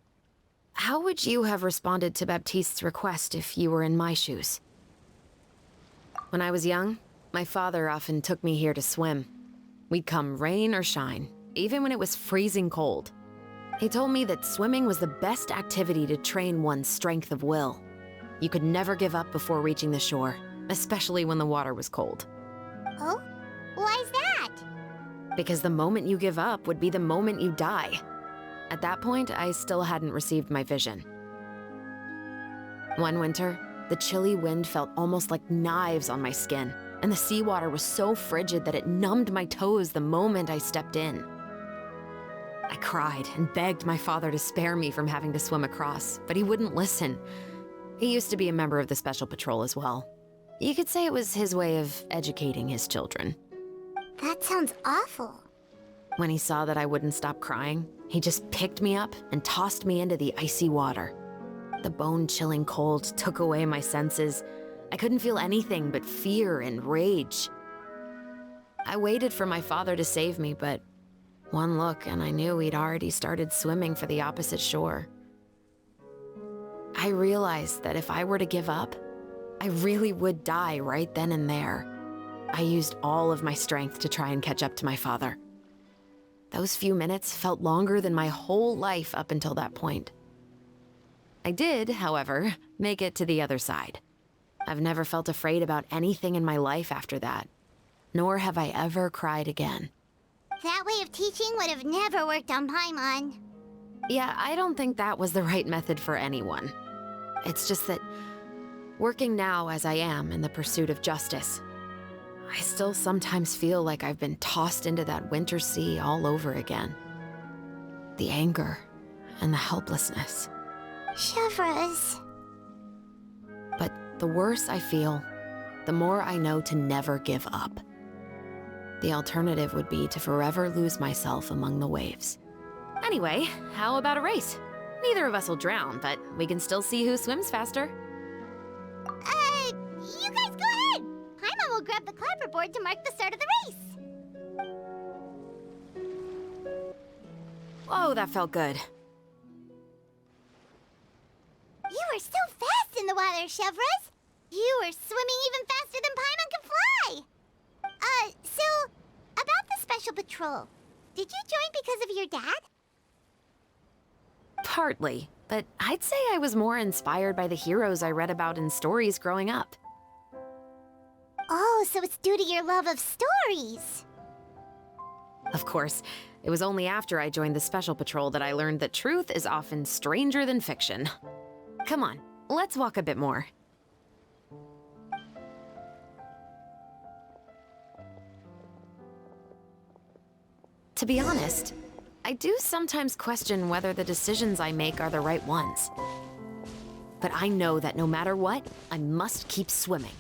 how would you have responded to Baptiste's request if you were in my shoes? When I was young, my father often took me here to swim. We'd come rain or shine, even when it was freezing cold. He told me that swimming was the best activity to train one's strength of will. You could never give up before reaching the shore, especially when the water was cold. Oh? Why's that? Because the moment you give up would be the moment you die. At that point, I still hadn't received my vision. One winter, the chilly wind felt almost like knives on my skin, and the seawater was so frigid that it numbed my toes the moment I stepped in. I cried and begged my father to spare me from having to swim across, but he wouldn't listen. He used to be a member of the Special Patrol as well. You could say it was his way of educating his children. That sounds awful. When he saw that I wouldn't stop crying, he just picked me up and tossed me into the icy water. The bone-chilling cold took away my senses. I couldn't feel anything but fear and rage. I waited for my father to save me, but one look and I knew he'd already started swimming for the opposite shore. I realized that if I were to give up, I really would die right then and there. I used all of my strength to try and catch up to my father. Those few minutes felt longer than my whole life up until that point. I did, however, make it to the other side. I've never felt afraid about anything in my life after that, nor have I ever cried again. That way of teaching would have never worked on Paimon. Yeah, I don't think that was the right method for anyone. It's just that, working now as I am in the pursuit of justice, I still sometimes feel like I've been tossed into that winter sea all over again. The anger and the helplessness. Chevreuse. But the worse I feel, the more I know to never give up. The alternative would be to forever lose myself among the waves. Anyway, how about a race? Neither of us will drown, but we can still see who swims faster. You guys go ahead! Paimon will grab the clapperboard to mark the start of the race. Oh, that felt good. the water, Chevres. You were swimming even faster than Paimon can fly. So, about the Special Patrol. Did you join because of your dad? Partly, but I'd say I was more inspired by the heroes I read about in stories growing up. Oh, so it's due to your love of stories. Of course, it was only after I joined the Special Patrol that I learned that truth is often stranger than fiction. Come on, let's walk a bit more. To be honest, I do sometimes question whether the decisions I make are the right ones. But I know that no matter what, I must keep swimming.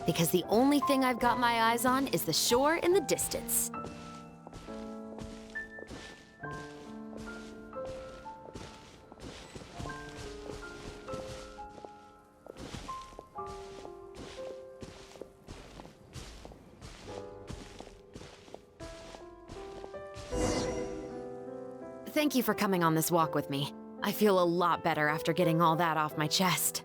Because the only thing I've got my eyes on is the shore in the distance. Thank you for coming on this walk with me. I feel a lot better after getting all that off my chest.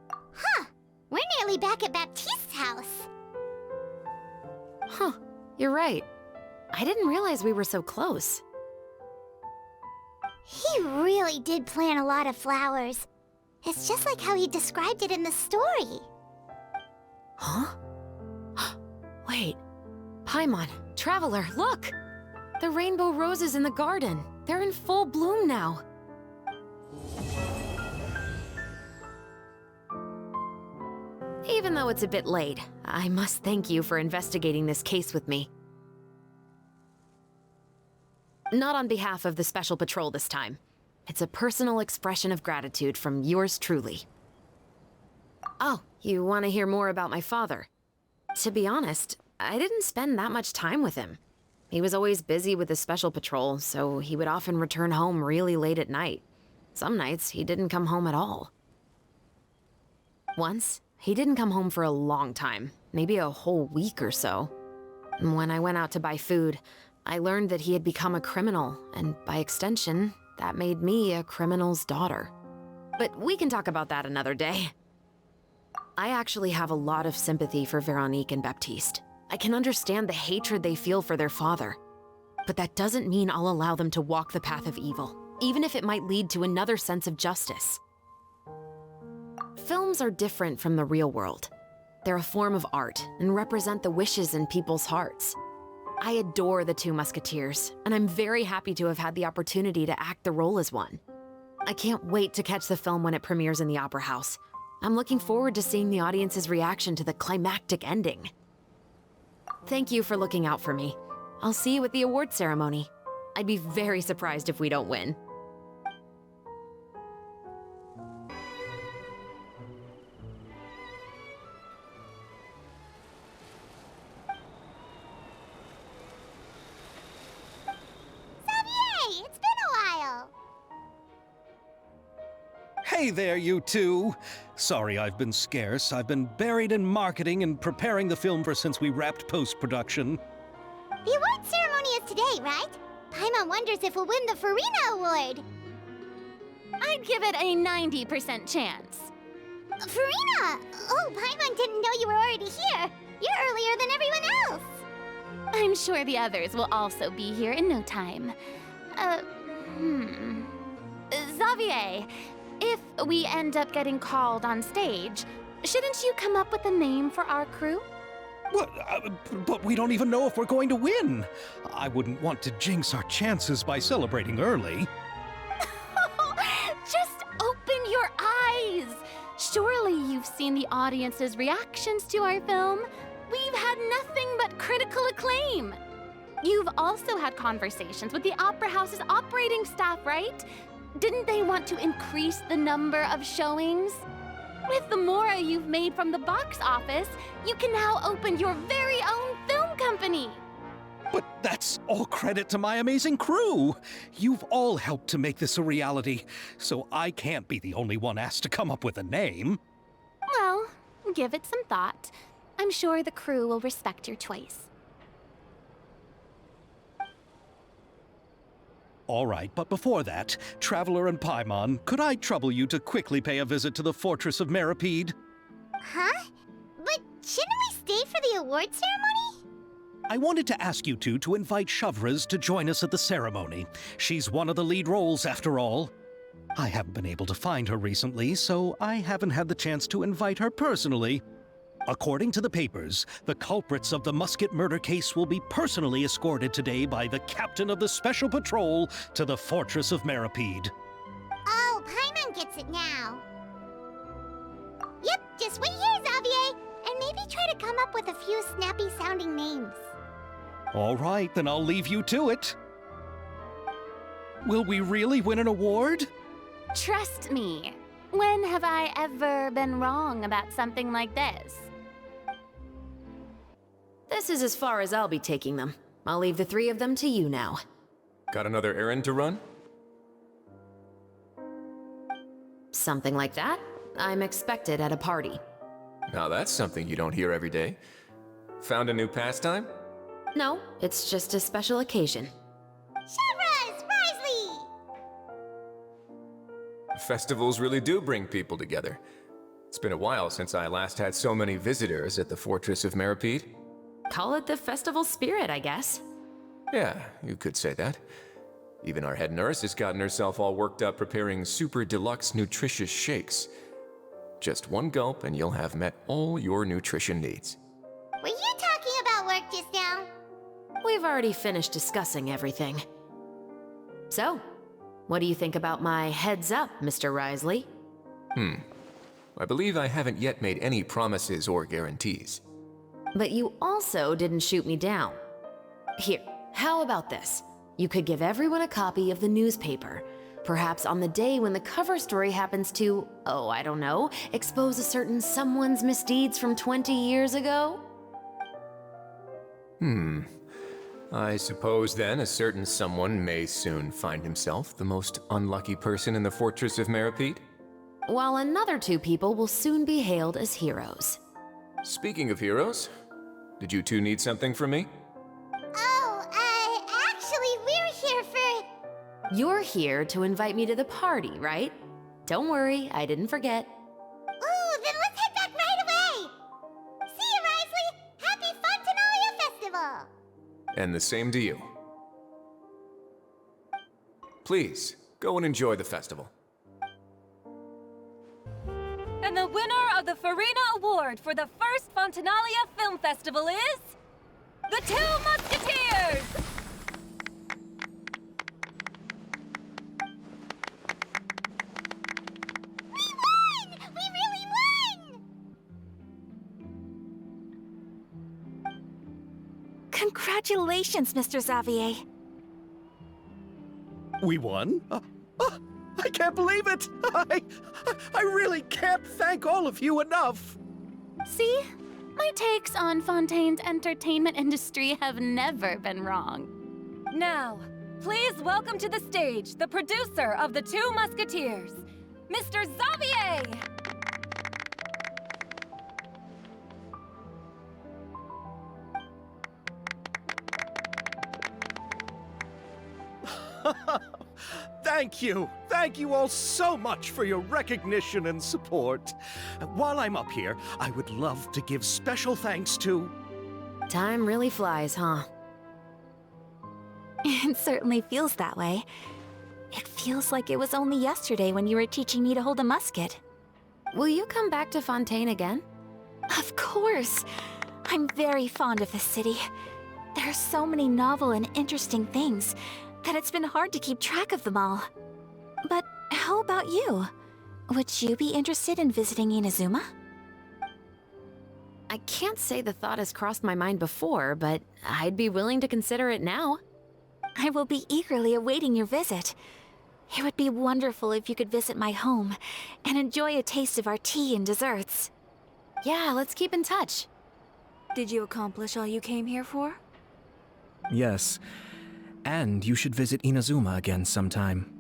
Huh. We're nearly back at Baptiste's house. Huh. You're right. I didn't realize we were so close. He really did plant a lot of flowers. It's just like how he described it in the story. Huh? Wait. Paimon, Traveler, look! The rainbow roses in the garden. They're in full bloom now. Even though it's a bit late, I must thank you for investigating this case with me. Not on behalf of the Special Patrol this time. It's a personal expression of gratitude from yours truly. Oh, you want to hear more about my father? To be honest, I didn't spend that much time with him. He was always busy with the Special Patrol, so he would often return home really late at night. Some nights, he didn't come home at all. Once, he didn't come home for a long time, maybe a whole week or so. When I went out to buy food, I learned that he had become a criminal, and by extension, that made me a criminal's daughter. But we can talk about that another day. I actually have a lot of sympathy for Veronique and Baptiste. I can understand the hatred they feel for their father. But that doesn't mean I'll allow them to walk the path of evil, even if it might lead to another sense of justice. Films are different from the real world. They're a form of art and represent the wishes in people's hearts. I adore the two Musketeers, and I'm very happy to have had the opportunity to act the role as one. I can't wait to catch the film when it premieres in the Opera House. I'm looking forward to seeing the audience's reaction to the climactic ending. Thank you for looking out for me. I'll see you at the award ceremony. I'd be very surprised if we don't win. Xavier, it's been a while. Hey there, you two! Sorry I've been scarce. I've been buried in marketing and preparing the film since we wrapped post-production. The award ceremony is today, right? Paimon wonders if we'll win the Farina Award. I'd give it a 90% chance. Farina! Oh, Paimon didn't know you were already here. You're earlier than everyone else. I'm sure the others will also be here in no time. Xavier, if we end up getting called on stage, shouldn't you come up with a name for our crew? What? But we don't even know if we're going to win. I wouldn't want to jinx our chances by celebrating early. Just open your eyes! Surely you've seen the audience's reactions to our film. We've had nothing but critical acclaim. You've also had conversations with the Opera House's operating staff, right? Didn't they want to increase the number of showings? With the mora you've made from the box office, you can now open your very own film company. But that's all credit to my amazing crew. You've all helped to make this a reality, so I can't be the only one asked to come up with a name. Well, give it some thought. I'm sure the crew will respect your choice. All right, but before that, Traveler and Paimon, could I trouble you to quickly pay a visit to the Fortress of Meripede? Huh? But shouldn't we stay for the award ceremony? I wanted to ask you two to invite Shavraz to join us at the ceremony. She's one of the lead roles, after all. I haven't been able to find her recently, so I haven't had the chance to invite her personally. According to the papers, the culprits of the Musket murder case will be personally escorted today by the captain of the Special Patrol to the Fortress of Meripede. Oh, Paimon gets it now. Yep, just wait here, Xavier, and maybe try to come up with a few snappy-sounding names. All right, then I'll leave you to it. Will we really win an award? Trust me. When have I ever been wrong about something like this? This is as far as I'll be taking them. I'll leave the three of them to you now. Got another errand to run? Something like that. I'm expected at a party. Now that's something you don't hear every day. Found a new pastime? No, it's just a special occasion. Shavraz! Risley! Festivals really do bring people together. It's been a while since I last had so many visitors at the Fortress of Meripede. Call it the festival spirit, I guess. Yeah, you could say that. Even our head nurse has gotten herself all worked up preparing super deluxe nutritious shakes. Just one gulp and you'll have met all your nutrition needs. Were you talking about work just now? We've already finished discussing everything. So, what do you think about my heads up, Mr. Risley? I believe I haven't yet made any promises or guarantees. But you also didn't shoot me down. Here, how about this? You could give everyone a copy of the newspaper. Perhaps on the day when the cover story happens to, oh, I don't know, expose a certain someone's misdeeds from 20 years ago? I suppose then a certain someone may soon find himself the most unlucky person in the Fortress of Meripede? While another two people will soon be hailed as heroes. Speaking of heroes, did you two need something from me? Oh, actually, we're here for... You're here to invite me to the party, right? Don't worry, I didn't forget. Ooh, then let's head back right away! See you, Risley! Happy Fontinalia Festival! And the same to you. Please, go and enjoy the festival. And the winner of the Farina Award for the first Fontinalia Film Festival is... the Two Musketeers! We won! We really won! Congratulations, Mr. Xavier. We won? I can't believe it! I really can't thank all of you enough! See? My takes on Fontaine's entertainment industry have never been wrong. Now, please welcome to the stage the producer of the Two Musketeers, Mr. Xavier! Thank you! Thank you all so much for your recognition and support. While I'm up here, I would love to give special thanks to... Time really flies, huh? It certainly feels that way. It feels like it was only yesterday when you were teaching me to hold a musket. Will you come back to Fontaine again? Of course! I'm very fond of this city. There are so many novel and interesting things that it's been hard to keep track of them all. But how about you? Would you be interested in visiting Inazuma? I can't say the thought has crossed my mind before, but I'd be willing to consider it now. I will be eagerly awaiting your visit. It would be wonderful if you could visit my home and enjoy a taste of our tea and desserts. Yeah, let's keep in touch. Did you accomplish all you came here for? Yes. And you should visit Inazuma again sometime.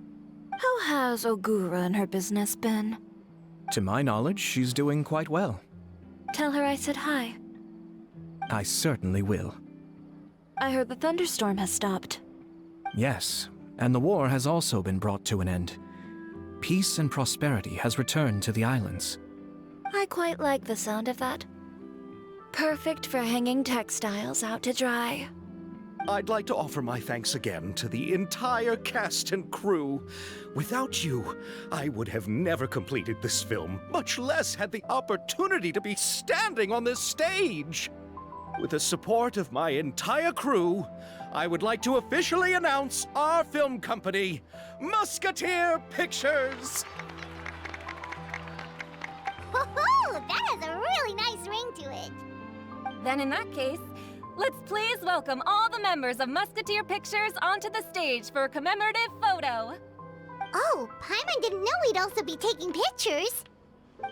How has Ogura and her business been? To my knowledge, she's doing quite well. Tell her I said hi. I certainly will. I heard the thunderstorm has stopped. Yes, And the war has also been brought to an end. Peace and prosperity has returned to the islands. I quite like the sound of that. Perfect for hanging textiles out to dry. I'd like to offer my thanks again to the entire cast and crew. Without you, I would have never completed this film, much less had the opportunity to be standing on this stage. With the support of my entire crew, I would like to officially announce our film company, Musketeer Pictures. Woohoo! That has a really nice ring to it. Then in that case, let's please welcome all the members of Musketeer Pictures onto the stage for a commemorative photo. Oh, Paimon didn't know we'd also be taking pictures.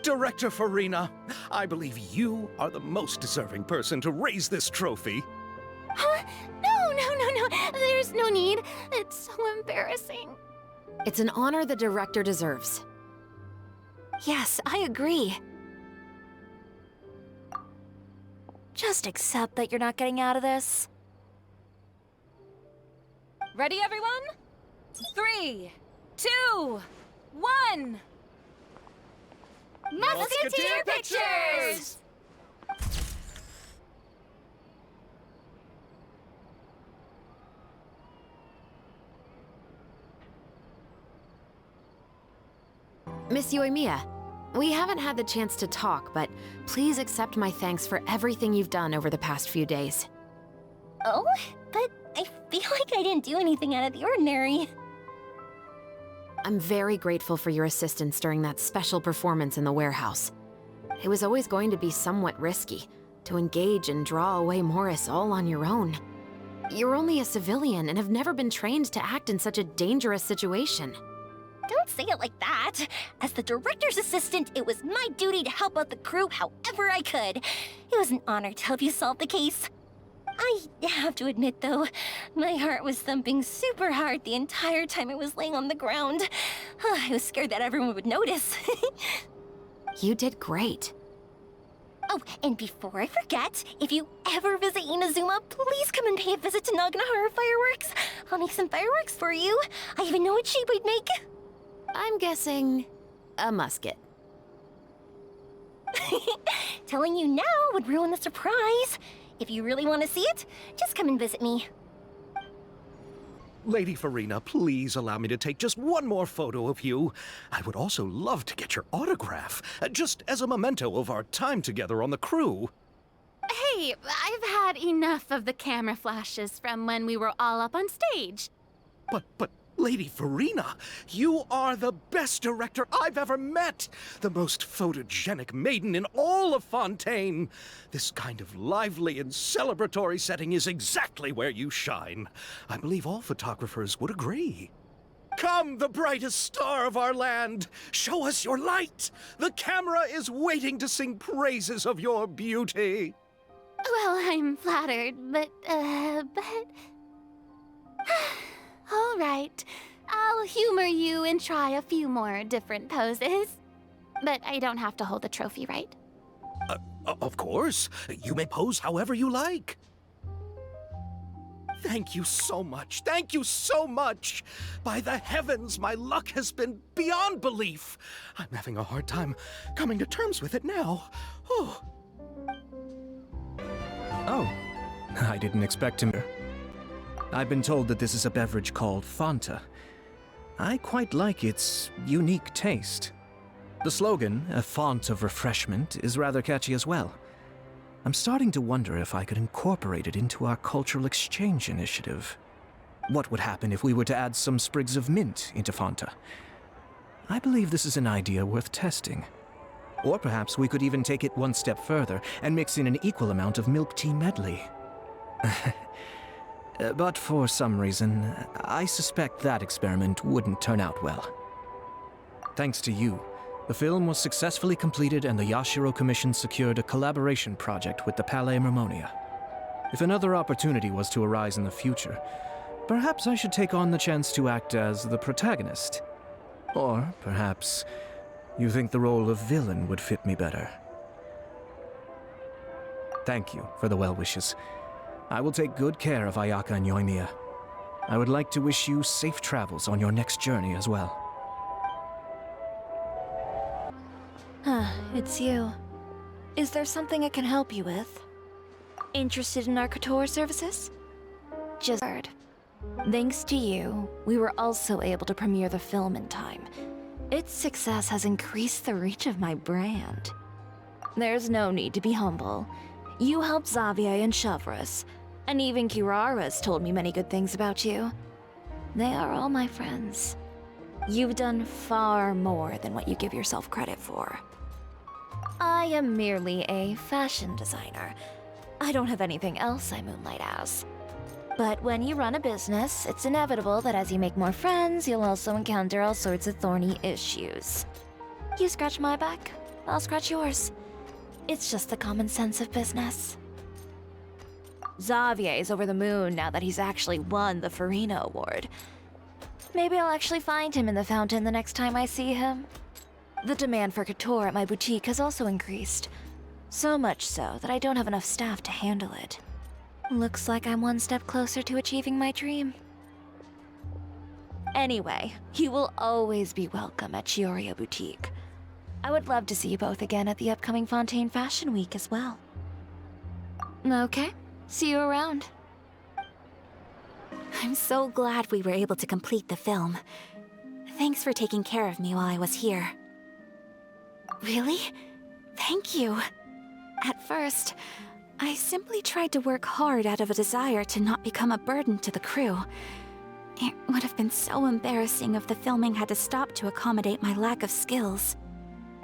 Director Farina, I believe you are the most deserving person to raise this trophy. Huh? No. There's no need. It's so embarrassing. It's an honor the director deserves. Yes, I agree. Just accept that you're not getting out of this. Ready, everyone? 3, 2, 1. Musketeer Pictures! Miss Yoimiya, we haven't had the chance to talk, but please accept my thanks for everything you've done over the past few days. Oh, but I feel like I didn't do anything out of the ordinary. I'm very grateful for your assistance during that special performance in the warehouse. It was always going to be somewhat risky, to engage and draw away Morris all on your own. You're only a civilian and have never been trained to act in such a dangerous situation. Don't say it like that. As the director's assistant, it was my duty to help out the crew however I could. It was an honor to help you solve the case. I have to admit, though, my heart was thumping super hard the entire time I was laying on the ground. I was scared that everyone would notice. You did great. Oh, and before I forget, if you ever visit Inazuma, please come and pay a visit to Naganohara Fireworks. I'll make some fireworks for you. I even know what shape we'd make. I'm guessing a musket. Telling you now would ruin the surprise. If you really want to see it, just come and visit me. Lady Farina, please allow me to take just one more photo of you. I would also love to get your autograph, just as a memento of our time together on the crew. Hey, I've had enough of the camera flashes from when we were all up on stage. But, Lady Farina, you are the best director I've ever met! The most photogenic maiden in all of Fontaine! This kind of lively and celebratory setting is exactly where you shine. I believe all photographers would agree. Come, the brightest star of our land! Show us your light! The camera is waiting to sing praises of your beauty! Well, I'm flattered, but... All right, I'll humor you and try a few more different poses. But I don't have to hold the trophy, right? Of course. You may pose however you like. Thank you so much. Thank you so much. By the heavens, my luck has been beyond belief. I'm having a hard time coming to terms with it now. Oh, I didn't expect him. I've been told that this is a beverage called Fanta. I quite like its unique taste. The slogan, a font of refreshment, is rather catchy as well. I'm starting to wonder if I could incorporate it into our cultural exchange initiative. What would happen if we were to add some sprigs of mint into Fanta? I believe this is an idea worth testing. Or perhaps we could even take it one step further and mix in an equal amount of milk tea medley. But for some reason, I suspect that experiment wouldn't turn out well. Thanks to you, the film was successfully completed and the Yashiro Commission secured a collaboration project with the Palais Mermonia. If another opportunity was to arise in the future, perhaps I should take on the chance to act as the protagonist. Or perhaps you think the role of villain would fit me better. Thank you for the well wishes. I will take good care of Ayaka and Yoimiya. I would like to wish you safe travels on your next journey as well. It's you. Is there something I can help you with? Interested in our couture services? Just heard. Thanks to you, we were also able to premiere the film in time. Its success has increased the reach of my brand. There's no need to be humble. You helped Xavier and Chevreuse, and even Kirara's told me many good things about you. They are all my friends. You've done far more than what you give yourself credit for. I am merely a fashion designer. I don't have anything else I moonlight as. But when you run a business, it's inevitable that as you make more friends, you'll also encounter all sorts of thorny issues. You scratch my back, I'll scratch yours. It's just the common sense of business. Xavier's over the moon now that he's actually won the Farina Award. Maybe I'll actually find him in the fountain the next time I see him. The demand for couture at my boutique has also increased. So much so that I don't have enough staff to handle it. Looks like I'm one step closer to achieving my dream. Anyway, you will always be welcome at Chioria Boutique. I would love to see you both again at the upcoming Fontaine Fashion Week as well. Okay, see you around. I'm so glad we were able to complete the film. Thanks for taking care of me while I was here. Really? Thank you. At first, I simply tried to work hard out of a desire to not become a burden to the crew. It would have been so embarrassing if the filming had to stop to accommodate my lack of skills.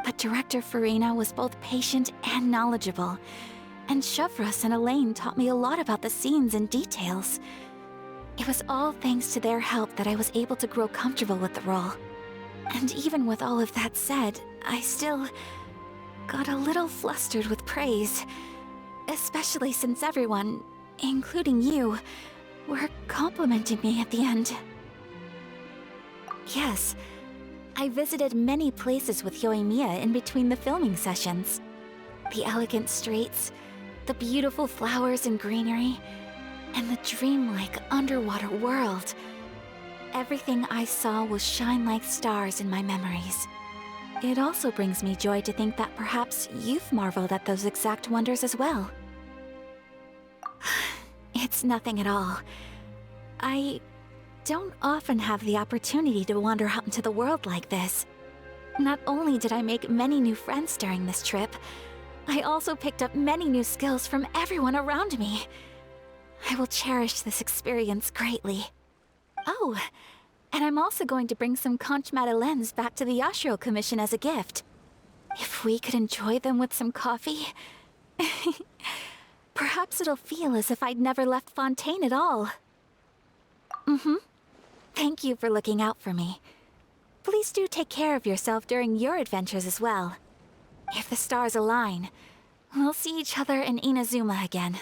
But Director Farina was both patient and knowledgeable, and Chevreuse and Elaine taught me a lot about the scenes and details. It was all thanks to their help that I was able to grow comfortable with the role. And even with all of that said, I still got a little flustered with praise, especially since everyone, including you, were complimenting me at the end. Yes, I visited many places with Yoimiya in between the filming sessions. The elegant streets, the beautiful flowers and greenery, and the dreamlike underwater world. Everything I saw will shine like stars in my memories. It also brings me joy to think that perhaps you've marveled at those exact wonders as well. It's nothing at all. I don't often have the opportunity to wander out into the world like this. Not only did I make many new friends during this trip, I also picked up many new skills from everyone around me. I will cherish this experience greatly. Oh, and I'm also going to bring some conch madeleines back to the Yashiro Commission as a gift. If we could enjoy them with some coffee, perhaps it'll feel as if I'd never left Fontaine at all. Thank you for looking out for me. Please do take care of yourself during your adventures as well. If the stars align, we'll see each other in Inazuma again.